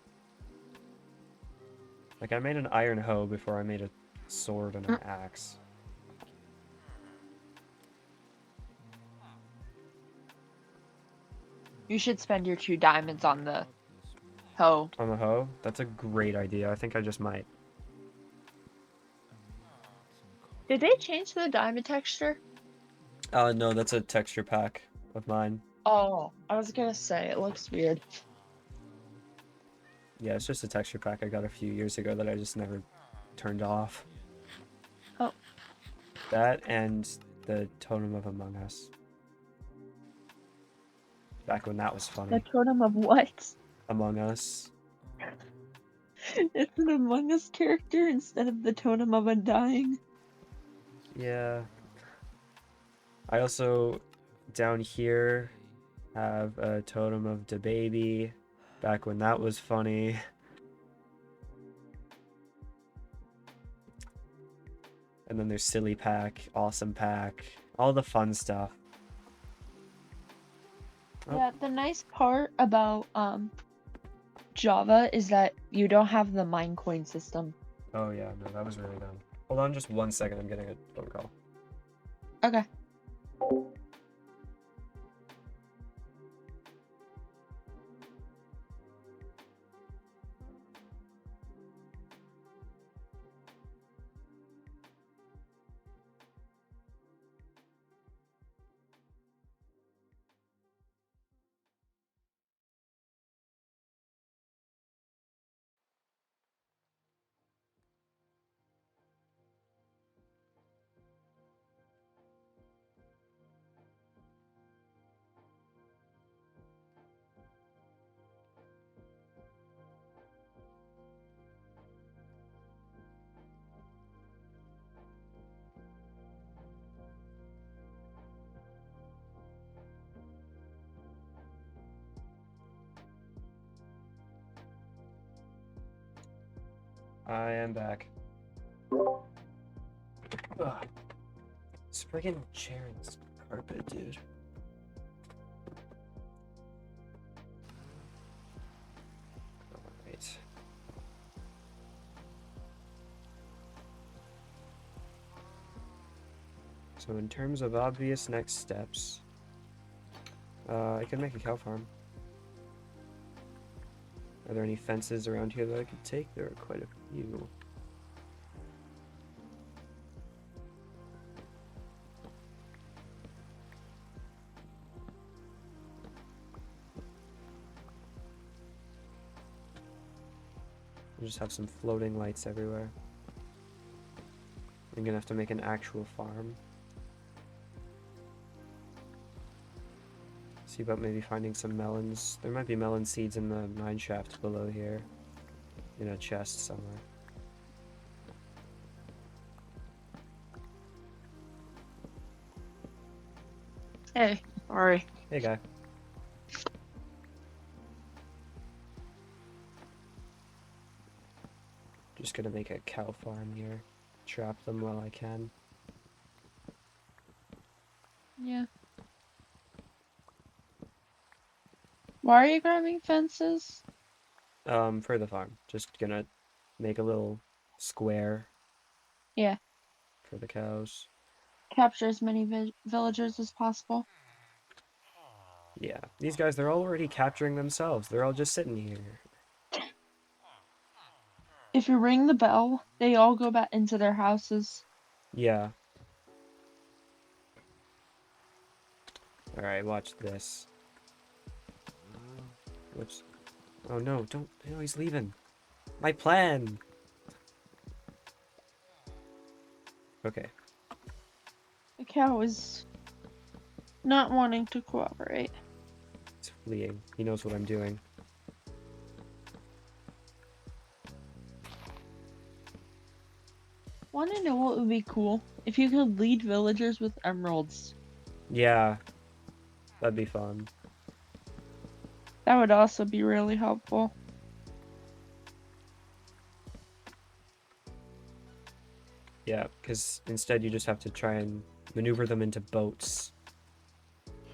Like, I made an iron hoe before I made a sword and an axe. You should spend your 2 diamonds on the hoe. On the hoe? That's a great idea. I think I just might. Did they change the diamond texture? No, that's a texture pack of mine. Oh, I was gonna say, it looks weird. Yeah, it's just a texture pack I got a few years ago that I just never turned off. Oh. That and the Totem of Among Us. Back when that was The funny. totem of what? Among Us. It's an Among Us character instead of the totem of undying. Yeah. I also, down here, have a Totem of the Baby. Back when that was funny. And then there's Silly Pack, Awesome Pack, all the fun stuff. Oh. Yeah, the nice part about Java is that you don't have the Minecoin system. Oh yeah, no, that was really dumb. Hold on just 1 second, I'm getting a phone call. Okay. I am back. Ugh. This friggin' chair and this carpet, dude. Alright. So in terms of obvious next steps, I could make a cow farm. Are there any fences around here that I could take? There are quite a few. We'll just have some floating lights everywhere. I'm gonna have to make an actual farm. See about maybe finding some melons. There might be melon seeds in the mine shaft below here. In a chest somewhere. Hey, sorry. Hey guy. Just gonna make a cow farm here. Trap them while I can. Why are you grabbing fences? For the farm. Just gonna make a little square Yeah. for the cows. Capture as many villagers as possible. Yeah, these guys, they're already capturing themselves. They're all just sitting here. If you ring the bell, they all go back into their houses. Yeah. Alright, watch this. Whoops. Oh no, don't. No, he's leaving. My plan! Okay. The cow is not wanting to cooperate. It's fleeing. He knows what I'm doing. Want to know what would be cool? If you could lead villagers with emeralds. Yeah. That'd be fun. That would also be really helpful. Yeah, because instead you just have to try and maneuver them into boats.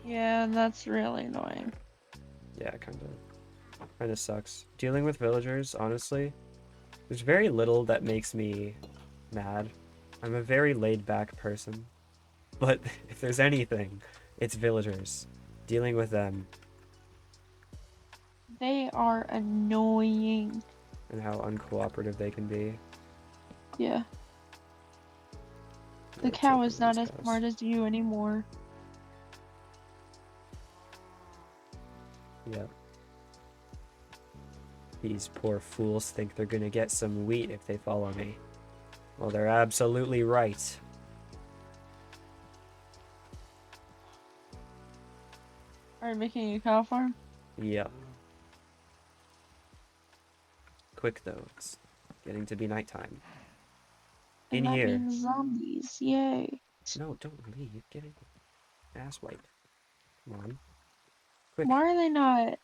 Yeah, and that's really annoying. Yeah, kinda sucks. Dealing with villagers, honestly, there's very little that makes me mad. I'm a very laid-back person. But if there's anything, it's villagers. Dealing with them They are annoying. and how uncooperative they can be. Yeah. The Let's cow open is not these as cows. smart as you anymore. Yeah. These poor fools think they're gonna get some wheat if they follow me. Well, they're absolutely right. Are you making a cow farm? Yep. Quick though, it's getting to be nighttime. And In that here. means zombies. Yay. No, don't leave. Get in. Ass wipe. Come on. Quick. Why are they not?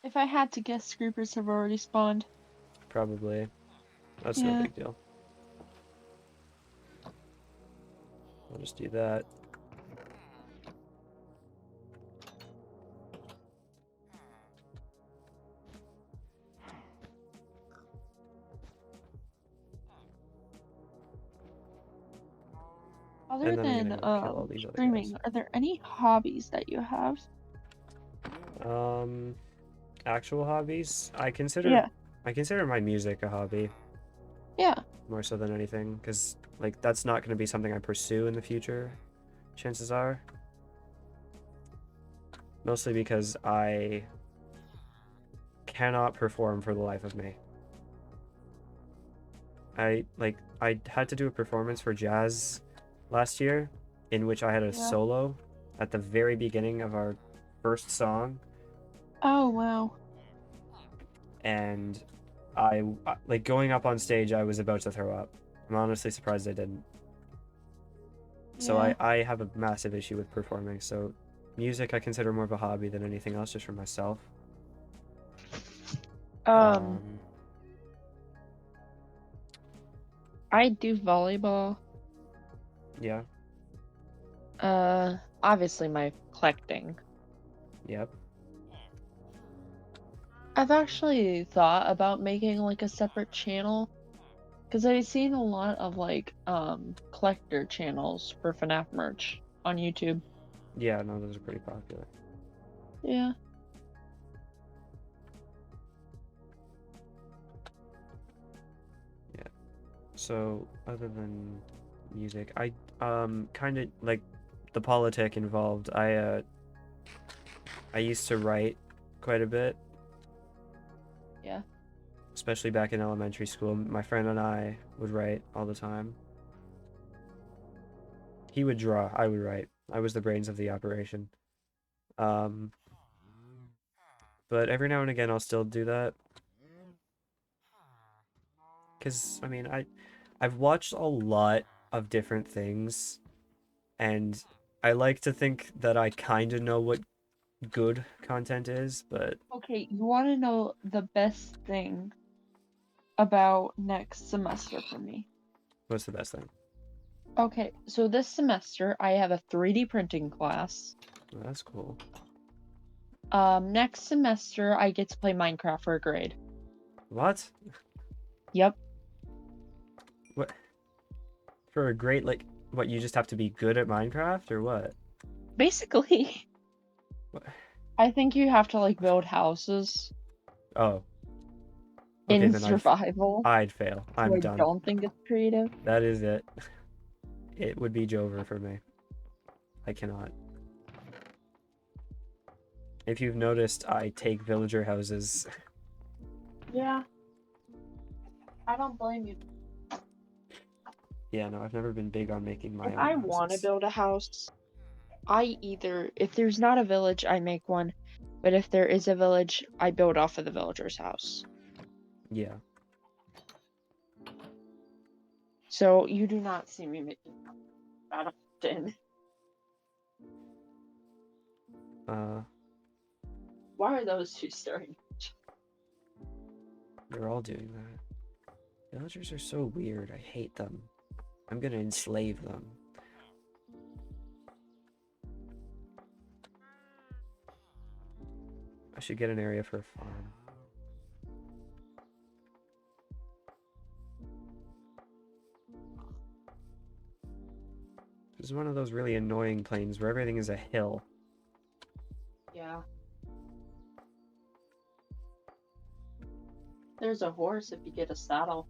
If I had to guess, creepers have already spawned. Probably. That's no Yeah. big deal. I'll just do that. Other And then I'm than gonna go kill all these other streaming, guys. are there any hobbies that you have? Actual hobbies? I consider my music a hobby Yeah. more so than anything, because like that's not gonna be something I pursue in the future, chances are. Mostly because I cannot perform for the life of me. I had to do a performance for jazz last year in which I had a Yeah. solo at the very beginning of our first song, Oh wow. and I like going up on stage I was about to throw up. I'm honestly surprised I didn't. So Yeah. I have a massive issue with performing, so music I consider more of a hobby than anything else, just for myself. I do volleyball. Yeah, Obviously my collecting. yep. I've actually thought about making like a separate channel because I've seen a lot of like collector channels for FNAF merch on YouTube. Yeah, no, those are pretty popular. Yeah. Yeah. So other than music, I kind of like the politic involved. I used to write quite a bit, Yeah. especially back in elementary school. My friend and I would write all the time. He would draw, I would write. I was the brains of the operation. Um, but every now and again I'll still do that. Cause I mean I've watched a lot of different things, and I like to think that I kind of know what good content is, but Okay, you want to know the best thing about next semester for me? What's the best thing? Okay, so this semester I have a 3D printing class. Well, that's cool. Next semester I get to play Minecraft for a grade. What? Yep. What? For a great, like, what, you just have to be good at Minecraft, or what? Basically, What? I think you have to like build houses Oh. Okay, in then survival. I'd fail. I'm I done. don't think it's creative. That is it. It would be Jover for me. I cannot. If you've noticed, I take villager houses. Yeah. I don't blame you. Yeah, no, I've never been big on making my If own I want to houses. build a house, if there's not a village, I make one. But if there is a village, I build off of the villager's house. Yeah. So you do not see me making that often. Why are those two staring? They're all doing that. Villagers are so weird. I hate them. I'm gonna enslave them. I should get an area for a farm. This is one of those really annoying planes where everything is a hill. Yeah. There's a horse if you get a saddle.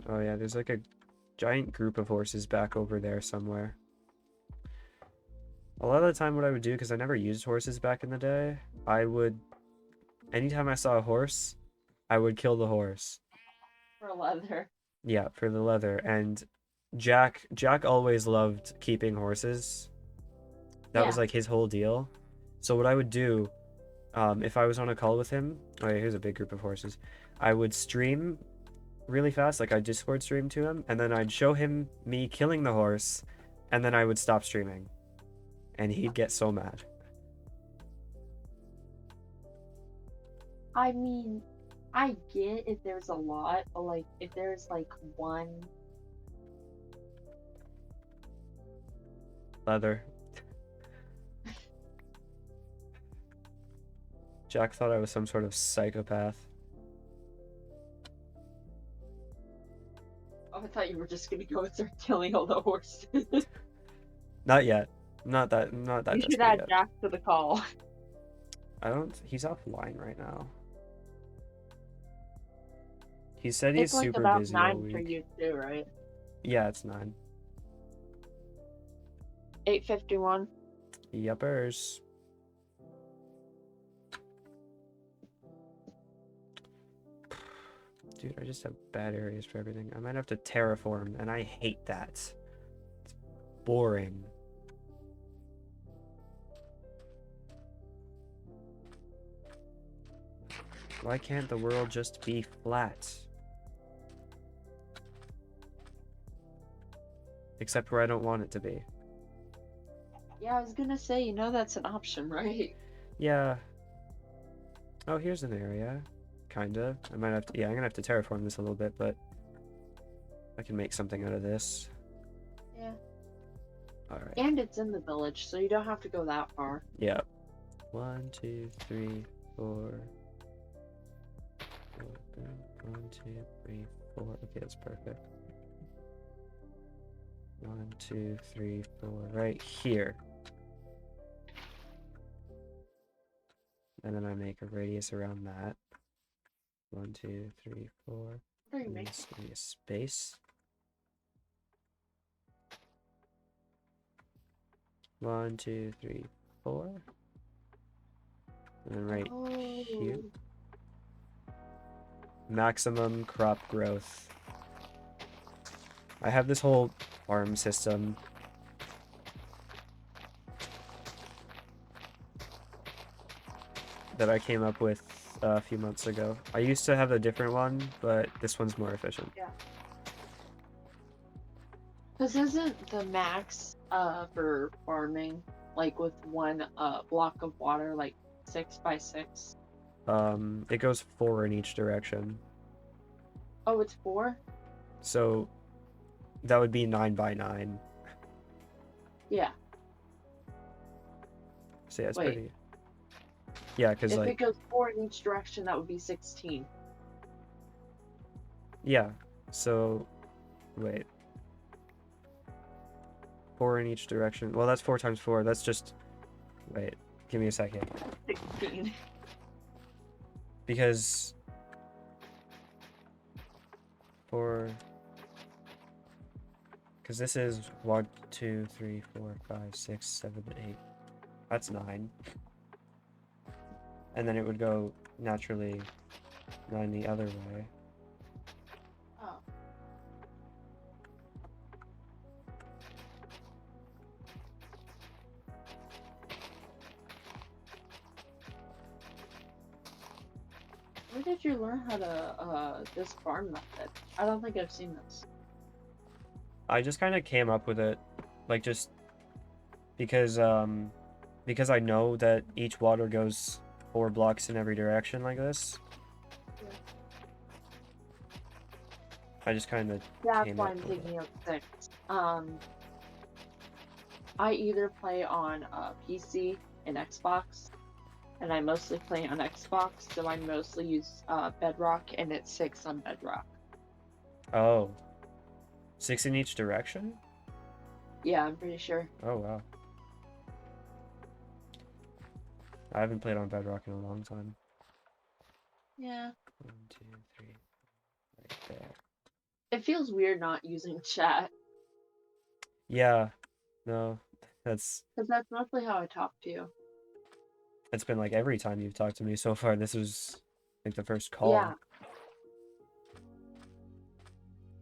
Oh yeah, there's like a giant group of horses back over there somewhere. A lot of the time what I would do, because I never used horses back in the day, anytime I saw a horse, I would kill the horse. For leather. Yeah, for the leather. And Jack always loved keeping horses. That was Yeah. like his whole deal. So what I would do, if I was on a call with him, oh yeah, here's a big group of horses. I would stream really fast, like I'd Discord stream to him, and then I'd show him me killing the horse, and then I would stop streaming. And he'd get so mad. I mean, I get if there's a lot, but like if there's like one. Leather. Jack thought I was some sort of psychopath. Oh, I thought you were just gonna go and start killing all the horses. Not yet. Not that You desperate should add yet. Jack to the call. He's offline right now. He said he's It's like super about busy all 9 for week. you too, right? Yeah, it's 9. 8:51. Yuppers. Dude, I just have bad areas for everything. I might have to terraform, and I hate that. It's boring. Why can't the world just be flat? Except where I don't want it to be. Yeah, I was gonna say, you know that's an option, right? Yeah. Oh, here's an area. Kinda. I might have to, yeah, I'm gonna have to terraform this a little bit, but I can make something out of this. Yeah. Alright. And it's in the village, so you don't have to go that far. Yeah. 1, 2, 3, 4. 1, 2, 3, 4. Okay, that's perfect. 1, 2, 3, 4. Right here. And then I make a radius around that. 1, 2, 3, 4. What are you And making? this will be a space. 1, 2, 3, 4. And then right here. Maximum crop growth. I have this whole farm system. That I came up with a few months ago. I used to have a different one, but this one's more efficient. Yeah. Because isn't the max for farming like with one block of water like 6 by 6? It goes 4 in each direction. Oh, it's 4? So, That would be 9 by 9. Yeah. So yeah, it's Wait. pretty. Yeah, because If it like goes 4 in each direction, that would be 16. yeah. So wait. 4 in each direction. Well, that's 4 times 4. That's just. Wait. Give me a second. 16. Because 4. Because this is 1, 2, 3, 4, 5, 6, 7, 8. That's 9. And then it would go naturally 9 the other way. Oh. Where did you learn how to this farm method? I don't think I've seen this. I just kind of came up with it, like just because I know that each water goes 4 blocks in every direction like this. Yeah. I just kind of That's came why up I'm with it. thinking of 6. I either play on PC and Xbox, and I mostly play on Xbox, so I mostly use Bedrock, and it's 6 on Bedrock. Oh, 6 in each direction? Yeah, I'm pretty sure. Oh wow. I haven't played on Bedrock in a long time. Yeah. 1, 2, 3, right there. It feels weird not using chat, Yeah, no, that's because that's mostly how I talk to you. it's been like every time you've talked to me so far. This was like the first call. Yeah.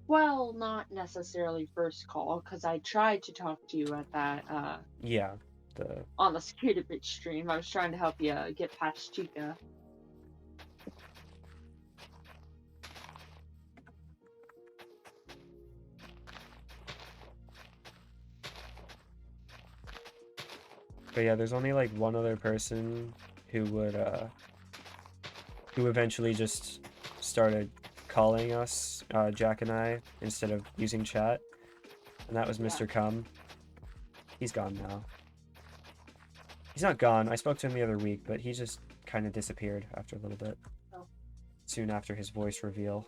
Well, not necessarily first call, because I tried to talk to you at that, Yeah, the on the Skater Bitch stream. I was trying to help you get past Chica. but yeah, there's only like one other person who would who eventually just started calling us, Jack and I, instead of using chat, and that was Yeah. Mr. Cum. He's gone now. He's not gone. I spoke to him the other week, but he just kind of disappeared after a little bit. Oh. Soon after his voice reveal.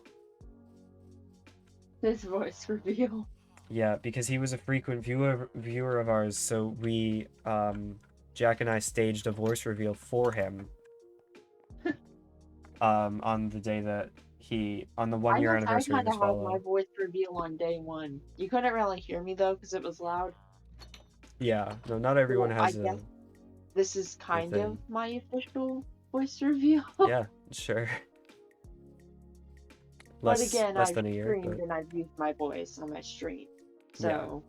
This voice reveal. Yeah, because he was a frequent viewer of ours, so we Jack and I staged a voice reveal for him. On the day that on the 1 year I anniversary of kind his of had my follow. voice reveal on day 1. You couldn't really hear me though, because it was loud. Yeah, no, not everyone Well, I has guess this is kind thing. of my official voice reveal. Yeah, sure. But less again, less I've than a year, streamed but and I've used my voice on my stream. Yeah. So,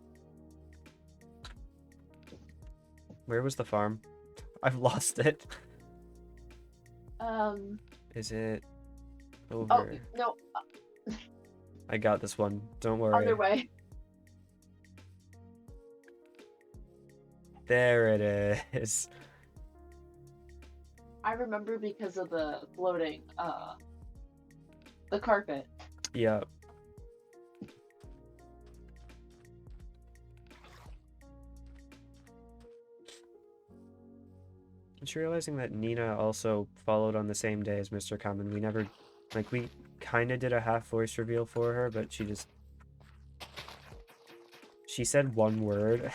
where was the farm? I've lost it. Is it oh, over? no, I got this one. Don't worry. other way. There it is. I remember because of the floating, the carpet. Yeah. I'm just realizing that Nina also followed on the same day as Mr. Common. We never, like, we kind of did a half voice reveal for her, but she said one word.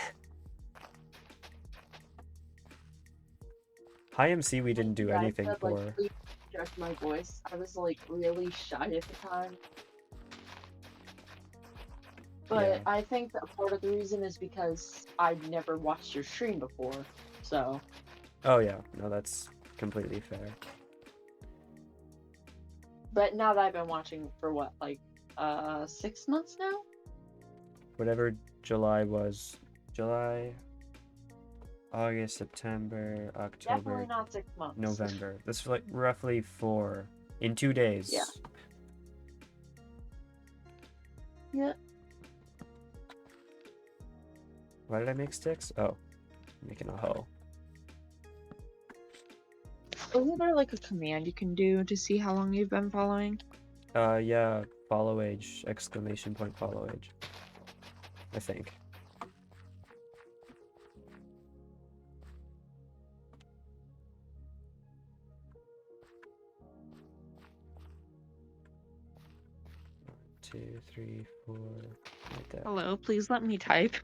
Hi MC, we didn't do Yeah, I anything said, for. like, please adjust my voice. I was like really shy at the time. But Yeah. I think that part of the reason is because I'd never watched your stream before. So, Oh yeah, no, that's completely fair. but now that I've been watching for what, like 6 months now? Whatever July was, July, August, September, October, Definitely not 6 months. November. That's like roughly 4 in 2 days. Yeah. Yeah. Why did I make sticks? Oh, making a hoe. Isn't there like a command you can do to see how long you've been following? Yeah, follow age, exclamation point follow age. I think. Two, three, four, right there. Hello, please let me type.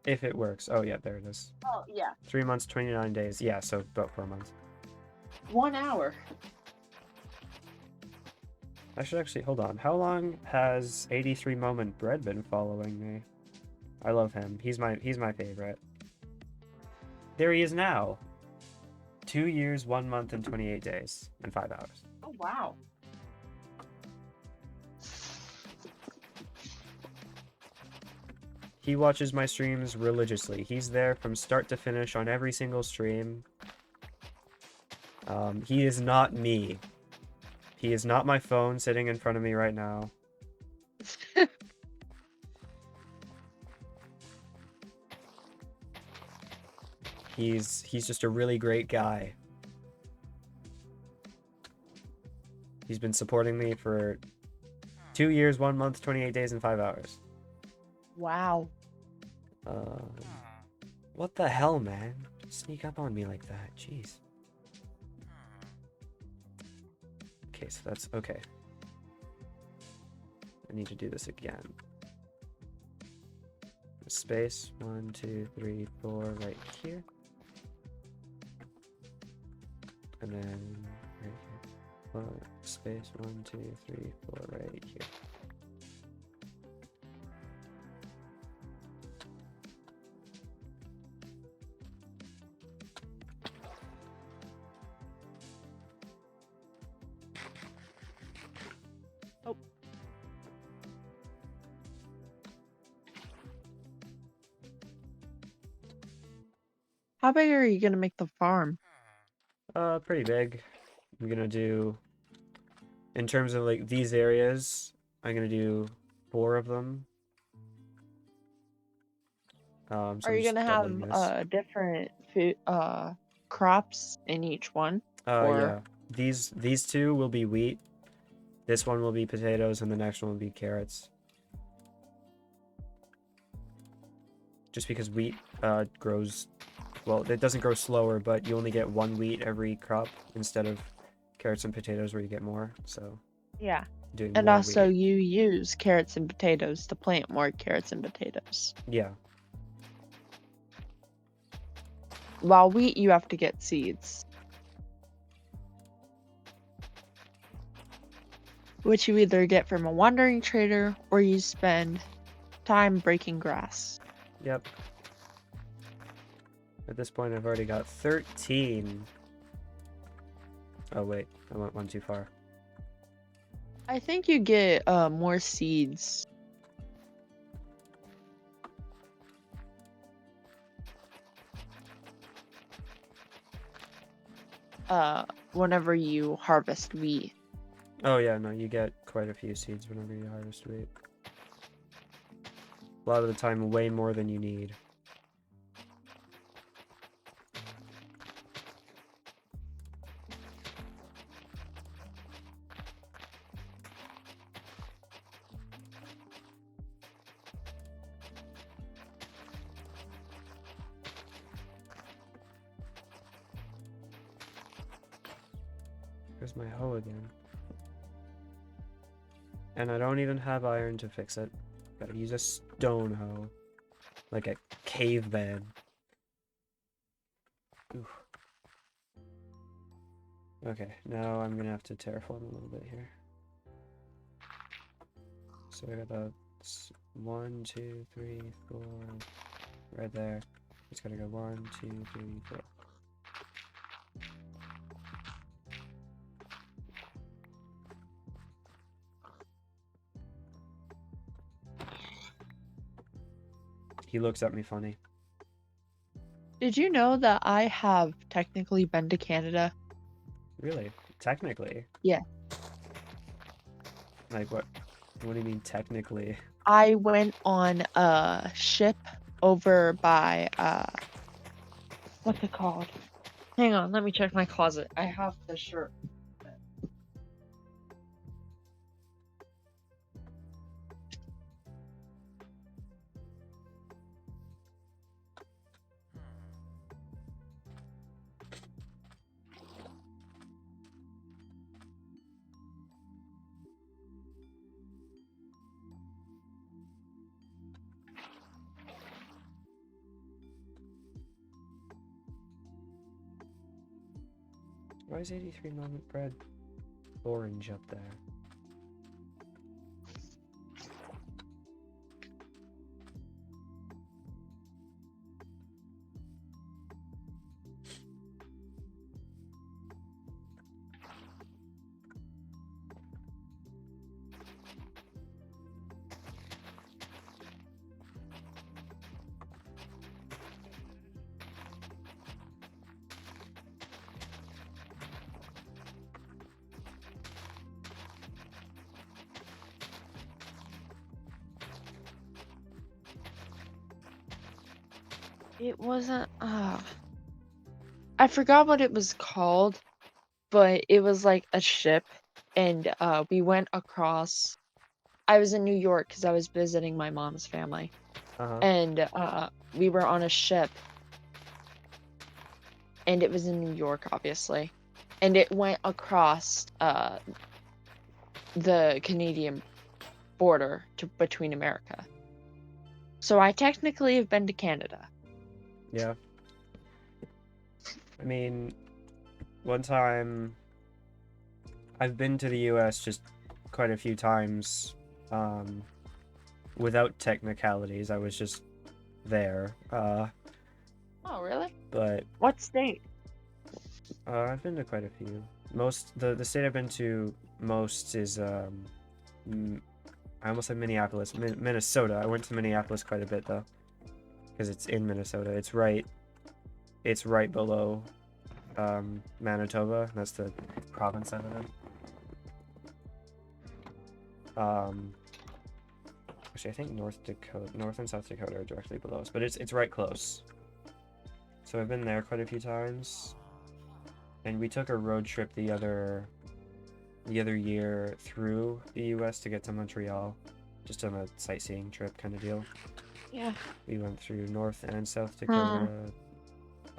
If it works. Oh yeah, there it is. Oh yeah, 3 months, 29 days. Yeah, so about 4 months. 1 hour. I should actually hold on. How long has 83 Moment Bread been following me? I love him. He's my favorite. There he is now. 2 years, 1 month, and 28 days, and 5 hours. Oh wow. He watches my streams religiously. He's there from start to finish on every single stream. He is not me. He is not my phone sitting in front of me right now. He's just a really great guy. He's been supporting me for 2 years, 1 month, 28 days, and 5 hours. Wow. What the hell, man? Don't sneak up on me like that. Jeez. Okay, so that's okay. I need to do this again. Space 1, 2, 3, 4 right here. And then right here. Space 1, 2, 3, 4 right here. How big are you gonna make the farm? Pretty big. I'm gonna do, in terms of like these areas, I'm gonna do 4 of them. So Are I'm you just gonna doubling this. have different food crops in each one? or- Yeah. These 2 will be wheat. This one will be potatoes, and the next one will be carrots. Just because wheat grows, well, it doesn't grow slower, but you only get 1 wheat every crop instead of carrots and potatoes where you get more. So Yeah. doing And more also wheat. you use carrots and potatoes to plant more carrots and potatoes. Yeah. While wheat you have to get seeds, which you either get from a wandering trader or you spend time breaking grass. Yep. At this point, I've already got 13. Oh, wait. I went one too far. I think you get more seeds. Whenever you harvest wheat. Oh, yeah, no, you get quite a few seeds whenever you harvest wheat. A lot of the time, way more than you need. Where's my hoe again? And I don't even have iron to fix it. Gotta use a stone hoe. Like a caveman. Oof. Okay, now I'm gonna have to terraform a little bit here. So I got the 1, 2, 3, 4 right there. It's gotta go 1, 2, 3, 4. He looks at me funny. Did you know that I have technically been to Canada? Really? Technically? Yeah. Like what? What do you mean technically? I went on a ship over by what's it called? Hang on, let me check my closet. I have the shirt. Why is 83 Moment Bread orange up there? It wasn't I forgot what it was called, but it was like a ship and we went across. I was in New York because I was visiting my mom's family. Uh-huh. And we were on a ship and it was in New York, obviously. And it went across the Canadian border between America. So I technically have been to Canada. Yeah. I mean, one time I've been to the US just quite a few times, without technicalities. I was just there. Oh, really? But What state? I've been to quite a few. The state I've been to most is I almost said Minneapolis, Minnesota. I went to Minneapolis quite a bit though, because it's in Minnesota. It's right below Manitoba. That's the province I live in. Actually, I think North and South Dakota are directly below us, but it's right close. So I've been there quite a few times, and we took a road trip the other year through the U.S. to get to Montreal, just on a sightseeing trip kind of deal. Yeah. We went through North and South Dakota.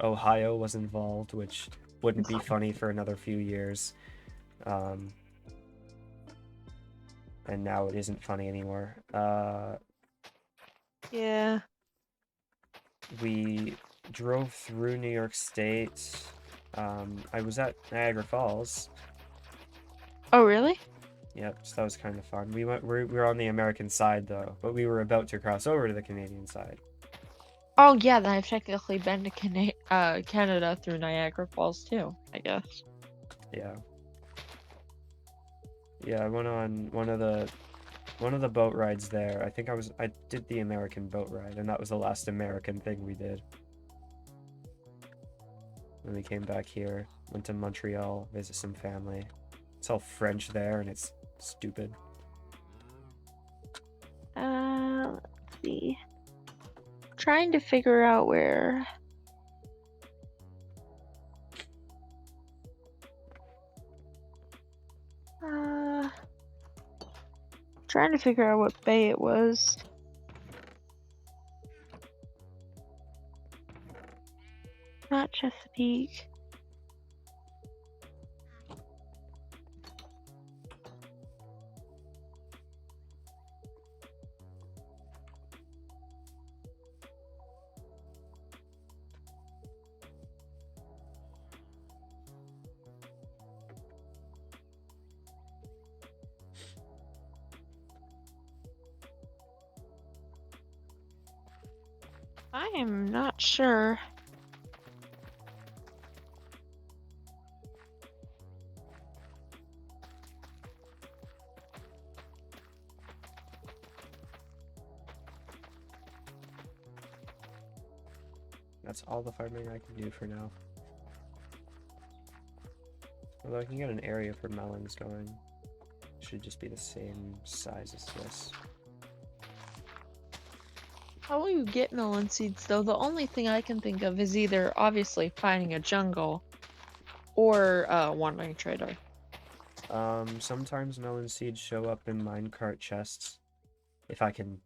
Ohio was involved, which wouldn't be funny for another few years. And now it isn't funny anymore. Yeah. We drove through New York State. I was at Niagara Falls. Oh, really? Yep, so that was kind of fun. We were on the American side though, but we were about to cross over to the Canadian side. Oh, yeah, then I've technically been to Canada through Niagara Falls too, I guess. Yeah. Yeah, I went on one of the boat rides there. I did the American boat ride, and that was the last American thing we did. Then we came back here, went to Montreal, visit some family. It's all French there, and it's stupid. Let's see. Trying to figure out where. Trying to figure out what bay it was. Not Chesapeake. I am not sure. That's all the farming I can do for now. Although I can get an area for melons going. Should just be the same size as this. How will you get melon seeds though? The only thing I can think of is either obviously finding a jungle or wandering trader. Sometimes melon seeds show up in minecart chests. If I can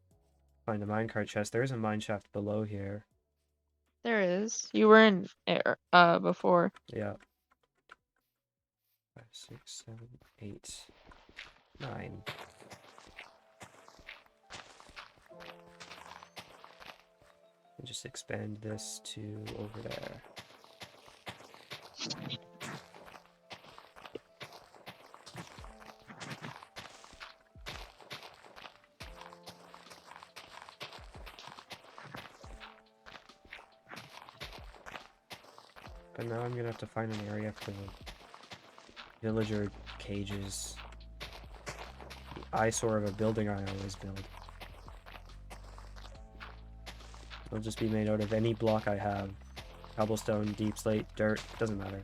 find a minecart chest. There is a mine shaft below here. There is. You were in it before. Yeah. 5, 6, 7, 8, 9. And just expand this to over there. But now I'm gonna have to find an area for the villager cages. The eyesore of a building I always build. It'll just be made out of any block I have. Cobblestone, deep slate, dirt, doesn't matter.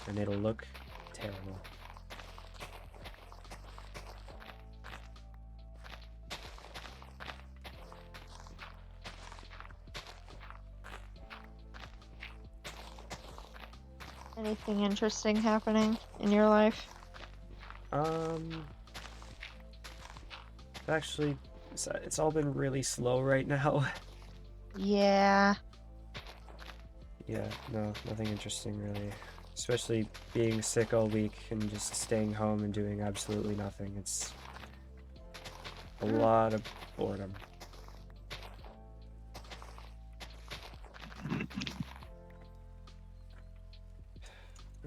And it'll look terrible. Anything interesting happening in your life? Actually, it's all been really slow right now. Yeah. Yeah, no, nothing interesting really. Especially being sick all week and just staying home and doing absolutely nothing. It's a lot of boredom.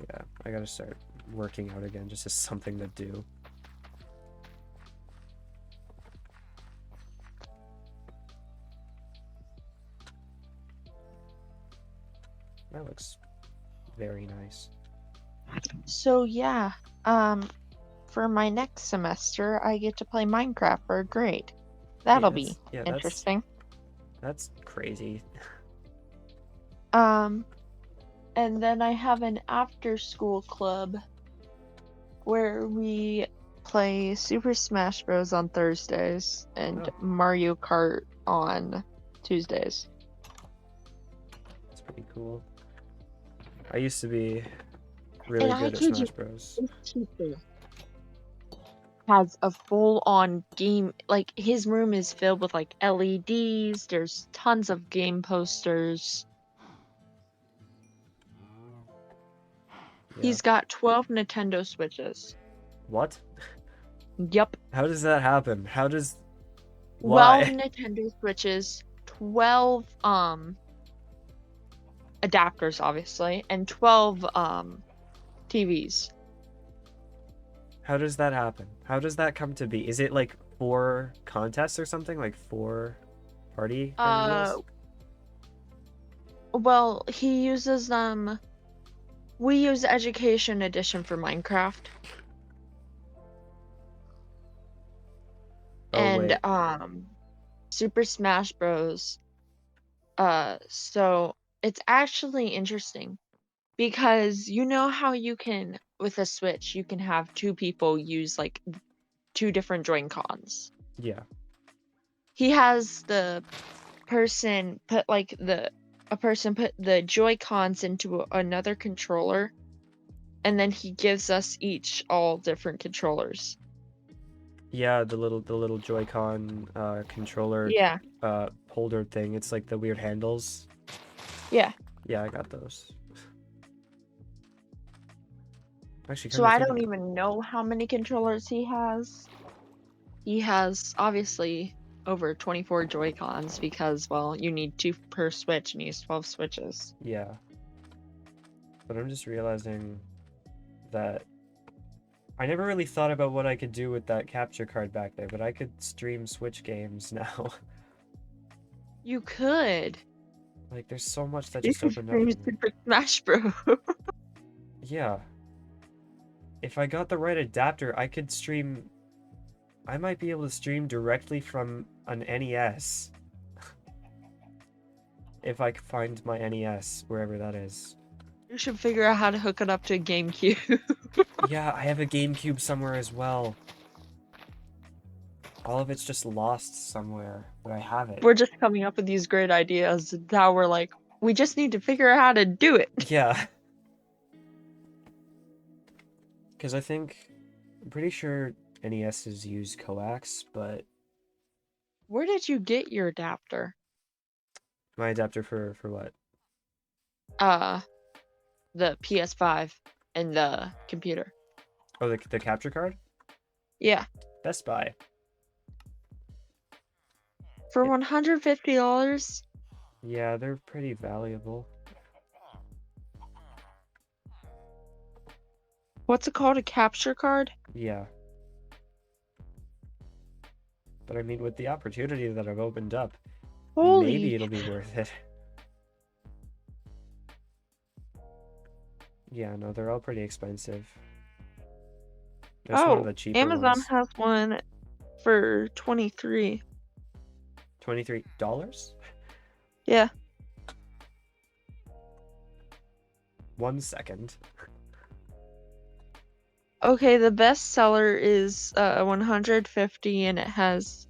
Yeah, I gotta start working out again just as something to do. That looks very nice. So yeah, for my next semester, I get to play Minecraft for a grade. That'll be interesting. That's crazy. And then I have an after-school club where we play Super Smash Bros. On Thursdays and Mario Kart on Tuesdays. That's pretty cool. I used to be really good at Smash Bros. Has a full-on game, like his room is filled with like LEDs, there's tons of game posters. Yeah. He's got 12 Nintendo Switches. What? Yep. How does that happen? How does... 12 Why? Nintendo Switches, 12 adapters obviously, and 12 TVs. How does that happen? How does that come to be? Is it like 4 contests or something? Like 4 party deals? Well, he uses we use Education Edition for Minecraft. Oh, and wait. Super Smash Bros. So it's actually interesting because you know how you can, with a Switch, you can have 2 people use like 2 different Joy-Cons. Yeah. He has the person put the Joy-Cons into another controller, and then he gives us each all different controllers. Yeah, the little Joy-Con controller Yeah. holder thing. It's like the weird handles. Yeah. Yeah, I got those. Actually, So I don't even know how many controllers he has. He has obviously over 24 Joy-Cons because, well, you need 2 per Switch and he has 12 Switches. Yeah. But I'm just realizing that I never really thought about what I could do with that capture card back there, but I could stream Switch games now. You could. Like, there's so much that You just could opened stream up. Super Smash Bros. Yeah. If I got the right adapter, I could stream... I might be able to stream directly from an NES. if I find my NES wherever that is. You should figure out how to hook it up to a GameCube. Yeah, I have a GameCube somewhere as well. All of it's just lost somewhere, but I have it. We're just coming up with these great ideas. Now we're like, we just need to figure out how to do it. Yeah. Because I'm pretty sure NESs use coax, but Where did you get your adapter? my adapter for what? The PS5 and the computer. Oh, the capture card? Yeah. Best Buy. For $150? Yeah, they're pretty valuable. What's it called? A capture card? Yeah. But I mean, with the opportunity that I've opened up, maybe Holy. it'll be worth it. Yeah, no, they're all pretty expensive. That's one of Oh, the cheaper Amazon ones. has one for $23. $23? Yeah. 1 second. Okay, the best seller is 150 and it has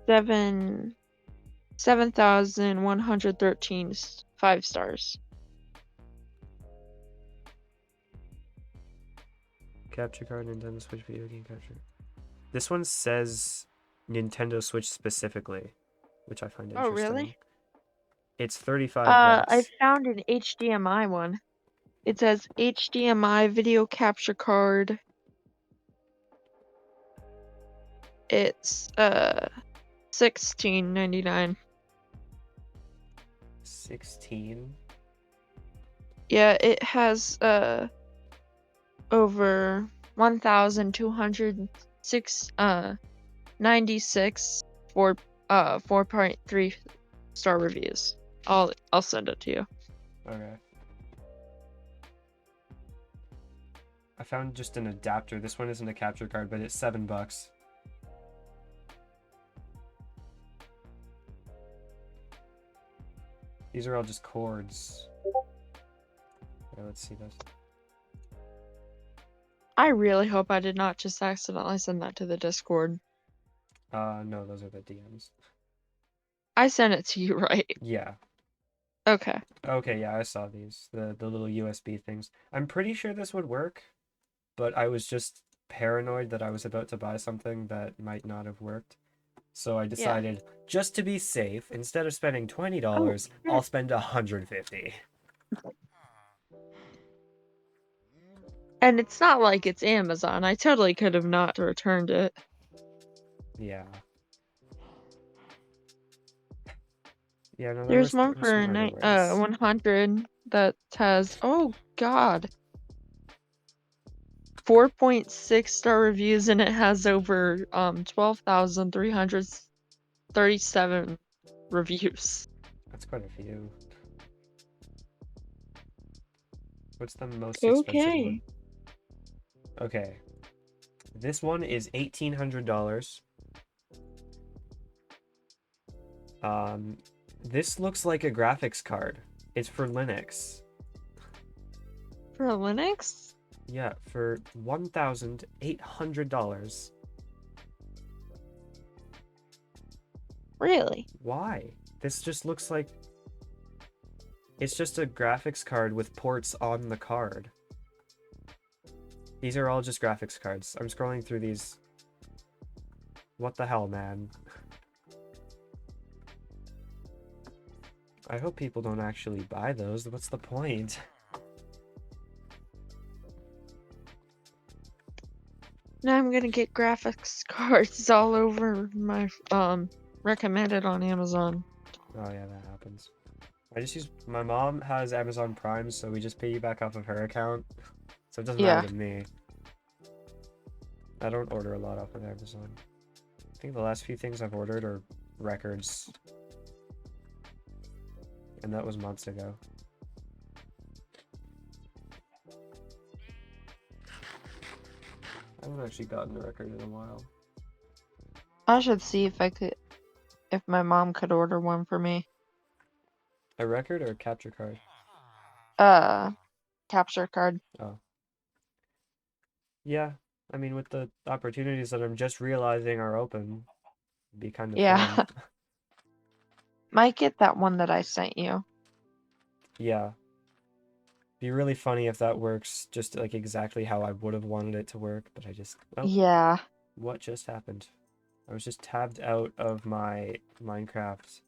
7,113 5 stars. Capture card, Nintendo Switch video game capture. This one says Nintendo Switch specifically, which I find Oh, interesting. really? It's 35 I bucks. found an HDMI one. It says HDMI video capture card. It's $16.99. 16? Yeah, it has over 1,296 for 4.3 star reviews. I'll send it to you. Okay. I found just an adapter. This one isn't a capture card, but it's $7. These are all just cords. Okay, let's see this. I really hope I did not just accidentally send that to the Discord. No, those are the DMs. I sent it to you, right? Yeah. Okay. Okay, yeah, I saw these. The little USB things. I'm pretty sure this would work, but I was just paranoid that I was about to buy something that might not have worked. So I decided, just to be safe, instead of spending $20, I'll spend $150. And it's not like it's Amazon. I totally could have not returned it. Yeah. Yeah, no, There's one there were for smarter ways. 100 that has, oh god, 4.6 star reviews and it has over 12,337 reviews. That's quite a few. What's the most expensive one? Okay. This one is $1,800. This looks like a graphics card. It's for Linux. For Linux? Yeah, for $1,800. Really? Why? This just looks like... It's just a graphics card with ports on the card. These are all just graphics cards. I'm scrolling through these. What the hell, man? I hope people don't actually buy those. What's the point? Now I'm gonna get graphics cards all over my recommended on Amazon. Oh yeah, that happens. My mom has Amazon Prime, so we just piggyback off of her account. So it doesn't matter to me. I don't order a lot off of Amazon. I think the last few things I've ordered are records. And that was months ago. I haven't actually gotten a record in a while. I should see if my mom could order one for me. A record or a capture card? Capture card. Oh. Yeah. I mean, with the opportunities that I'm just realizing are open, it'd be kind of Yeah. fun. Might get that one that I sent you. Yeah. Be really funny if that works just like exactly how I would have wanted it to work, but I just, oh, Yeah. what just happened? I was just tabbed out of my Minecraft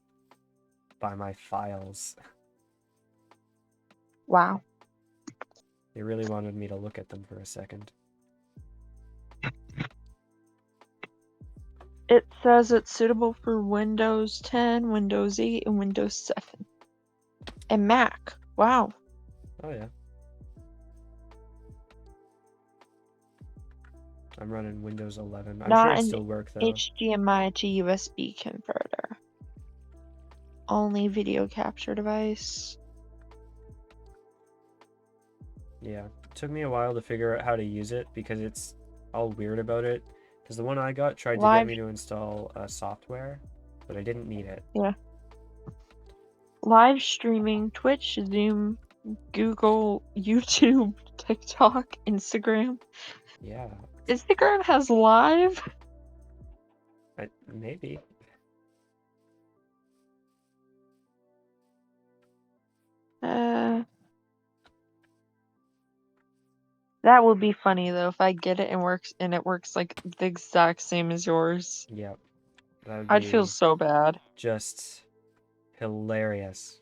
by my files. Wow. They really wanted me to look at them for a second. It says it's suitable for Windows 10, Windows 8, and Windows 7. And Mac. Wow. Oh yeah. I'm running Windows 11. I'm sure Not it'd an still work though. HDMI to USB converter. Only video capture device. Yeah. It took me a while to figure out how to use it because it's all weird about it. Because the one I got tried to get Live me to install software, but I didn't need it. live streaming, Twitch, Zoom, Google, YouTube, TikTok, Instagram. Yeah. Instagram has live? Maybe. That would be funny though if I get it and it works like the exact same as yours. Yep. That would I'd feel be so bad. just hilarious.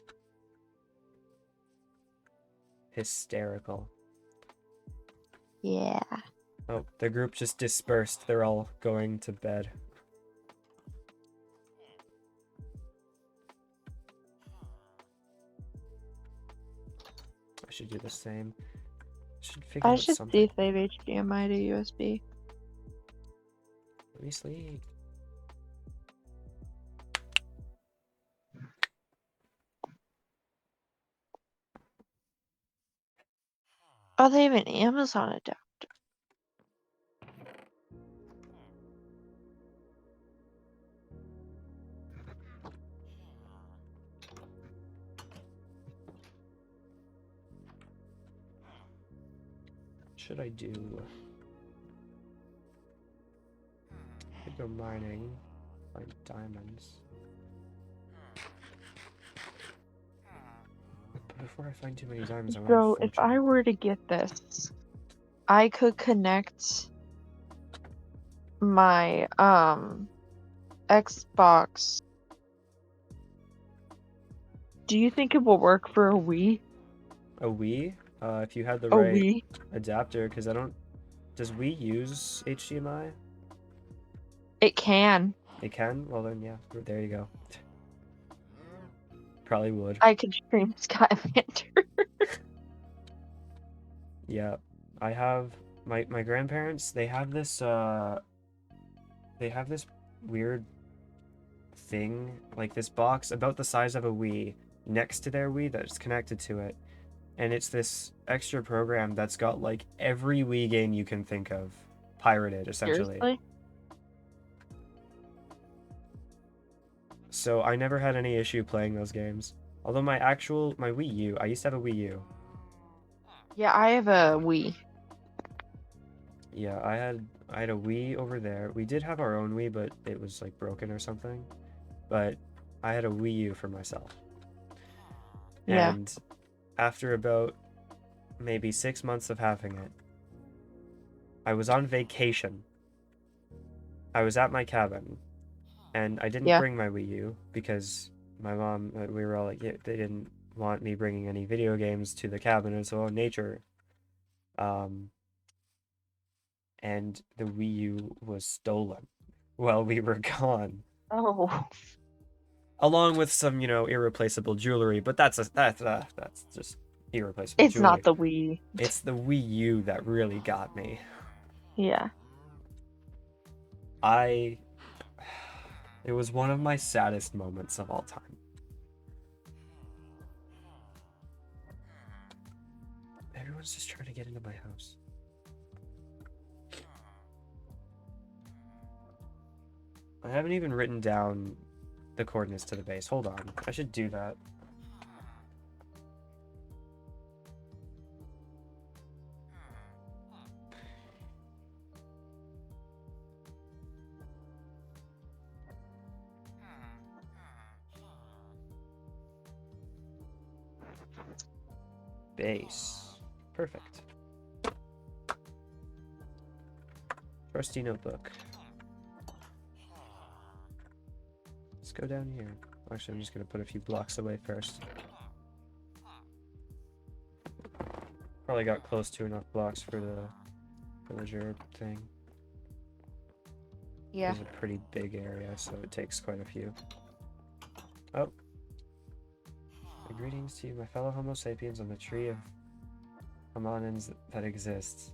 Hysterical. Yeah. Oh, the group just dispersed. They're all going to bed. I should do the same. Should figure I out should something. see if they have HDMI to USB. Let me sleep. Oh, they have an Amazon adapter. What should I do? I could go mining, find diamonds. But before I find too many diamonds, I want a So if fortune. I were to get this, I could connect my Xbox. Do you think it will work for a Wii? A Wii? If you had the A right Wii? adapter, because I don't. Does Wii use HDMI? It can. It can? Well then, yeah. There you go. Probably would. I could stream Skylander. Yeah. I have my grandparents, they have this weird thing, like this box about the size of a Wii next to their Wii that's connected to it. And it's this extra program that's got like every Wii game you can think of pirated essentially. Seriously? So I never had any issue playing those games. Although my Wii U, I used to have a Wii U. Yeah, I have a Wii. Yeah, I had a Wii over there. We did have our own Wii, but it was like broken or something. But I had a Wii U for myself. Yeah. And after about maybe 6 months of having it, I was on vacation. I was at my cabin, and I didn't Yeah. bring my Wii U because my mom, we were all like, yeah, they didn't want me bringing any video games to the cabin. It's all nature. And the Wii U was stolen while we were gone, Oh. along with some, irreplaceable jewelry. But that's just irreplaceable It's jewelry. not the Wii. It's the Wii U that really got me. Yeah. It was one of my saddest moments of all time. Everyone's just trying to get into my house. I haven't even written down the coordinates to the base. Hold on. I should do that. Base. Perfect. Trusty notebook. Let's go down here. Actually, I'm just gonna put a few blocks away first. Probably got close to enough blocks for the villager thing. Yeah. It's a pretty big area, so it takes quite a few. Oh. Greetings to you, my fellow Homo sapiens, on the tree of hominins that exists.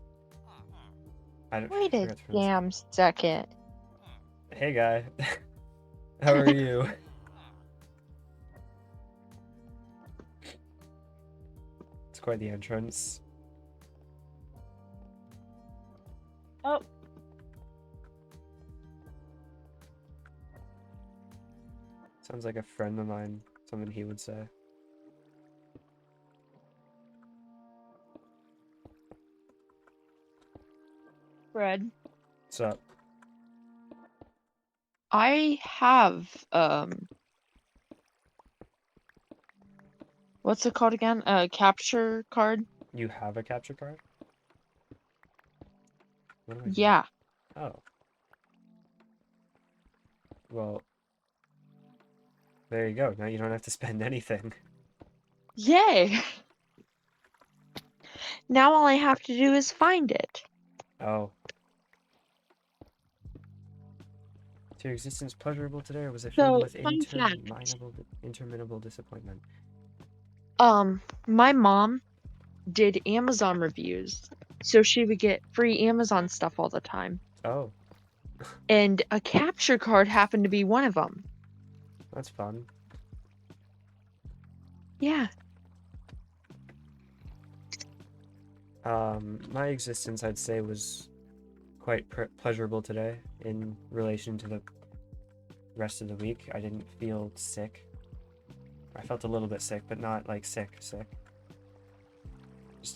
Wait a forgot to pronounce- damn second. Hey, guy. How are you? It's quite the entrance. Oh. Sounds like a friend of mine. Something he would say. Fred, What's up? I have what's it called again? A capture card? You have a capture card? What am I doing? Yeah. Oh. Well, there you go. Now you don't have to spend anything. Yay! Now all I have to do is find it. Oh. To your existence pleasurable today, or was it filled So, with fun fact. interminable disappointment? My mom did Amazon reviews, so she would get free Amazon stuff all the time. Oh, And a capture card happened to be one of them. that's fun. Yeah. My existence, I'd say, was quite pleasurable today in relation to the rest of the week. I didn't feel sick. I felt a little bit sick, but not like sick. Just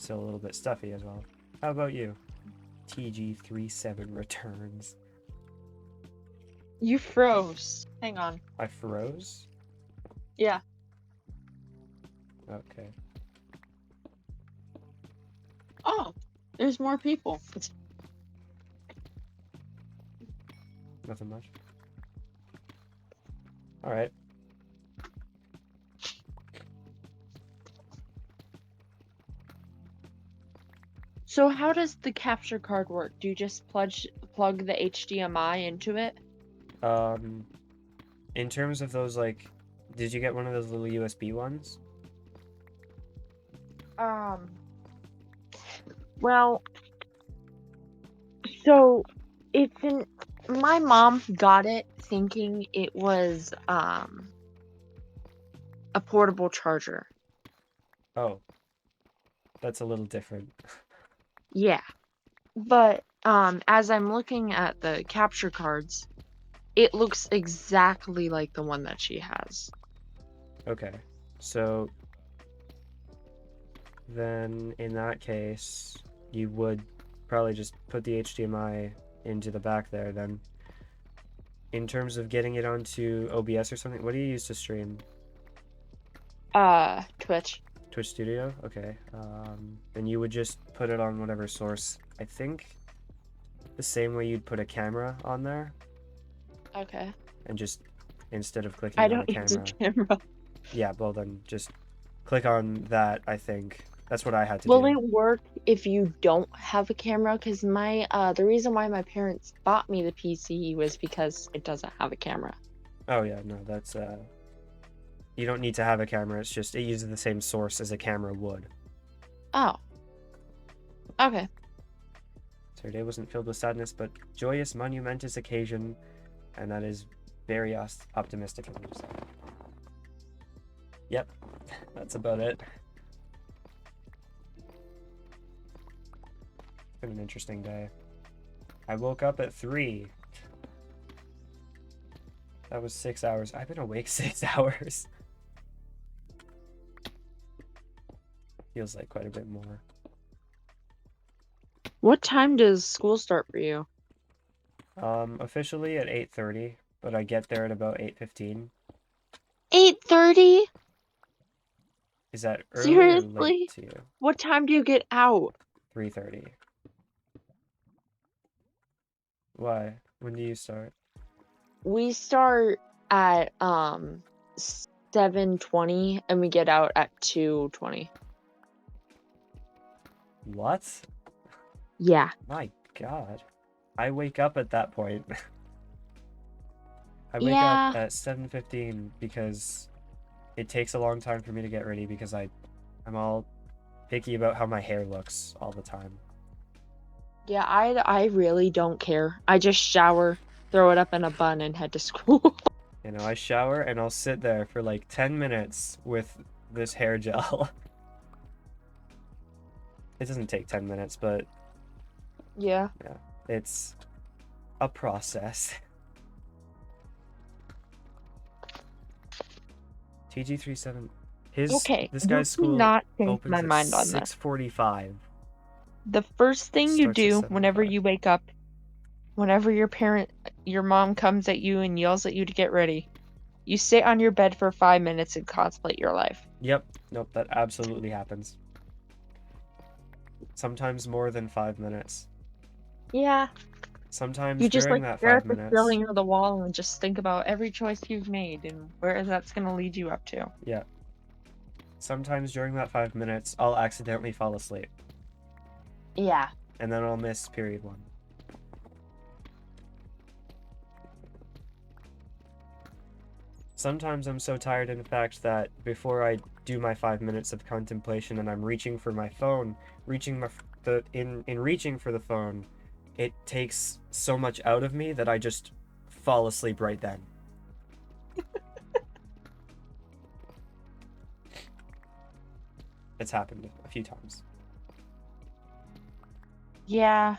still a little bit stuffy as well. How about you? TG37 returns. You froze. Hang on. I froze? Yeah. Okay. Oh, there's more people. Nothing much. Alright. So how does the capture card work? Do you just plug the HDMI into it? In terms of those, like, did you get one of those little USB ones? Well, so it's in my mom got it thinking it was a portable charger. Oh. That's a little different. Yeah. But as I'm looking at the capture cards, it looks exactly like the one that she has. Okay. So then in that case, you would probably just put the HDMI into the back there then. In terms of getting it onto OBS or something, what do you use to stream? Twitch. Twitch Studio? Okay. Then you would just put it on whatever source. I think the same way you'd put a camera on there, Okay. and just instead of clicking I on don't a use a camera. camera. Yeah, well then just click on that, I think. That's what I had to Will do. it work if you don't have a camera? Because the reason why my parents bought me the PC was because it doesn't have a camera. Oh yeah, no, that's you don't need to have a camera, it's just it uses the same source as a camera would. Oh. Okay. So your day wasn't filled with sadness, but joyous, monumentous occasion, and that is very optimistic of you. So. Yep, that's about it. It's been an interesting day. I woke up at 3. That was 6 hours. I've been awake 6 hours. Feels like quite a bit more. What time does school start for you? Officially at 8:30, but I get there at about 8:15. 8:30? Is that early or Seriously? late to you? What time do you get out? 3:30. Why? When do you start? We start at 7:20 and we get out at 2:20. What? Yeah. My God. I wake up at that point. I wake Yeah. up at 7:15 because it takes a long time for me to get ready because I'm all picky about how my hair looks all the time. Yeah, I really don't care. I just shower, throw it up in a bun, and head to school. You know, I shower and I'll sit there for like 10 minutes with this hair gel. It doesn't take 10 minutes, but Yeah. it's a process. TG37. Okay, This you guy's school cannot change opens my at mind on this. 6:45. The first thing you Starts at do whenever 7:05. you wake up, whenever your mom comes at you and yells at you to get ready, you sit on your bed for 5 minutes and contemplate your life. Yep. Nope, that absolutely happens. Sometimes more than 5 minutes. Yeah. Sometimes You just during like that stare 5 at the minutes. ceiling or the wall and just think about every choice you've made and where that's gonna lead you up to. Yeah. Sometimes during that 5 minutes, I'll accidentally fall asleep. Yeah. And then I'll miss period 1. Sometimes I'm so tired, in fact, that before I do my 5 minutes of contemplation and I'm reaching for my phone, reaching for the phone, it takes so much out of me that I just fall asleep right then. It's happened a few times. Yeah.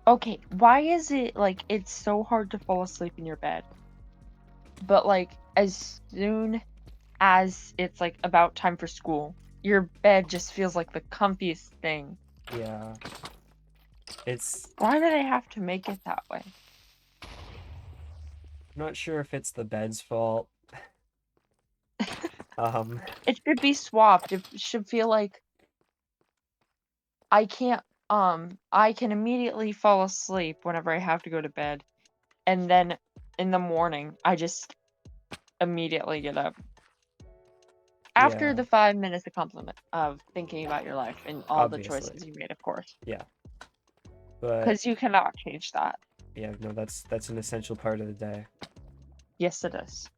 Okay, why is it like it's so hard to fall asleep in your bed? But like as soon as it's like about time for school, your bed just feels like the comfiest thing. Yeah. It's Why do they have to make it that way? not sure if it's the bed's fault. It should be swapped. It should feel like I can't I can immediately fall asleep whenever I have to go to bed. And then in the morning, I just immediately get up. After Yeah, the 5 minutes of compliment of thinking about your life and all the obviously. choices you made, of course. Yeah. But Because you cannot change that. yeah, no, that's an essential part of the day. Yes, it is.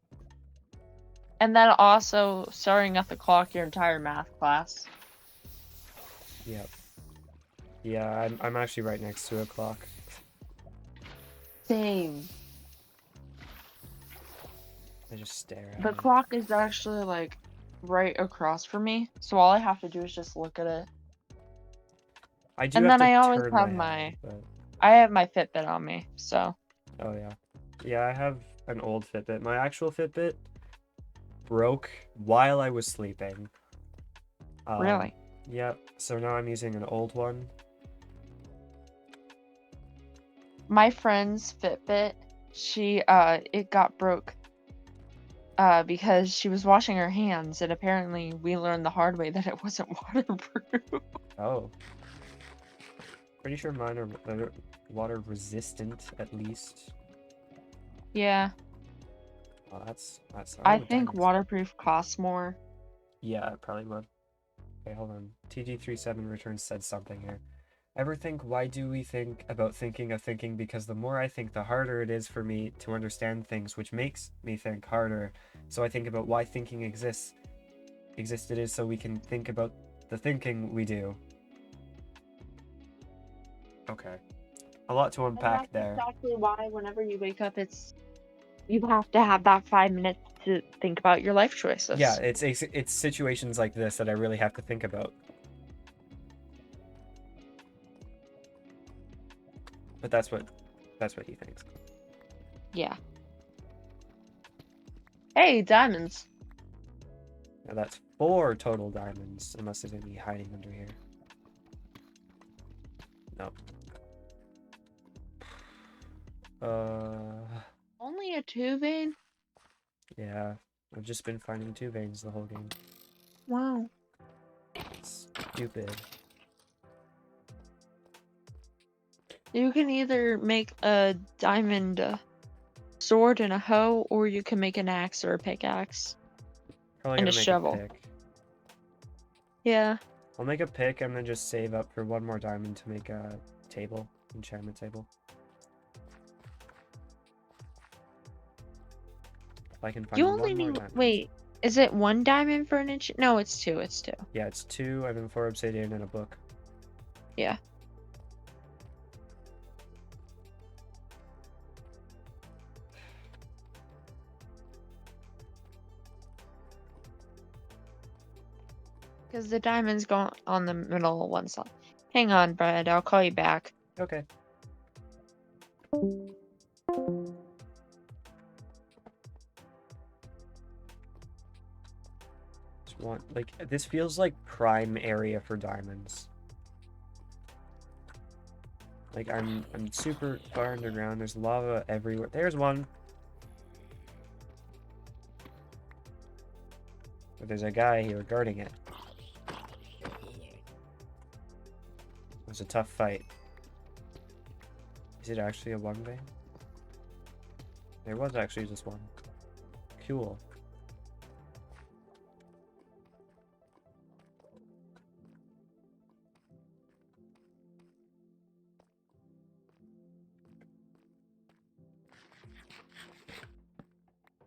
And then also starting at the clock your entire math class. Yep. Yeah, I'm actually right next to a clock. Same. I just stare at The it. clock is actually like right across from me, so all I have to do is just look at it. I do And have then to I always turn have my head, but I have my Fitbit on me, so oh yeah. Yeah, I have an old Fitbit. My actual Fitbit broke while I was sleeping. really. Yep. So now I'm using an old one. My friend's Fitbit, she it got broke because she was washing her hands and apparently we learned the hard way that it wasn't waterproof. Oh. Pretty sure mine are they're water resistant at least. Yeah, Oh, that's I oh, think diamonds. waterproof costs more. Yeah, it probably would. Okay, hold on. TG37 returns said something here. Ever think, why do we think about thinking of thinking? Because the more I think, the harder it is for me to understand things, which makes me think harder. So I think about why thinking existed is so we can think about the thinking we do. Okay. A lot to unpack there. Exactly why whenever you wake up you have to have that 5 minutes to think about your life choices. Yeah, it's situations like this that I really have to think about. But that's what he thinks. Yeah. Hey, diamonds. Now that's 4 total diamonds, unless there's any hiding under here. Nope. Only a 2 vein? Yeah, I've just been finding 2 veins the whole game. Wow. Stupid. You can either make a diamond sword and a hoe, or you can make an axe or a pickaxe Probably and gonna a make shovel. a pick. Yeah. I'll make a pick and then just save up for 1 more diamond to make a table, enchantment table. If I can find You 1 only more need. diamond. Wait, is it 1 diamond for an inch? No, it's 2. It's 2. Yeah, it's 2 and then 4 obsidian and a book. Yeah. Because the diamonds go on the middle of one side. Hang on, Brad. I'll call you back. Okay. Just want, like, this feels like prime area for diamonds. Like, I'm super far underground. There's lava everywhere. There's one. But there's a guy here guarding it. It was a tough fight. Is it actually a 1 vein? There was actually just one. Cool.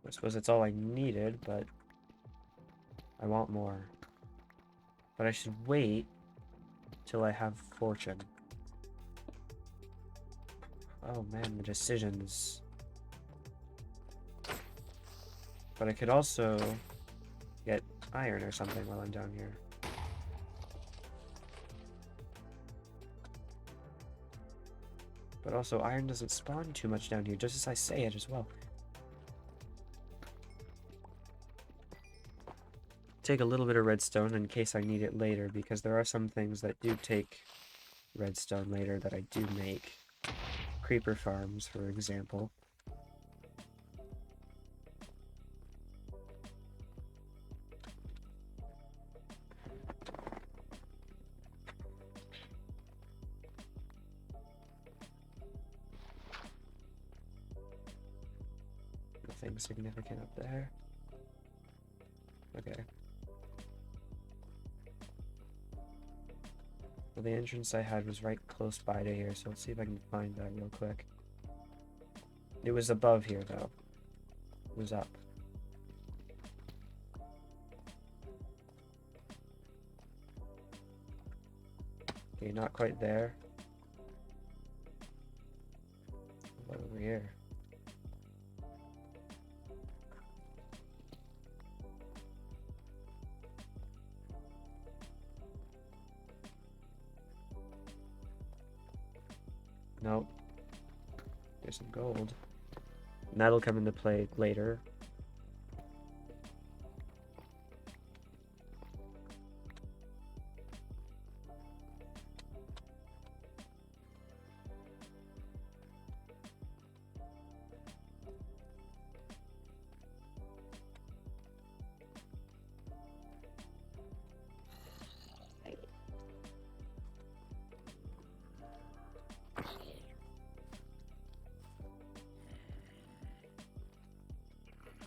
I suppose that's all I needed, but I want more. But I should wait till I have fortune. Oh man, the decisions. But I could also get iron or something while I'm down here. But also, iron doesn't spawn too much down here, just as I say it as well. Take a little bit of redstone in case I need it later, because there are some things that do take redstone later that I do make. Creeper farms, for example. Nothing significant up there. Okay. Well, the entrance I had was right close by to here, so let's see if I can find that real quick. It was above here, though. It was up. Okay, not quite there. What about over here? Nope. There's some gold. And that'll come into play later.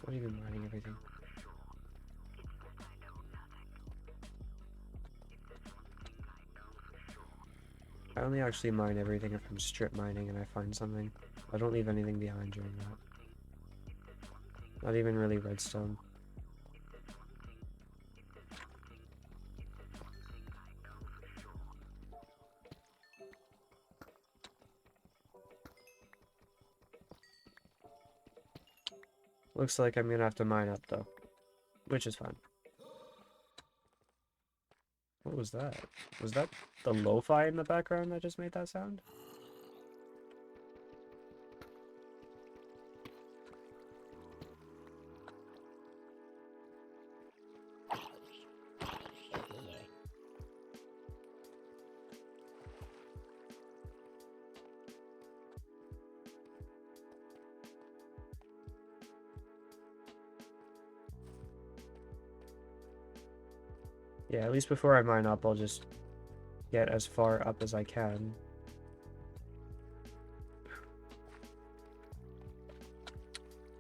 What are you mining everything? I only actually mine everything if I'm strip mining and I find something. I don't leave anything behind during that. Not even really redstone. Looks like I'm gonna have to mine up though, which is fine. What was that? Was that the lo-fi in the background that just made that sound? Yeah, at least before I mine up, I'll just get as far up as I can.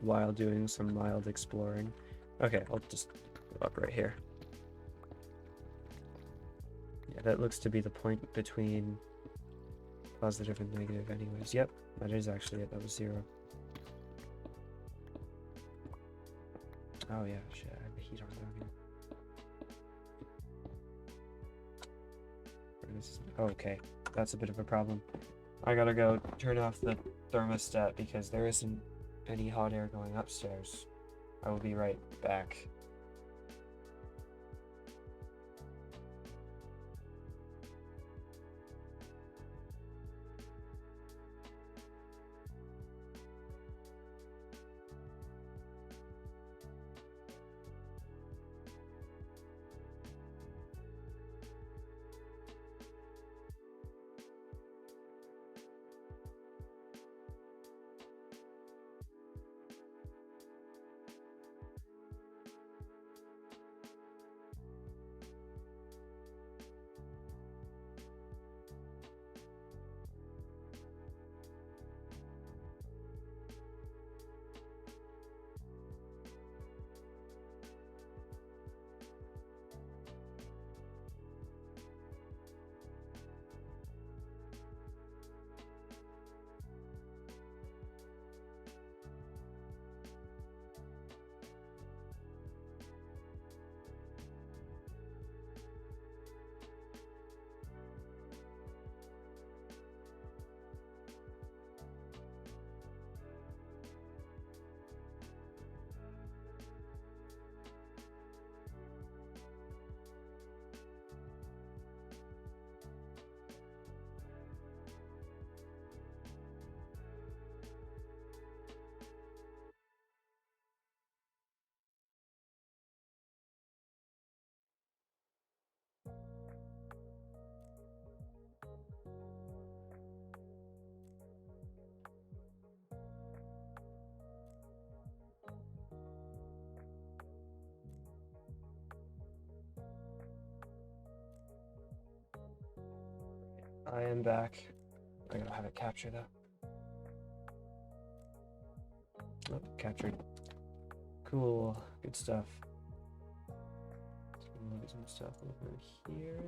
While doing some mild exploring. Okay, I'll just go up right here. Yeah, that looks to be the point between positive and negative anyways. Yep, that is actually it. That was 0. Oh yeah, shit, I have the heat on down here. Okay, that's a bit of a problem. I gotta go turn off the thermostat because there isn't any hot air going upstairs. I will be right back. I am back. I gotta have it capture that. Oh, captured. Cool. Good stuff. So look at some stuff over here.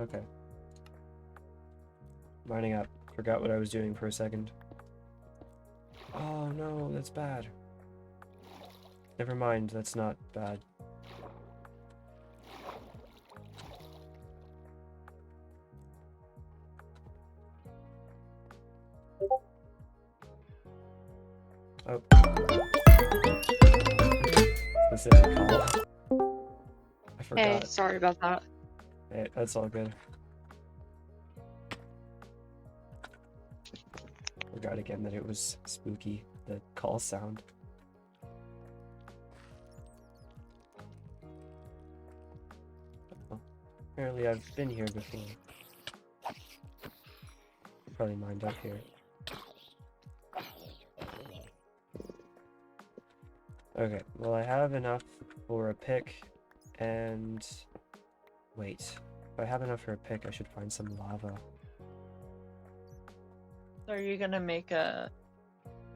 Okay. Mining up. Forgot what I was doing for a second. Oh no, that's bad. Never mind, that's not bad. Oh. Specific call. I forgot. Hey, sorry about that. Hey, that's all good. Forgot again that it was spooky, the call sound. Oh, apparently I've been here before. Probably mined up here. Okay, well I have enough for a pick and... Wait, if I have enough for a pick, I should find some lava. So are you gonna make a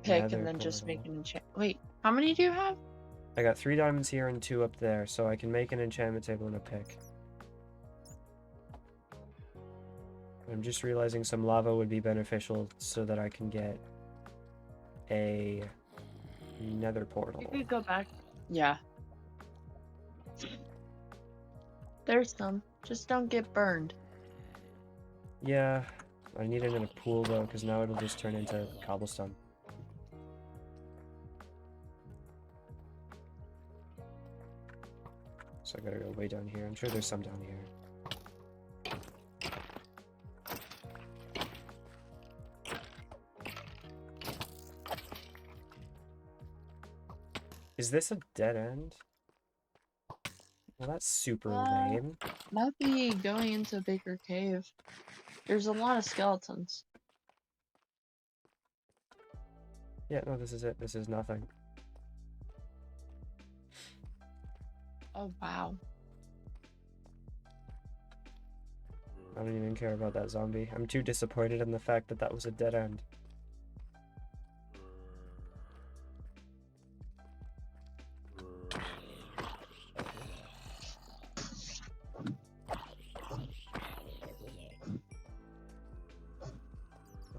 pick Nether and then just make portal. an enchant? Wait, how many do you have? I got 3 diamonds here and 2 up there, so I can make an enchantment table and a pick. I'm just realizing some lava would be beneficial so that I can get a nether portal. You could go back. Yeah. There's some. Just don't get burned. Yeah, I need it in a pool though, because now it'll just turn into cobblestone. So I gotta go way down here. I'm sure there's some down here. Is this a dead end? Well, that's super lame. Might be going into a bigger cave. There's a lot of skeletons. Yeah, no, this is it. This is nothing. Oh wow. I don't even care about that zombie. I'm too disappointed in the fact that that was a dead end.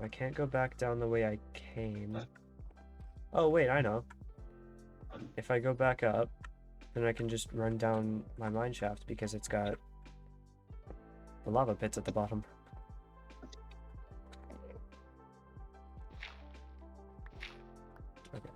I can't go back down the way I came. Oh, wait, I know. If I go back up, then I can just run down my mine shaft because it's got the lava pits at the bottom. Okay.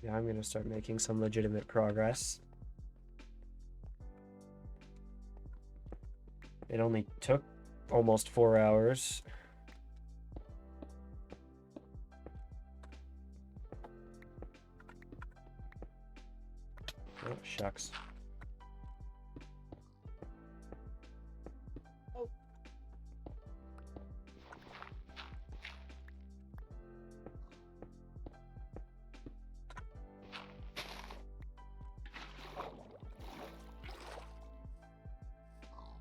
Yeah, I'm gonna start making some legitimate progress. It only took almost 4 hours. Oh, shucks.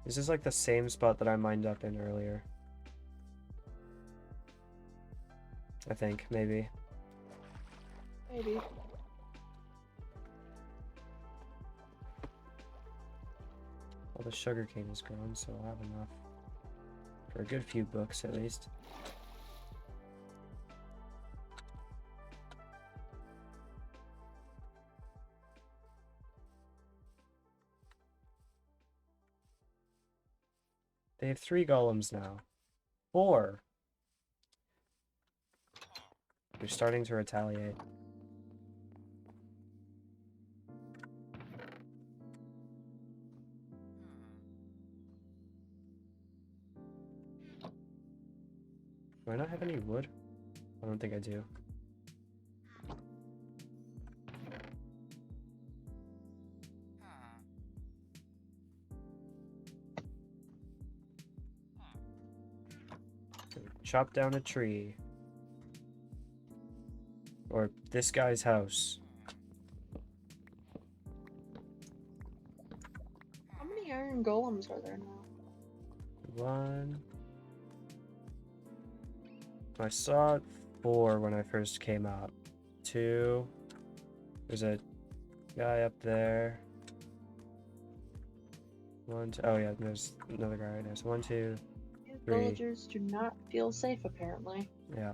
This is like the same spot that I mined up in earlier. I think, maybe. Maybe. Well, the sugarcane is grown, so I'll have enough for a good few books at least. They have 3 golems now. 4! They're starting to retaliate. Do I not have any wood? I don't think I do. Chop down a tree. Or this guy's house. How many iron golems are there now? 1. I saw 4 when I first came up. 2. There's a guy up there. 1, 2. Oh yeah, there's another guy right there. So 1, 2. These 3. villagers do not feel safe, apparently. Yeah.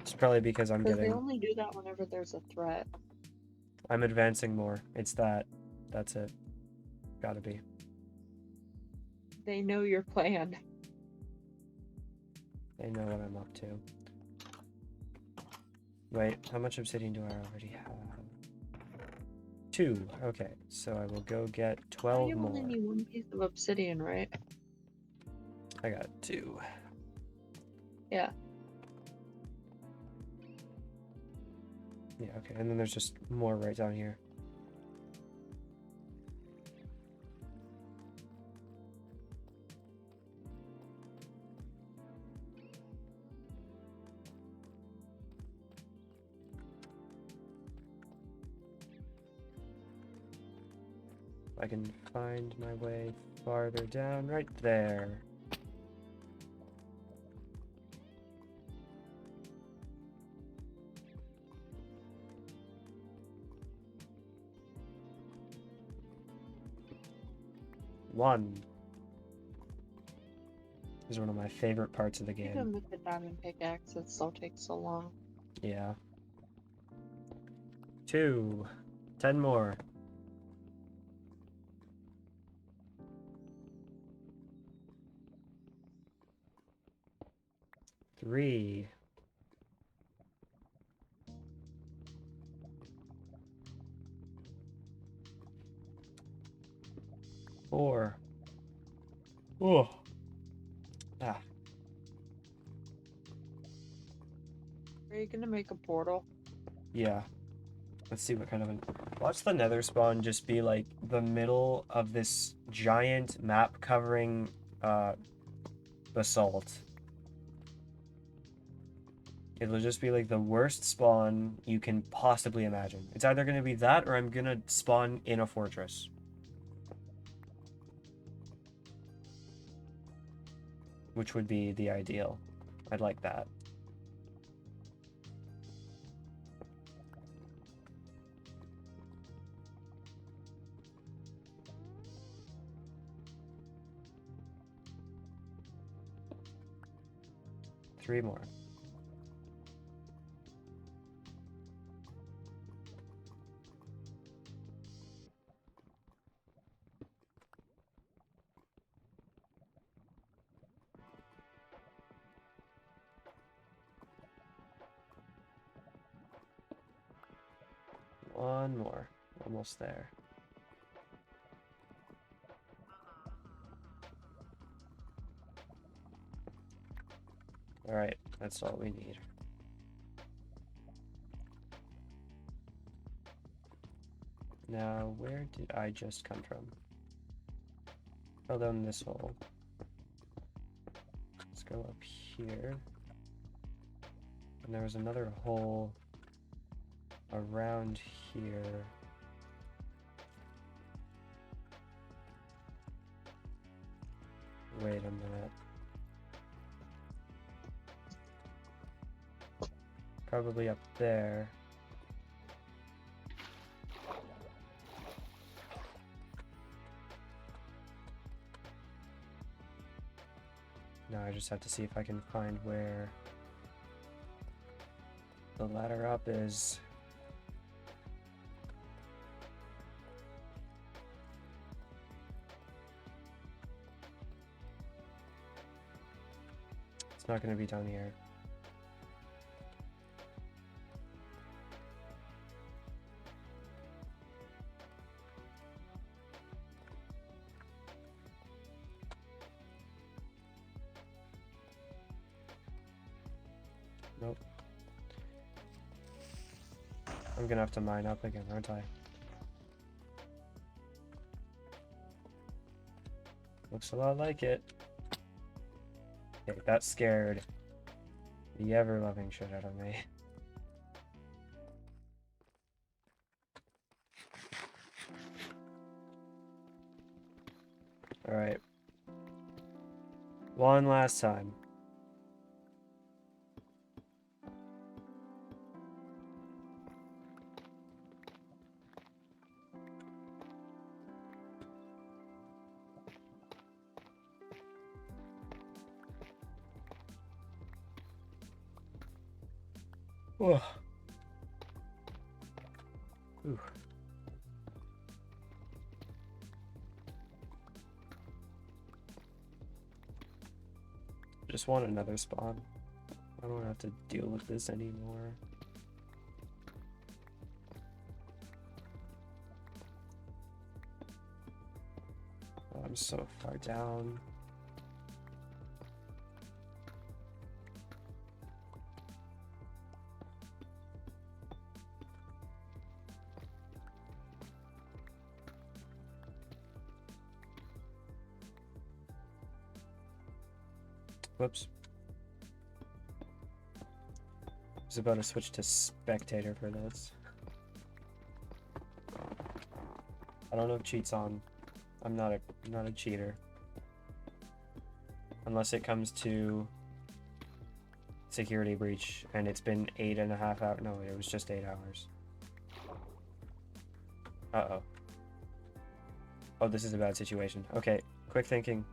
It's probably because I'm Because they getting. only do that whenever there's a threat. I'm advancing more. It's that. That's it. Gotta be. They know your plan. They know what I'm up to. Wait, how much obsidian do I already have? 2. Okay, so I will go get 12 You more. only need 1 piece of obsidian, right? I got 2. Yeah. Yeah, okay, and then there's just more right down here. I can find my way farther down, right there. One. This is one of my favorite parts of the game. Even with the diamond pickaxe, it still takes so long. Yeah. 2. 10 more. 3. 4. Oh. Ah. Are you gonna make a portal? Yeah. Let's see what kind of an... Watch the nether spawn just be like the middle of this giant map covering basalt. It'll just be like the worst spawn you can possibly imagine. It's either going to be that or I'm going to spawn in a fortress. Which would be the ideal. I'd like that. Three more. One more. Almost there. Alright, that's all we need. Now, where did I just come from? Fell down this hole. Let's go up here. And there was another hole around here. Wait a minute. Probably up there. Now I just have to see if I can find where the ladder up is. It's not going to be down here. Nope. I'm gonna have to mine up again, aren't I? Looks a lot like it. Okay, that scared the ever-loving shit out of me. Alright. One last time. Whoa. Ooh. Just want another spawn. I don't have to deal with this anymore. Oh, I'm so far down. Whoops. I was about to switch to spectator for this. I don't know if cheat's on. I'm not a cheater. Unless it comes to security breach and it's been 8.5 hours. No, it was just 8 hours. Uh-oh. Oh, this is a bad situation. Okay, quick thinking.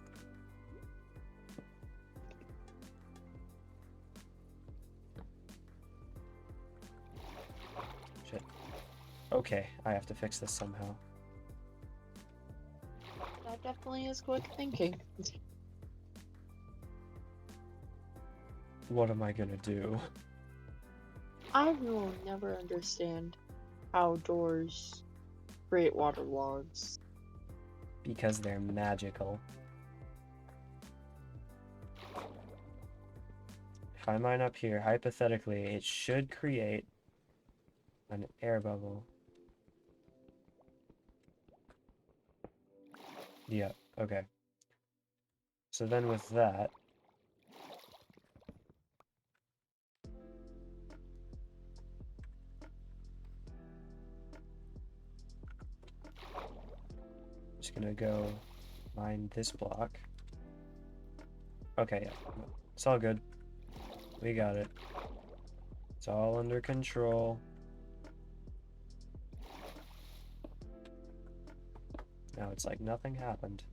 Shit. Okay, I have to fix this somehow. That definitely is quick thinking. What am I gonna do? I will never understand how doors create water logs. because they're magical. If I mine up here, hypothetically, it should create an air bubble. Yeah, okay. So then with that, just gonna go mine this block. Okay, yeah, it's all good. We got it. It's all under control. Now it's like nothing happened.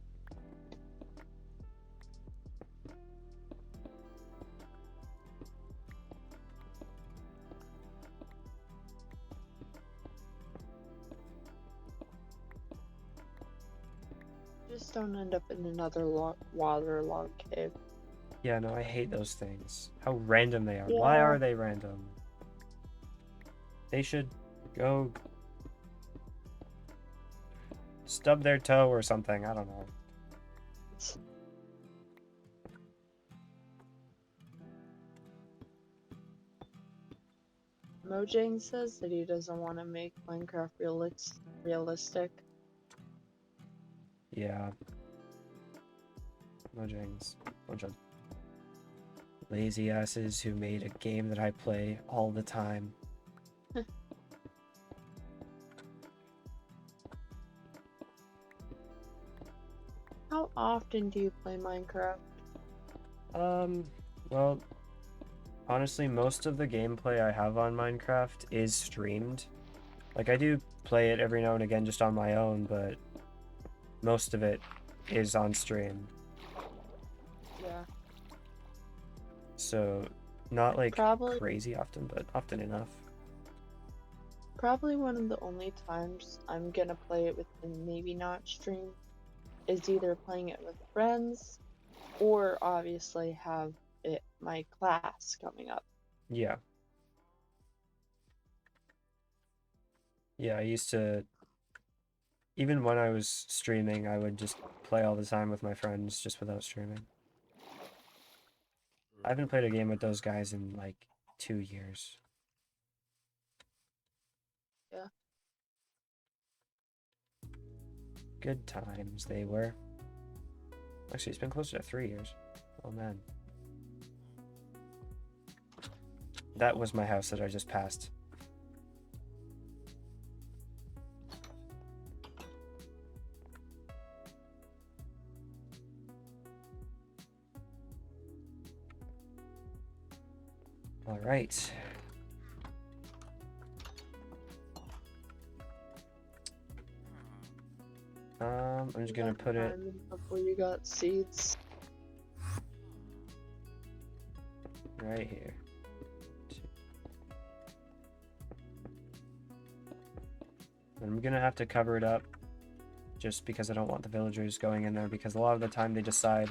Just don't end up in another waterlogged cave. Yeah, no, I hate those things. How random they are. Why Yeah. are they random? They should go stub their toe or something. I don't know. Mojang says that he doesn't want to make Minecraft realistic. Yeah. Mojang's a bunch of lazy asses who made a game that I play all the time. How often do you play Minecraft? Well, honestly, most of the gameplay I have on Minecraft is streamed. Like, I do play it every now and again just on my own, but most of it is on stream. Yeah. So, not like Probably- crazy often, but often enough. Probably one of the only times I'm gonna play it with and maybe not stream is either playing it with friends or obviously have it my class coming up. Yeah. Yeah, I used to, even when I was streaming, I would just play all the time with my friends just without streaming. I haven't played a game with those guys in like 2 years. Yeah. Good times they were. Actually, it's been closer to 3 years. Oh man. That was my house that I just passed. All right. I'm just gonna put it before you got seeds. right here. I'm gonna have to cover it up just because I don't want the villagers going in there, because a lot of the time they decide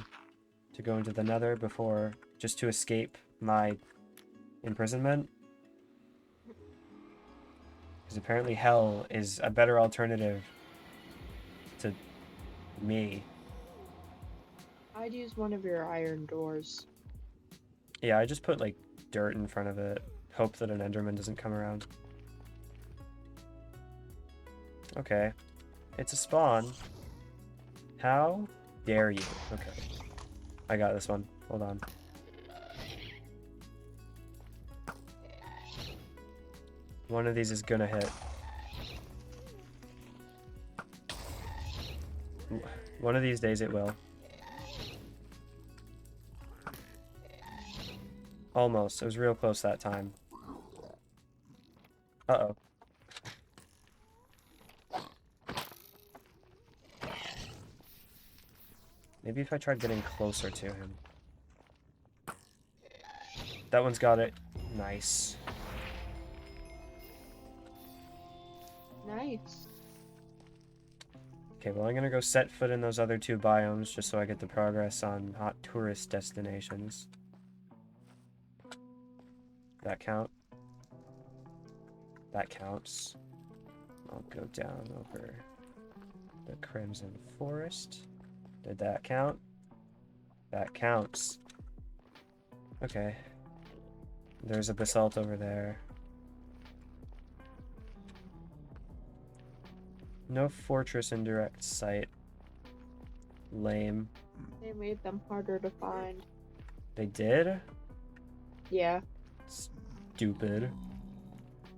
to go into the nether before, just to escape my imprisonment. Because apparently hell is a better alternative to me. I'd use one of your iron doors. Yeah, I just put like dirt in front of it. Hope that an enderman doesn't come around. Okay. It's a spawn. How dare you? Okay. I got this one. Hold on. One of these is gonna hit. One of these days it will. Almost. It was real close that time. Uh-oh. Maybe if I tried getting closer to him. That one's got it. Nice. Nice. Okay, well I'm gonna go set foot in those other 2 biomes just so I get the progress on hot tourist destinations. That count? That counts. I'll go down over The Crimson Forest. Did that count? That counts. Okay. There's a basalt over there. No fortress in direct sight. Lame. They made them harder to find. They did? Yeah. Stupid.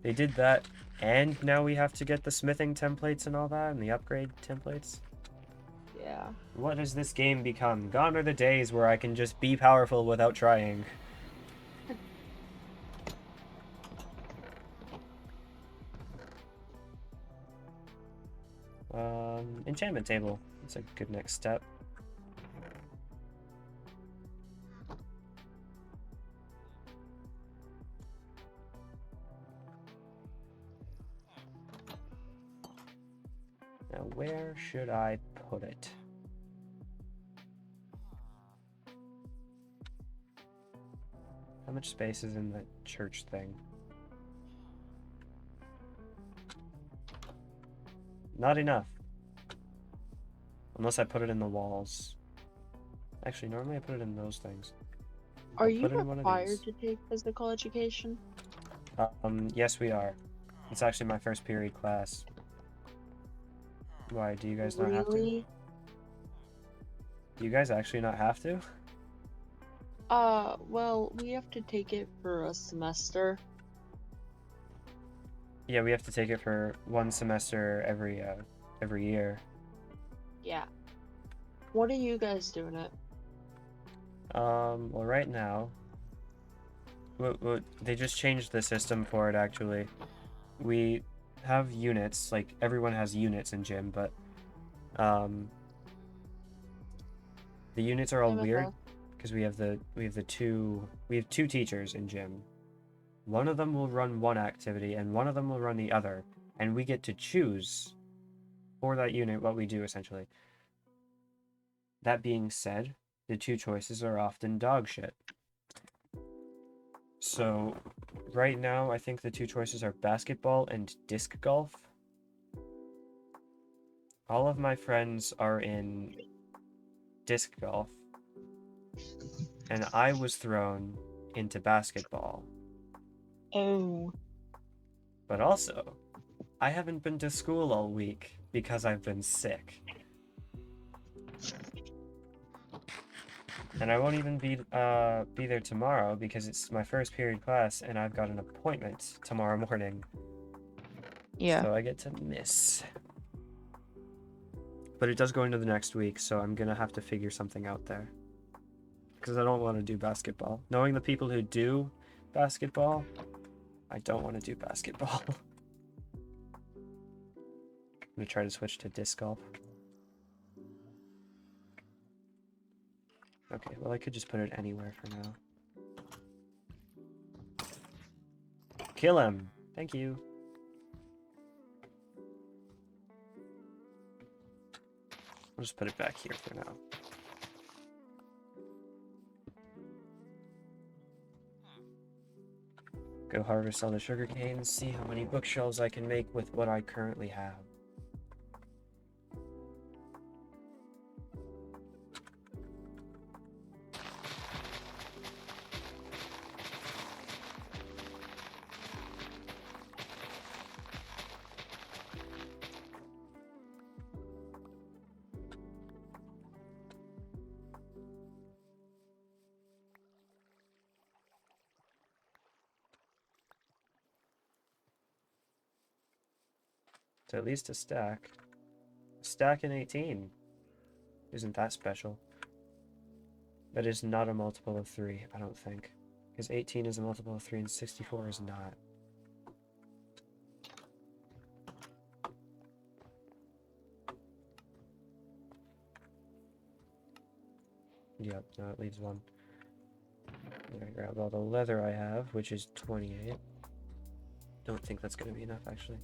They did that, and now we have to get the smithing templates and all that, and the upgrade templates. Yeah. What has this game become? Gone are the days where I can just be powerful without trying. Enchantment table. That's a good next step. Now, where should I put it? How much space is in the church thing? Not enough. Unless I put it in the walls. Actually, normally I put it in those things. Are I'll you put it in one of required these. to take physical education? Yes, we are. It's actually my first period class. Why, do you guys not have to? Really? Do you guys actually not have to? Well, we have to take it for a semester. Yeah, we have to take it for one semester every year. Yeah. What are you guys doing it? Well, right now, they just changed the system for it, actually. We have units, like, everyone has units in gym, but, the units are all Same with weird, us. because we have two teachers in gym. One of them will run one activity, and one of them will run the other, and we get to choose for that unit what we do, essentially. That being said, the two choices are often dog shit. So, right now, I think the two choices are basketball and disc golf. All of my friends are in disc golf, and I was thrown into basketball. Oh. But also, I haven't been to school all week because I've been sick. And I won't even be there tomorrow because it's my first period class and I've got an appointment tomorrow morning. Yeah. So I get to miss. But it does go into the next week, so I'm gonna have to figure something out there. Because I don't want to do basketball. Knowing the people who do basketball, I don't want to do basketball. I'm gonna try to switch to disc golf. Okay, well I could just put it anywhere for now. Kill him! Thank you. I'll just put it back here for now. Go harvest all the sugar canes, see how many bookshelves I can make with what I currently have. It's at least a stack. A stack in 18. Isn't that special? That is not a multiple of 3, I don't think. Because 18 is a multiple of 3 and 64 is not. Yep, no, it leaves 1. I'm gonna grab all the leather I have, which is 28. Don't think that's gonna be enough, actually.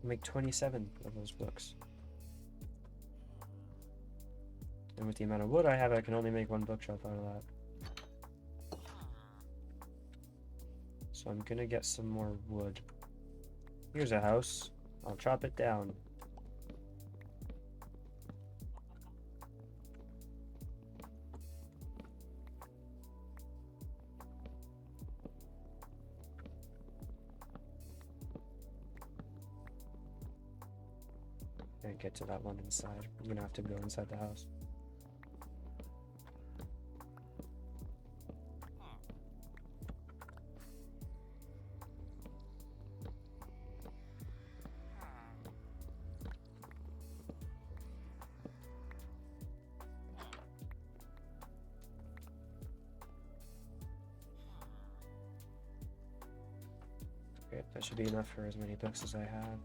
I'll make 27 of those books. And with the amount of wood I have, I can only make 1 bookshelf out of that. So I'm gonna get some more wood. Here's a house. I'll chop it down. Can't get to that one inside. I'm gonna have to go inside the house. Great, that should be enough for as many books as I have.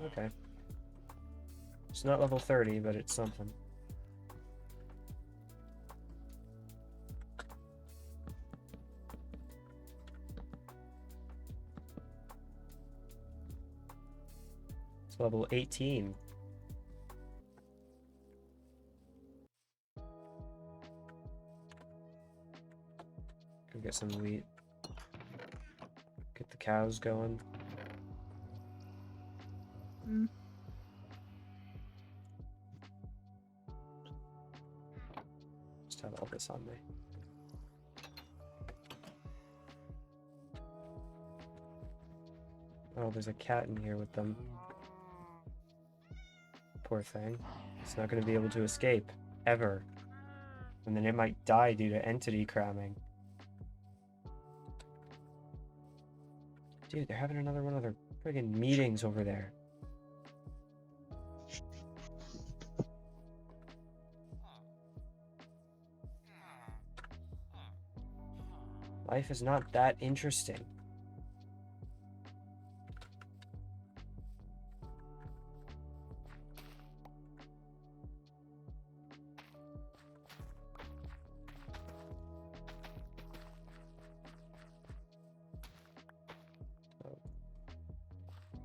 Okay. It's not level 30, but it's something. It's level 18. Go get some wheat. Get the cows going. Mm. Just have all this on me. Oh, there's a cat in here with them. Poor thing. It's not going to be able to escape. Ever. And then it might die due to entity cramming. Dude, they're having another one of their friggin' meetings over there. Life is not that interesting.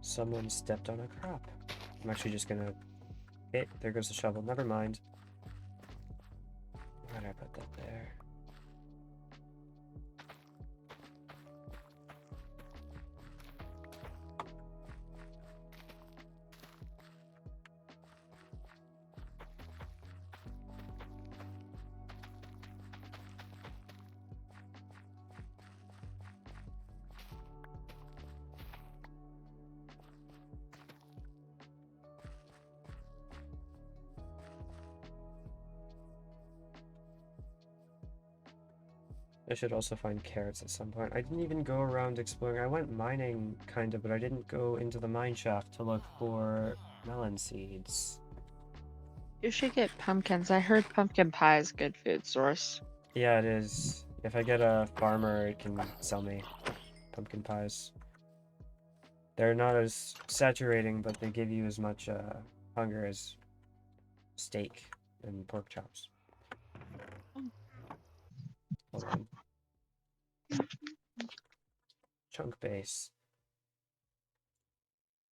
Someone stepped on a crop. I'm actually just gonna... there goes the shovel. Never mind. Why did I put that there? I should also find carrots at some point. I didn't even go around exploring. I went mining, kind of, but I didn't go into the mine shaft to look for melon seeds. You should get pumpkins. I heard pumpkin pie is a good food source. Yeah, it is. If I get a farmer, it can sell me pumpkin pies. They're not as saturating, but they give you as much hunger as steak and pork chops. Hold on. Chunk base.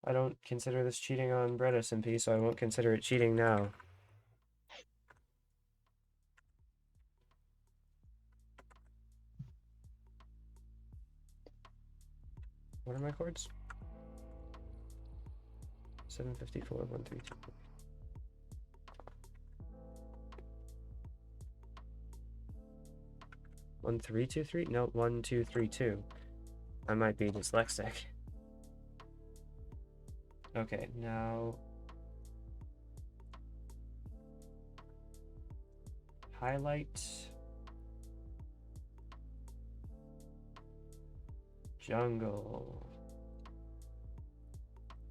I don't consider this cheating on Bread SMP, so I won't consider it cheating now. What are my chords? 754, 132. 1323? No, 1232. I might be dyslexic. Okay, now highlight jungle.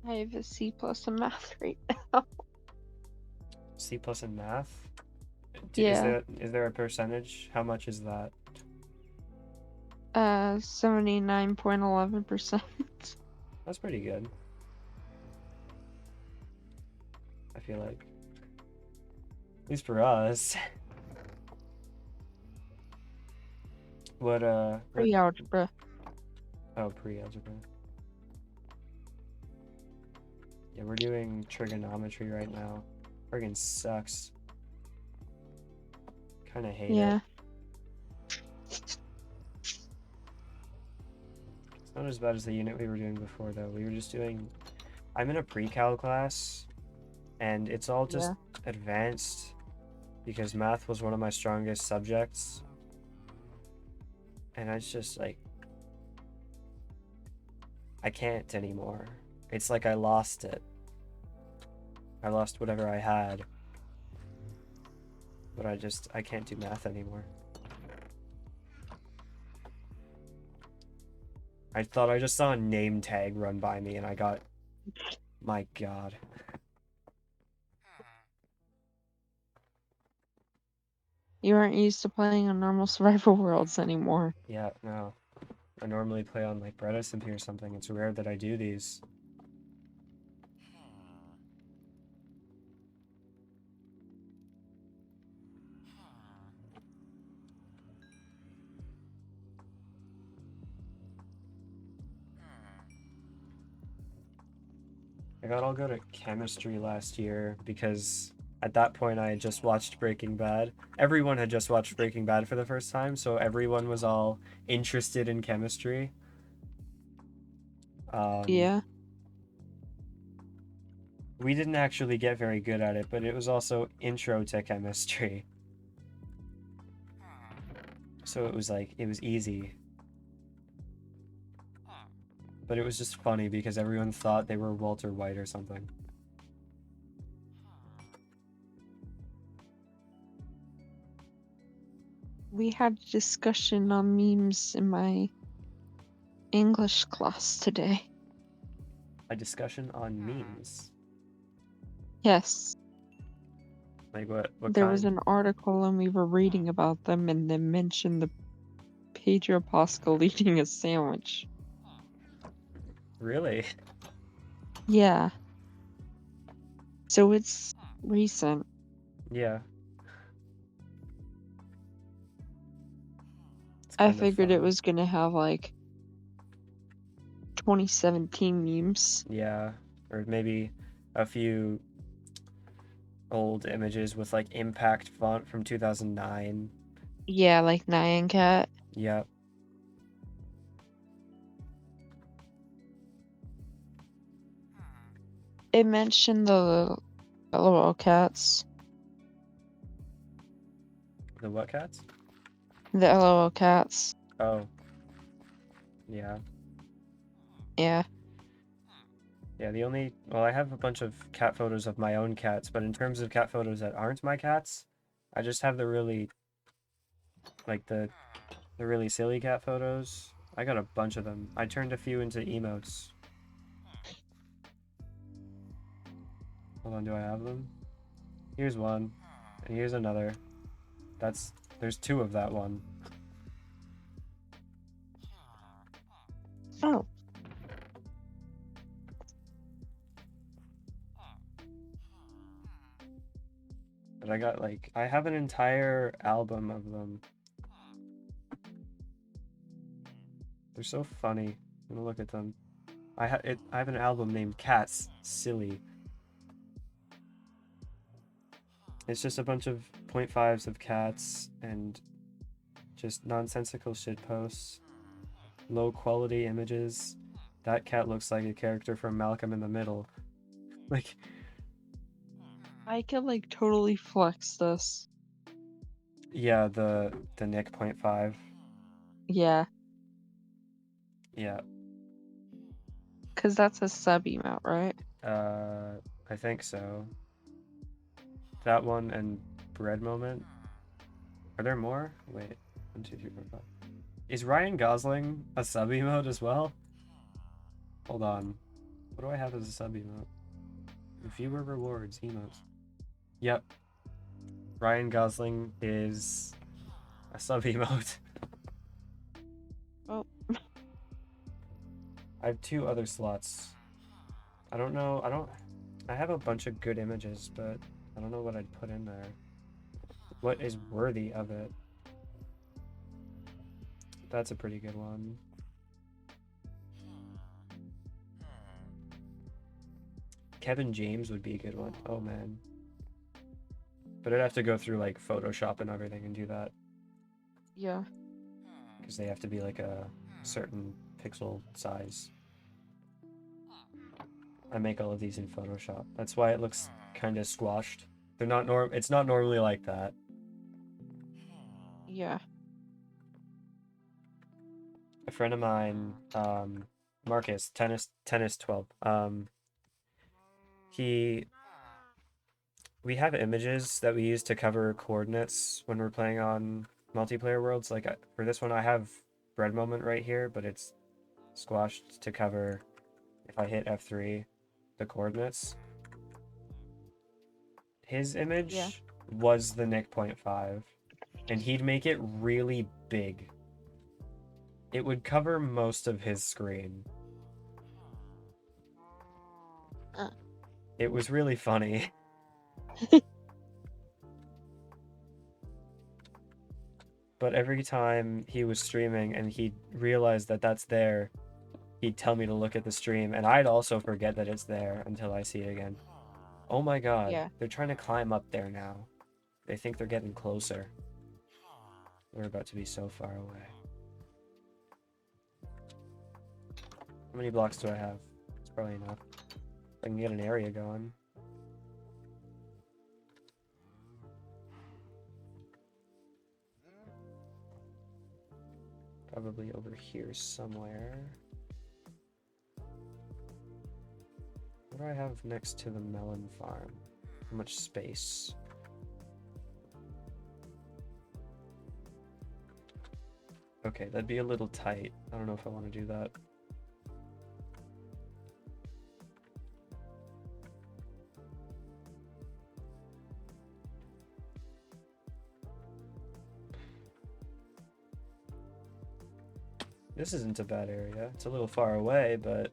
I have a C plus in math right now. C plus in math? Yeah. Is there a percentage? How much is that? 79.11%. That's pretty good. I feel like. At least for us. What Pre-algebra. Oh, pre-algebra. Yeah, we're doing trigonometry right now. Friggin' sucks. Kinda hate Yeah. it. It's not as bad as the unit we were doing before, though. We were just doing... I'm in a pre-cal class, and it's all just advanced, because math was one of my strongest subjects. And I just, like... I can't anymore. It's like I lost it. I lost whatever I had. But I can't do math anymore. I thought I just saw a name tag run by me and I got... My god. You aren't used to playing on normal survival worlds anymore. Yeah, no. I normally play on like Bread SMP or something. It's rare that I do these. I got all good at chemistry last year because at that point I had just watched Breaking Bad. Everyone had just watched Breaking Bad for the first time, so everyone was all interested in chemistry. Yeah. We didn't actually get very good at it, but it was also intro to chemistry. So it was easy. But it was just funny because everyone thought they were Walter White or something. We had a discussion on memes in my English class today. A discussion on memes. Yes. Like what There was kind? an article and we were reading about them and they mentioned the Pedro Pascal eating a sandwich. Really? Yeah. So it's recent. Yeah. It's I kind of figured it funny. was gonna have like 2017 memes. Yeah, or maybe a few old images with like impact font from 2009. Yeah, like Nyan Cat. Yep. It mentioned the LOL cats. The what cats? The LOL cats. Oh. Yeah. Yeah. Yeah, well, I have a bunch of cat photos of my own cats, but in terms of cat photos that aren't my cats, I just have the really, like the really silly cat photos. I got a bunch of them. I turned a few into emotes. Hold on, do I have them? Here's one, and here's another. There's two of that one. Oh. But I have an entire album of them. They're so funny. I'm gonna look at them. I have an album named Cats Silly. It's just a bunch of 0.5s of cats and just nonsensical shit posts. Low quality images. That cat looks like a character from Malcolm in the Middle. Like, I could like totally flex this. yeah, the Nick 0.5. Yeah. Yeah. Cause that's a sub emote, right? I think so. That one and Bread Moment. Are there more? Wait. 1, 2, 3, 4, 5. Is Ryan Gosling a sub emote as well? Hold on. What do I have as a sub emote? Viewer rewards, emotes. Yep. Ryan Gosling is a sub emote. Oh. I have 2 other slots. I don't know. I have a bunch of good images, but I don't know what I'd put in there. What is worthy of it? That's a pretty good one. Kevin James would be a good one. Oh man. But I'd have to go through like Photoshop and everything and do that. Yeah. Because they have to be like a certain pixel size. I make all of these in Photoshop. That's why it looks kind of squashed. It's not normally like that. Yeah. A friend of mine Marcus, tennis 12. He we have images that we use to cover coordinates when we're playing on multiplayer worlds. Like for this one, I have bread moment right here, but it's squashed to cover if I hit F3 the coordinates. His image was the Nick 0.5, and he'd make it really big. It would cover most of his screen. It was really funny. But every time he was streaming and he realized that that's there, he'd tell me to look at the stream, and I'd also forget that it's there until I see it again. Oh my god, Yeah. they're trying to climb up there now. They think they're getting closer. We're about to be so far away. How many blocks do I have? It's probably enough. I can get an area going. Probably over here somewhere. What do I have next to the melon farm? How much space? Okay, that'd be a little tight. I don't know if I want to do that. This isn't a bad area. It's a little far away, but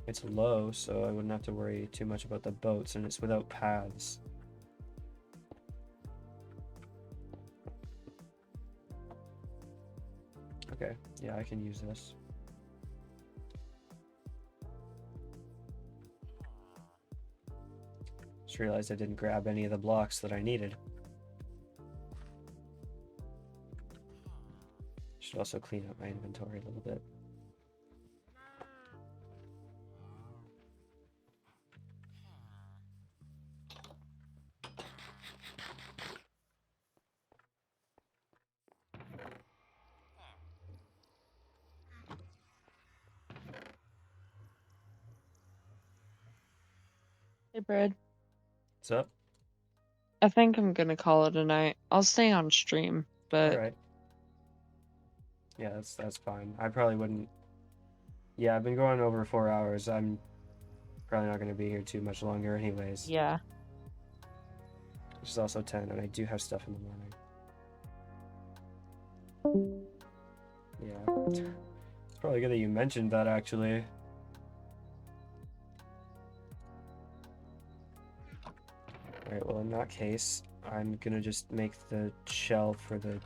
it's low, so I wouldn't have to worry too much about the boats, and it's without paths. Okay, yeah, I can use this. Just realized I didn't grab any of the blocks that I needed. Should also clean up my inventory a little bit. Hey, Brad. What's up? I think I'm gonna call it a night. I'll stay on stream, but Alright. Yeah, that's fine. I probably wouldn't. Yeah, I've been going over 4 hours. I'm probably not going to be here too much longer anyways. yeah. Which is also 10, and I do have stuff in the morning. Yeah. It's probably good that you mentioned that, actually. Alright, well, in that case, I'm gonna just make the shell for the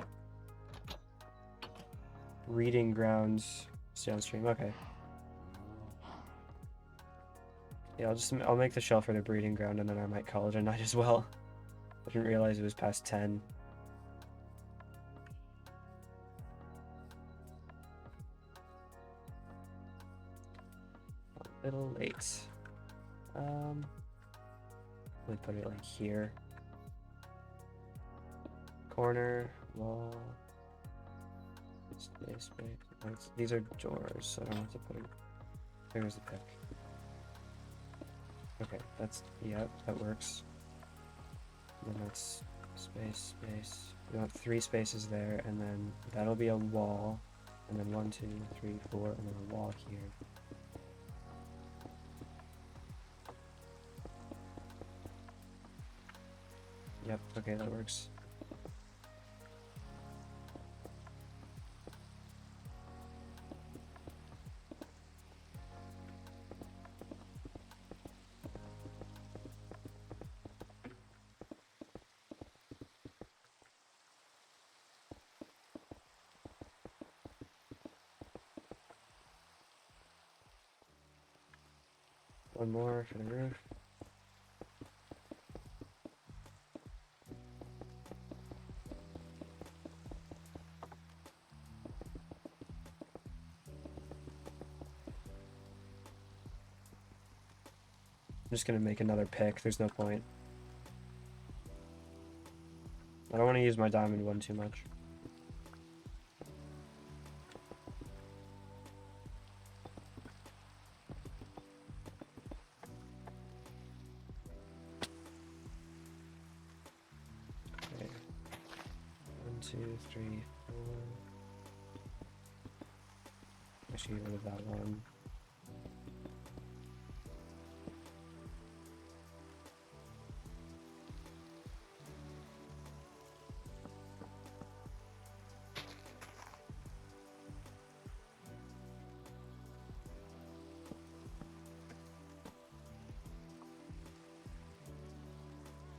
reading grounds downstream. Okay. Yeah, I'll make the shell for the breeding ground, and then I might call it a night as well. I didn't realize it was past 10. A little late. Let me put it like here. Corner, wall. Space. These are doors, so I don't have to put them. There's the pick. Okay, that works. And then that's space. We want 3 spaces there, and then that'll be a wall, and then 1, 2, 3, 4, and then a wall here. Yep, okay, that works. One more for the roof. I'm just gonna make another pick, there's no point. I don't want to use my diamond one too much. 2, 3, 4. Actually, get rid of that one.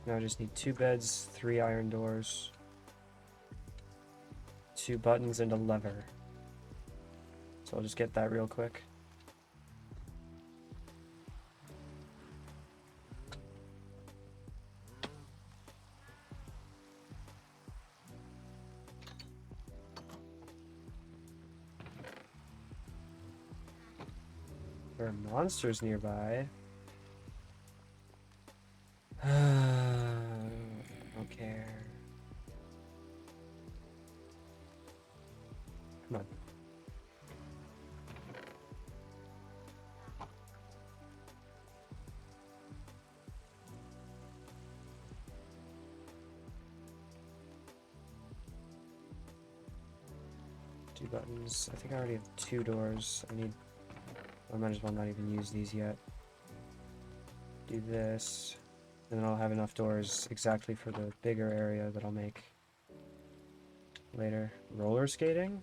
Now I just need 2 beds, 3 iron doors, 2 buttons, and a lever. So I'll just get that real quick. There are monsters nearby. Don't care. Come on. Two buttons. I think I already have 2 doors. I might as well not even use these yet. Do this. And then I'll have enough doors exactly for the bigger area that I'll make later. Roller skating?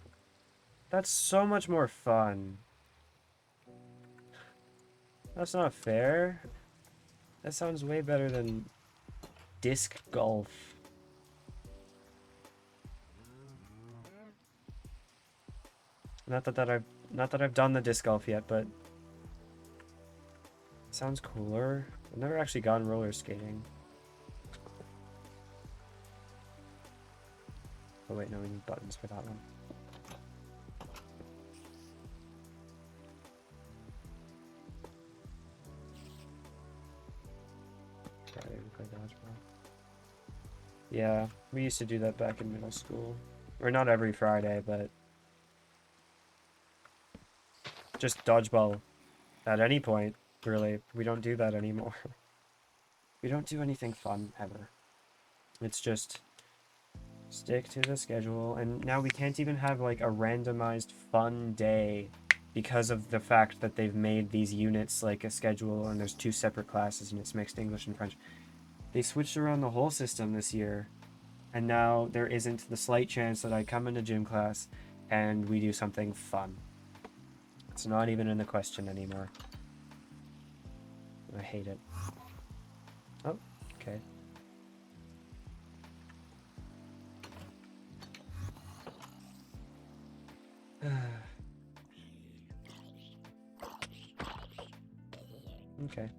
That's so much more fun. That's not fair. That sounds way better than disc golf. Not that I've done the disc golf yet, but it sounds cooler. I've never actually gone roller skating. Oh wait, no, we need buttons for that one. Friday we play dodgeball. Yeah, we used to do that back in middle school. Or not every Friday, but just dodgeball at any point, really. We don't do that anymore. We don't do anything fun ever. It's just stick to the schedule, and now we can't even have like a randomized fun day because of the fact that they've made these units like a schedule and there's 2 separate classes and it's mixed English and French. They switched around the whole system this year, and now there isn't the slight chance that I come into gym class and we do something fun. It's not even in the question anymore. I hate it. Oh, okay. Okay. I'm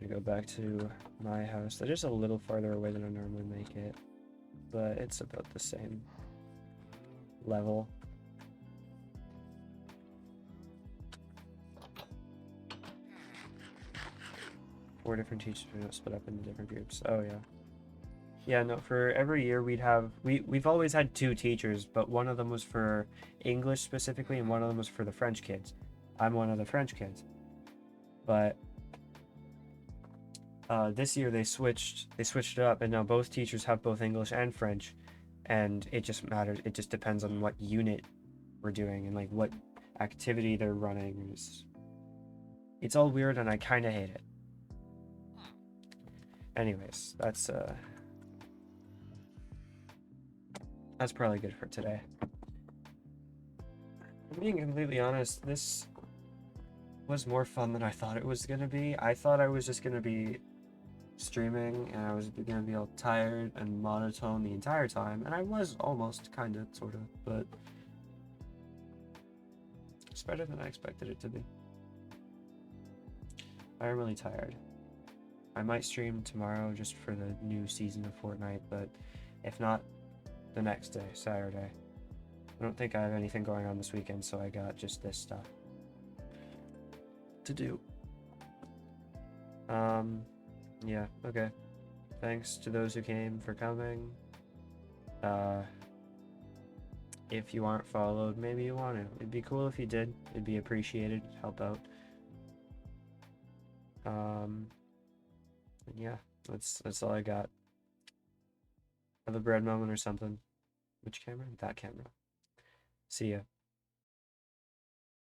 gonna go back to my house. They're just a little farther away than I normally make it, but it's about the same level. Four different teachers were split up into different groups. Oh yeah. Yeah, no, for every year we've always had 2 teachers, but one of them was for English specifically and one of them was for the French kids. I'm one of the French kids. But this year they switched it up, and now both teachers have both English and French, and it just matters. It just depends on what unit we're doing and like what activity they're running. It's all weird, and I kind of hate it. Anyways, that's probably good for today. I'm being completely honest, this was more fun than I thought it was gonna be. I thought I was just gonna be streaming and I was gonna be all tired and monotone the entire time, and I was almost, kinda, sorta, but it's better than I expected it to be. I'm really tired. I might stream tomorrow just for the new season of Fortnite, but if not, the next day, Saturday. I don't think I have anything going on this weekend, so I got just this stuff to do. Yeah, okay. Thanks to those who came for coming. If you aren't followed, maybe you want to. It'd be cool if you did. It'd be appreciated. Help out. And yeah, that's all I got. Have a bread moment or something. Which camera? That camera. See ya.